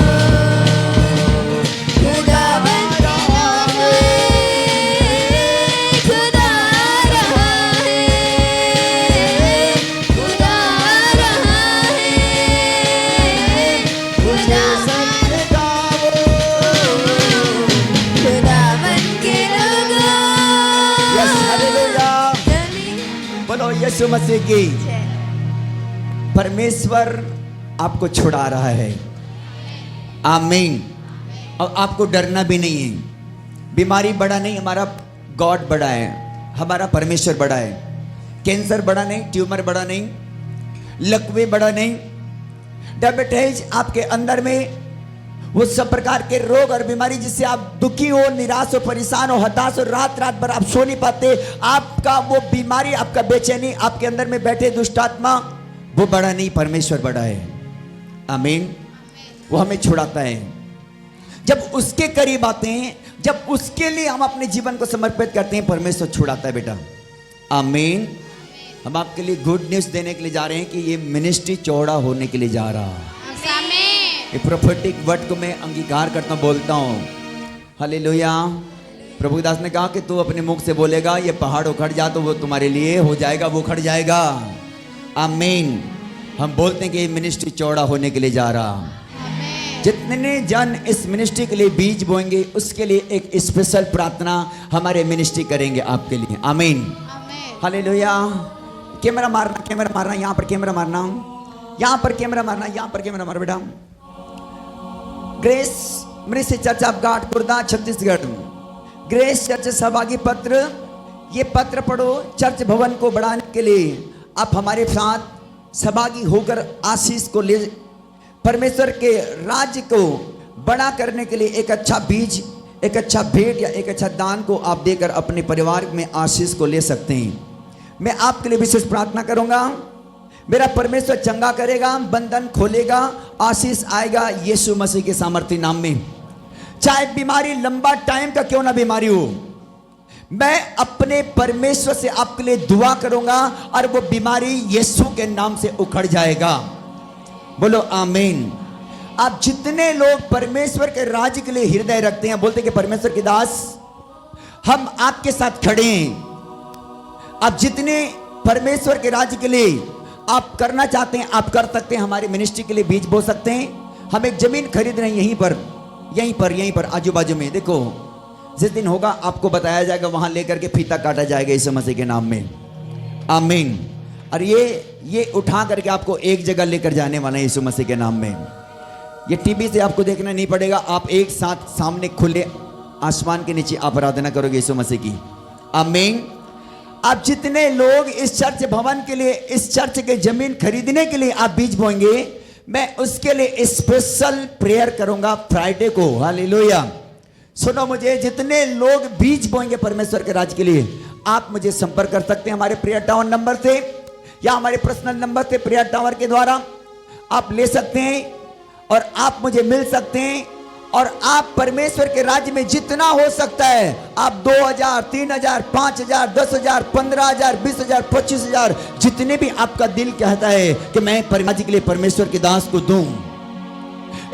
खुदावन के लोगों, यीशु मसीह की। जय। परमेश्वर आपको छुड़ा रहा है। आमीन। और आपको डरना भी नहीं है। बीमारी बड़ा नहीं, हमारा गॉड बड़ा है, हमारा परमेश्वर बड़ा है। कैंसर बड़ा नहीं, ट्यूमर बड़ा नहीं, लकवे बड़ा नहीं, डायबिटीज आपके अंदर में, वो सब प्रकार के रोग और बीमारी जिससे आप दुखी हो, निराश हो, परेशान हो, हताश हो, रात रात भर आप सो नहीं पाते, आपका वो बीमारी, आपका बेचैनी, आपके अंदर में बैठे दुष्ट आत्मा, वो बड़ा नहीं, परमेश्वर बड़ा है। आमीन। वो हमें छुड़ाता है जब उसके करीब आते हैं, जब उसके लिए हम अपने जीवन को समर्पित करते हैं, परमेश्वर छुड़ाता है बेटा। आमीन। हम आपके लिए गुड न्यूज देने के लिए जा रहे हैं कि ये मिनिस्ट्री चौड़ा होने के लिए जा रहा है। ये प्रोफेटिक वर्ड को मैं अंगीकार करता हूँ, बोलता हूँ। हालेलुया। प्रभु दास ने कहा कि तू अपने मुख से बोलेगा ये पहाड़ उखड़ जा, तो वो तुम्हारे लिए हो जाएगा, वो उखड़ जाएगा। आमीन। हम बोलते हैं कि ये मिनिस्ट्री चौड़ा होने के लिए जा रहा। जितने जन इस मिनिस्ट्री के लिए बीज बोएंगे, उसके लिए एक स्पेशल प्रार्थना हमारे मिनिस्ट्री करेंगे आपके लिए। आमीन। हालेलुया। कैमरा मारना, कैमरा मारना, यहाँ पर कैमरा मारना, यहाँ पर कैमरा मारना, यहाँ पर कैमरा मार बेटा। Grace ministry church of God Khurda Chhattisgarh. Grace church सहभागी पत्र, ये पत्र पढ़ो। चर्च भवन को बढ़ाने के लिए आप हमारे साथ सहभागी होकर आशीष को ले, परमेश्वर के राज्य को बड़ा करने के लिए एक अच्छा बीज, एक अच्छा भेंट या एक अच्छा दान को आप देकर अपने परिवार में आशीष को ले सकते हैं। मैं आपके लिए विशेष प्रार्थना करूंगा। मेरा परमेश्वर चंगा करेगा, बंधन खोलेगा, आशीष आएगा यीशु मसीह के सामर्थ्य नाम में। चाहे बीमारी लंबा टाइम का क्यों ना बीमारी हो, मैं अपने परमेश्वर से आपके लिए दुआ करूंगा और वो बीमारी यीशु के नाम से उखड़ जाएगा। बोलो आमीन। आप जितने लोग परमेश्वर के राज्य के लिए हृदय रखते हैं, बोलते हैं कि परमेश्वर के दास हम आपके साथ खड़े हैं। आप जितने परमेश्वर के राज्य के लिए आप करना चाहते हैं, आप कर सकते हैं। हमारी मिनिस्ट्री के लिए बीज बो सकते हैं। हम एक जमीन खरीद रहे हैं यहीं पर आजू बाजू में। देखो जिस दिन होगा आपको बताया जाएगा, वहां लेकर के फीता काटा जाएगा यीशु मसीह के नाम में। आमीन। और ये उठा करके आपको एक जगह लेकर जाने वाला है यीशु मसीह के नाम में। ये टीवी से आपको देखना नहीं पड़ेगा, आप एक साथ सामने खुले आसमान के नीचे आप आराधना करोगे यीशु मसीह की। आमीन। आप जितने लोग इस चर्च भवन के लिए, इस चर्च के जमीन खरीदने के लिए आप बीज बोएंगे, मैं उसके लिए स्पेशल प्रेयर करूंगा फ्राइडे को। हालेलुया। सुनो मुझे, जितने लोग बीज बोएंगे परमेश्वर के राज्य के लिए, आप मुझे संपर्क कर सकते हैं हमारे प्रेयर टावर नंबर से या हमारे पर्सनल नंबर से। प्रेयर टावर के द्वारा आप ले सकते हैं और आप मुझे मिल सकते हैं। और आप परमेश्वर के राज्य में जितना हो सकता है, आप 2000, 3000, 5000, 10,000, 15,000, 20,000, 25,000, जितने भी आपका दिल कहता है कि मैं राज्य के लिए परमेश्वर के दास को दूं।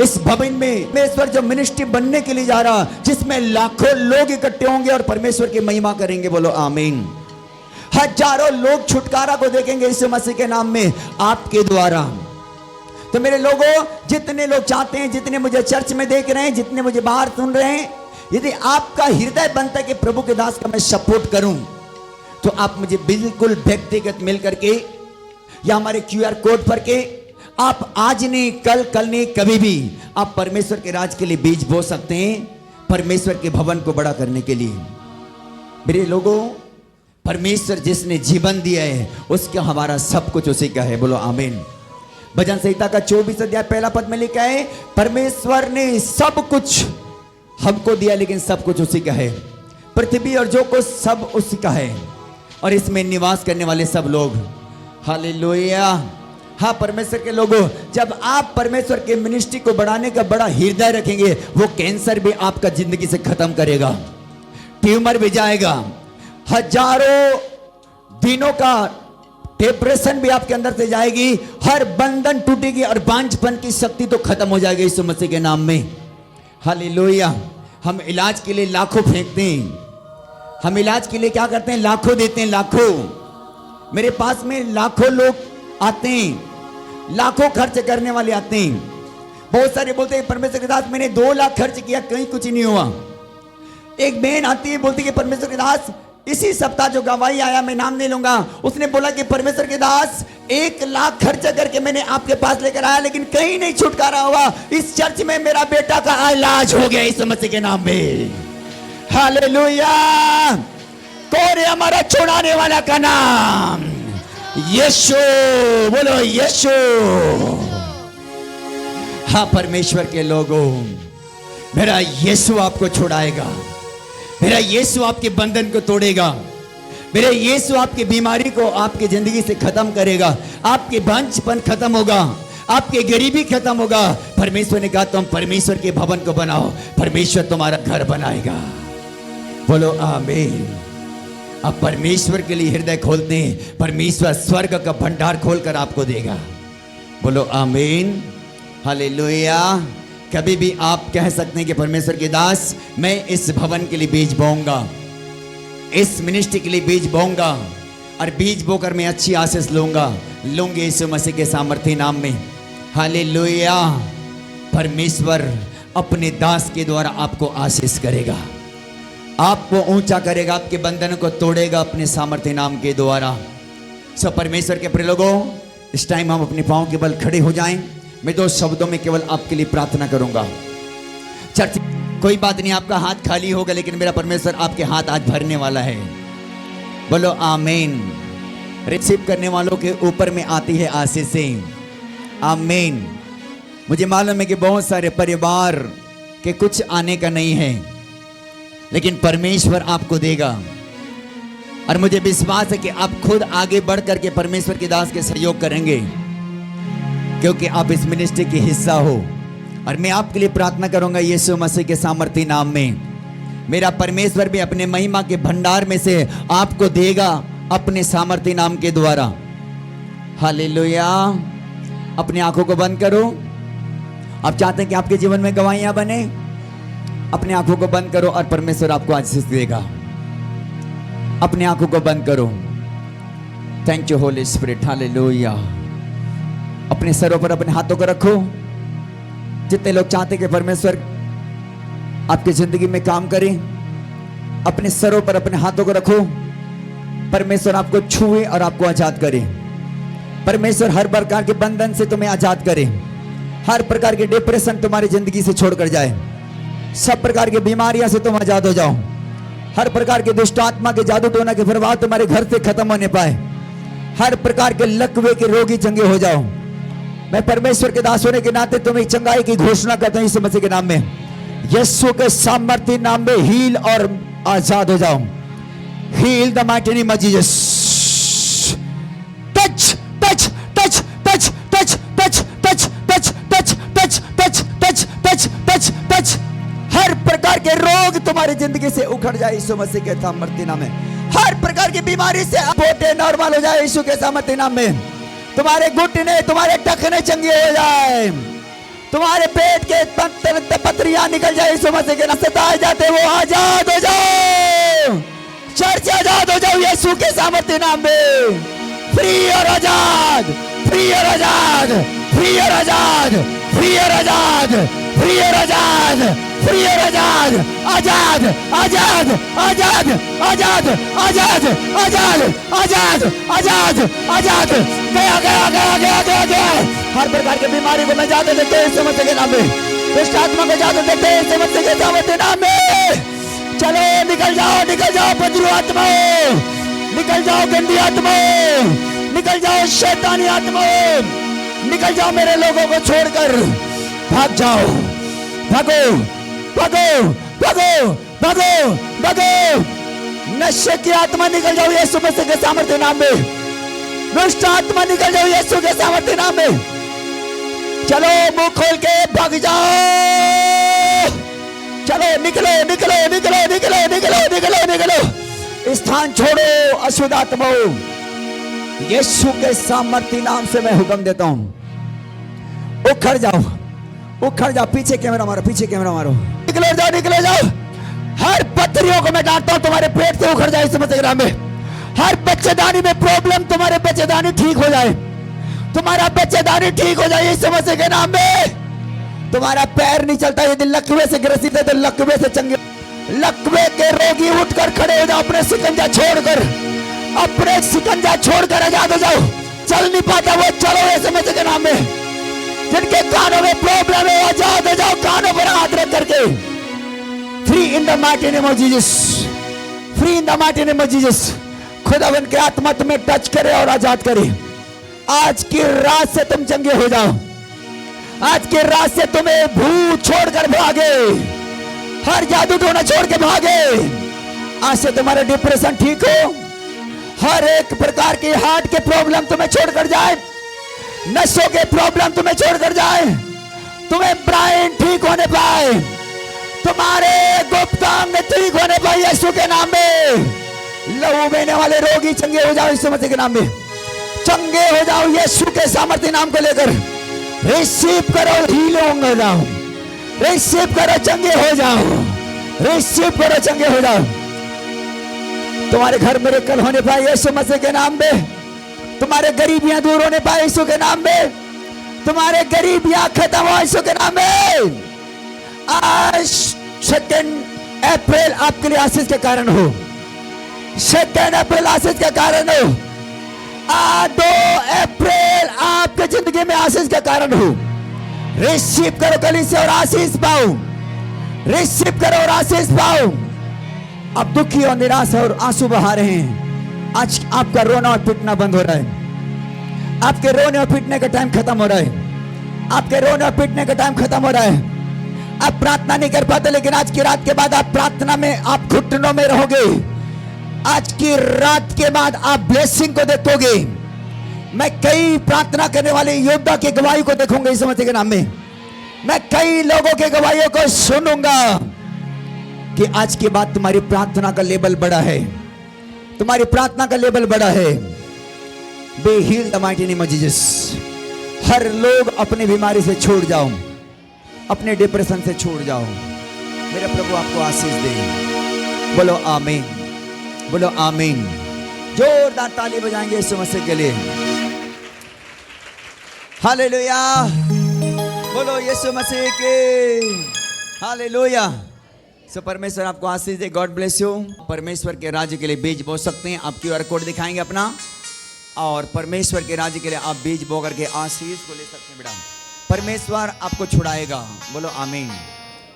इस भवन में परमेश्वर जो मिनिस्ट्री बनने के लिए जा रहा, जिसमें लाखों लोग इकट्ठे होंगे और परमेश्वर की महिमा करेंगे। बोलो आमीन। हजारों लोग छुटकारा को देखेंगे यीशु मसीह के नाम में आपके द्वारा। तो मेरे लोगों, जितने लोग चाहते हैं, जितने मुझे चर्च में देख रहे हैं, जितने मुझे बाहर सुन रहे हैं, यदि आपका हृदय बनता है कि प्रभु के दास का मैं सपोर्ट करूं, तो आप मुझे बिल्कुल व्यक्तिगत मिल करके या हमारे QR कोड पर के आप आज नहीं, कल नहीं, कभी भी आप परमेश्वर के राज के लिए बीज बो सकते हैं, परमेश्वर के भवन को बड़ा करने के लिए। मेरे लोगों, परमेश्वर जिसने जीवन दिया है, उसका हमारा सब कुछ उसी का है। बोलो आमीन। भजन संहिता का 24 अध्याय पहला पद में लिखा है, परमेश्वर ने सब कुछ हमको दिया, लेकिन सब कुछ उसी का है। पृथ्वी और जो कुछ सब उसी का है, और इसमें निवास करने वाले सब लोग। हालेलुया। हाँ परमेश्वर के लोगों, जब आप परमेश्वर के मिनिस्ट्री को बढ़ाने का बड़ा हृदय रखेंगे, वो कैंसर भी आपका जिंदगी से खत्म करेगा, ट्यूमर भी जाएगा, हजारों दिनों का डिप्रेशन भी आपके अंदर से जाएगी, हर बंधन टूटेगी और बांझपन की शक्ति तो खत्म हो जाएगी यीशु मसीह के नाम में। हालेलुया। हम इलाज के लिए लाखों फेंकते हैं, हम इलाज के लिए क्या करते हैं, लाखों देते हैं, लाखों। मेरे पास में लाखों लोग आते हैं, लाखों खर्च करने वाले आते हैं। बहुत सारे बोलते हैं परमेश्वर के दास मैंने 2 लाख खर्च किया, कहीं कुछ नहीं हुआ। एक बहन आती है, बोलती है परमेश्वर के दास इसी सप्ताह जो गवाही आया, मैं नाम नहीं लूंगा, उसने बोला कि परमेश्वर के दास 1 लाख खर्चा करके मैंने आपके पास लेकर आया, लेकिन कहीं नहीं छुटकारा हुआ। इस चर्च में मेरा बेटा का इलाज हो गया इस मसीह के नाम में। हालेलुया। कौन है हमारा छुड़ाने वाला का नाम? यीशु। बोलो यीशु। हाँ परमेश्वर के लोगों, मेरा यीशु आपको छुड़ाएगा, मेरा यीशु आपके बंधन को तोड़ेगा, मेरा यीशु आपकी बीमारी को आपकी जिंदगी से खत्म करेगा, आपके बंचपन खत्म होगा, आपकी गरीबी खत्म होगा। परमेश्वर ने कहा तुम परमेश्वर के भवन को बनाओ, परमेश्वर तुम्हारा घर बनाएगा। बोलो आमीन। अब परमेश्वर के लिए हृदय खोलते हैं, परमेश्वर स्वर्ग का भंडार खोलकर आपको देगा। बोलो आमीन। हालेलुया। कभी भी आप कह सकते हैं कि परमेश्वर के दास, मैं इस भवन के लिए बीज बोऊंगा, इस मिनिस्ट्री के लिए बीज बोऊंगा, और बीज बोकर मैं अच्छी आशीष लूंगी यीशु मसीह के सामर्थ्य नाम में। हालेलुया। परमेश्वर अपने दास के द्वारा आपको आशीष करेगा, आपको ऊंचा करेगा, आपके बंधन को तोड़ेगा अपने सामर्थ्य नाम के द्वारा। सो परमेश्वर के प्रिय लोगों, इस टाइम हम अपने पांव के बल खड़े हो जाएं। मैं 2 शब्दों में केवल आपके लिए प्रार्थना करूंगा। चर्च, कोई बात नहीं, आपका हाथ खाली होगा, लेकिन मेरा परमेश्वर आपके हाथ आज भरने वाला है। बोलो आमीन। रिसीव करने वालों के ऊपर में आती है आशीषें। आमीन। मुझे मालूम है कि बहुत सारे परिवार के कुछ आने का नहीं है, लेकिन परमेश्वर आपको देगा, और मुझे विश्वास है कि आप खुद आगे बढ़ करके परमेश्वर के दास के सहयोग करेंगे, क्योंकि आप इस मिनिस्ट्री के हिस्सा हो। और मैं आपके लिए प्रार्थना करूंगा यीशु मसीह के सामर्थ्य नाम में। मेरा परमेश्वर भी अपने महिमा के भंडार में से आपको देगा अपने सामर्थ्य नाम के द्वारा। हालेलुया। अपनी आंखों को बंद करो। आप चाहते हैं कि आपके जीवन में गवाहियां बने? अपनी आंखों को बंद करो और परमेश्वर आपको आशीष देगा। अपनी आंखों को बंद करो। Thank you Holi spirit. Hallelujah. अपने सरों पर अपने हाथों को रखो। जितने लोग चाहते हैं कि परमेश्वर आपकी जिंदगी में काम करे, अपने सरों पर अपने हाथों को रखो। परमेश्वर आपको छुए और आपको आजाद करे। परमेश्वर हर प्रकार के बंधन से तुम्हें आजाद करे, हर प्रकार के डिप्रेशन तुम्हारी जिंदगी से छोड़कर जाए, सब प्रकार की बीमारियां से तुम आजाद हो जाओ, हर प्रकार के दुष्ट आत्मा के जादू टोना के प्रभाव तुम्हारे घर से खत्म होने पाए, हर प्रकार के लकवे के रोगी चंगे हो जाओ। मैं परमेश्वर के दास होने के नाते तुम्हें चंगाई की घोषणा करता हूं यीशु मसीह के नाम में। यीशु के सामर्थ्य नाम में हील और आजाद हो जाओ। Heal the mighty name of Jesus. Touch touch touch touch touch touch touch touch touch touch touch touch touch touch touch. हर प्रकार के रोग तुम्हारी जिंदगी से उखड़ जाए यीशु मसीह के सामर्थ्य नाम में। हर प्रकार की बीमारी से पोटे नॉर्मल हो जाए यीशु के सामर्थ्य नाम में। तुम्हारे घुटने, तुम्हारे टखने चंगे हो जाए, तुम्हारे पेट के पथरियां निकल जाए यीशु मसीह के नाम से। सताए जाते वो आजाद हो जाओ। चर्च आजाद हो जाओ यीशु के सामर्थ्य नाम में। फ्री और आजाद, फ्री और आजाद, फ्री और आजाद, फ्री और आजाद, फ्री और आजाद, फ्री और आजाद, आजाद आजाद आजाद आजाद आजाद आजाद आजाद आजाद आजाद। गया गया गया गया गया गया। हर प्रकार की बीमारी को मैं जादू देते हैं समझ के नाम में। दुष्ट आत्मा को जादू देते हैं समझ के नाम में। चलो निकल जाओ बदरू आत्माओं, निकल जाओ गंदी आत्माओं, निकल जाओ शैतानी आत्माओं, निकल जाओ मेरे लोगों को छोड़कर। भाग जाओ, भागो भागो भागो भागो भागो। नशे की आत्मा निकल जाओ यीशु मसीह के सामर्थ्य नाम में। दुष्ट आत्मा निकल जाओ यीशु के सामर्थ्य नाम में। चलो मुंह खोल के भाग जाओ। चलो निकलो निकलो निकलो निकलो निकलो निकलो निकलो। स्थान छोड़ो अशुद्ध आत्माओं। यीशु के सामर्थ्य नाम से मैं हुक्म देता हूं, उखड़ जाओ, उखड़ जाओ। पीछे कैमरा मारो, पीछे कैमरा मारो। निकलो जाओ, निकलो जाओ। हर पत्थरियों को मैं डांटता हूं तुम्हारे पेट से उखड़ जाए इस मसीह के नाम में। हर बच्चेदानी में प्रॉब्लम, तुम्हारे बच्चेदानी ठीक हो जाए, तुम्हारा बच्चेदानी ठीक हो जाए इस मसीह के नाम में। तुम्हारा पैर नहीं चलता, यदि लकवे से ग्रसित है तो लकवे से चंगे। लकवे के रोगी उठकर खड़े हो जाओ, अपने सिकंजा छोड़कर, अपने सिकंजा छोड़कर आजाद हो जाओ। चल नहीं पाता वो चलो ऐसे मसीह के नाम में। जिनके कानों में प्रॉब्लम है आजाद हो जाओ, कानों पर हाथ रख करके। Free in the mighty name of Jesus, free in the mighty name of Jesus. खुदावन के आत्मा तुम्हें टच करे और आजाद करे। आज की रात से तुम चंगे हो जाओ। आज की रात से तुम्हें भूत छोड़कर भागे, हर जादू टोना छोड़ के भागे। आज से तुम्हारा डिप्रेशन ठीक हो, हर एक प्रकार की हार्ट के प्रॉब्लम तुम्हें छोड़कर जाए, नसों के प्रॉब्लम तुम्हें छोड़कर जाए, तुम्हें ब्रेन ठीक होने पाए, तुम्हारे गुप्तांग ठीक होने पाए यीशु के नाम में। लहू बहने वाले रोगी चंगे हो जाओ यीशु मसीह के नाम में। चंगे हो जाओ यीशु के सामर्थ्य नाम को लेकर। रिसीव करो, हीलिंग हो जाओ, रिसीव करो, चंगे हो जाओ, रिसीव करो, चंगे हो जाओ। तुम्हारे घर में मिरेकल होने पाए यीशु मसीह के नाम में। तुम्हारे गरीबियां दूर होने पाए यीशु के नाम में। तुम्हारे गरीबियां खत्म हो यीशु के नाम में। आज 2 अप्रैल आपके लिए आशीष के कारण हो, 2 अप्रैल आशीष के कारण हो। 2 अप्रैल आपके जिंदगी में आशीष का कारण हो। रिसीव करो कली से और आशीष पाओ, रिसीव करो और आशीष पाओ। अब दुखी और निराश और आंसू बहा रहे हैं, आज आपका रोना और पिटना बंद हो रहा है। आपके रोने और पिटने का टाइम खत्म हो रहा है। आपके रोने और पिटने का टाइम खत्म हो रहा है। आप प्रार्थना नहीं कर पाते, लेकिन आज की रात के बाद आप प्रार्थना में, आप घुटनों में रहोगे। आज की रात के बाद आप ब्लेसिंग को देखोगे। मैं कई प्रार्थना करने वाले योद्धा की गवाही को देखूंगा इस मसीह के नाम में। मैं कई लोगों के गवाहियों को सुनूंगा कि आज के बाद तुम्हारी प्रार्थना का लेवल बड़ा है, तुम्हारी प्रार्थना का लेवल बड़ा है। Be healed the mighty name of Jesus. हर लोग अपनी बीमारी से छूट जाओ, अपने डिप्रेशन से छूट जाओ। मेरा प्रभु आपको आशीष दे। बोलो आमीन, बोलो आमीन। जोरदार ताली बजाएंगे यीशु मसीह के लिए। हालेलुया, बोलो यीशु मसीह के। हालेलुया। सो परमेश्वर आपको आशीष दे। God bless you. परमेश्वर के राज्य के लिए बीज बो सकते हैं। आप QR कोड दिखाएंगे अपना, और परमेश्वर के राज्य के लिए आप बीज बो करके आशीष को ले सकते हैं। बेटा परमेश्वर आपको छुड़ाएगा। बोलो आमीन।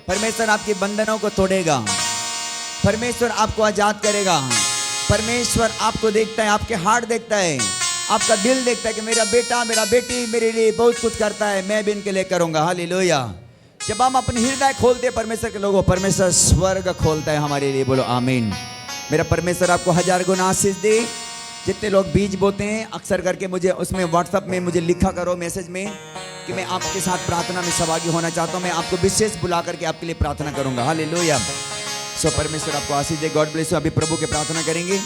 परमेश्वर आपके बंधनों को तोड़ेगा। परमेश्वर आपको आजाद करेगा। परमेश्वर आपको देखता है, आपके हार्ट देखता है, आपका दिल देखता है कि मेरा बेटा, मेरा बेटी मेरे लिए बहुत कुछ करता है, मैं भी इनके लिए करूंगा। हालेलुया। जब हम अपने हृदय खोलते हैं परमेश्वर के लोगों, परमेश्वर स्वर्ग खोलता है हमारे लिए। बोलो आमीन। मेरा परमेश्वर आपको 1000 गुना आशीष दे। जितने लोग बीज बोते हैं अक्सर करके मुझे उसमें व्हाट्सएप में मुझे लिखा करो मैसेज में कि मैं आपके साथ प्रार्थना में सहभागी होना चाहता हूँ। मैं आपको विशेष बुला करके आपके लिए प्रार्थना करूंगा। हालेलुया। सो परमेश्वर आपको आशीष दे। God bless you. अभी प्रभु की प्रार्थना करेंगे।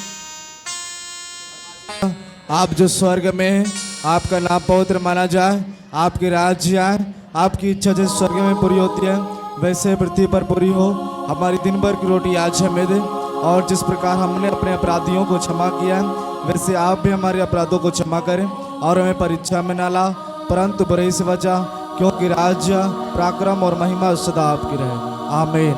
आप जो स्वर्ग में हैं, आपका नाम पवित्र माना जाए, आपके राज्य आए, आपकी इच्छा जैसे स्वर्ग में पूरी होती है वैसे पृथ्वी पर पूरी हो। हमारी दिन भर की रोटी आज हमें दे, और जिस प्रकार हमने अपने अपराधियों को क्षमा किया वैसे आप भी हमारे अपराधों को क्षमा करें, और हमें परीक्षा में न ला परंतु बुराई से बचा, क्योंकि राज्य, पराक्रम और महिमा सदा आपकी रहे। आमीन।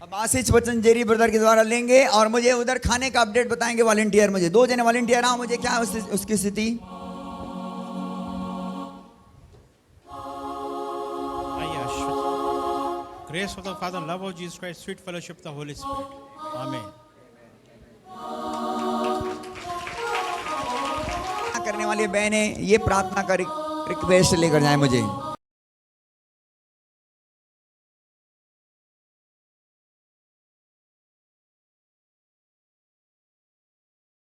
अब आशीष वचन जेरी ब्रदर के द्वारा लेंगे और मुझे उधर खाने का अपडेट बताएंगे वॉलंटियर। मुझे 2 जने वॉलंटियर आओ, मुझे क्या है उसकी स्थिति। Grace of the Father, love of Jesus Christ, sweet fellowship of the Holy Spirit. Amen. करने वाली बहनें ये प्रार्थना का रिक्वेस्ट लेकर जाए मुझे।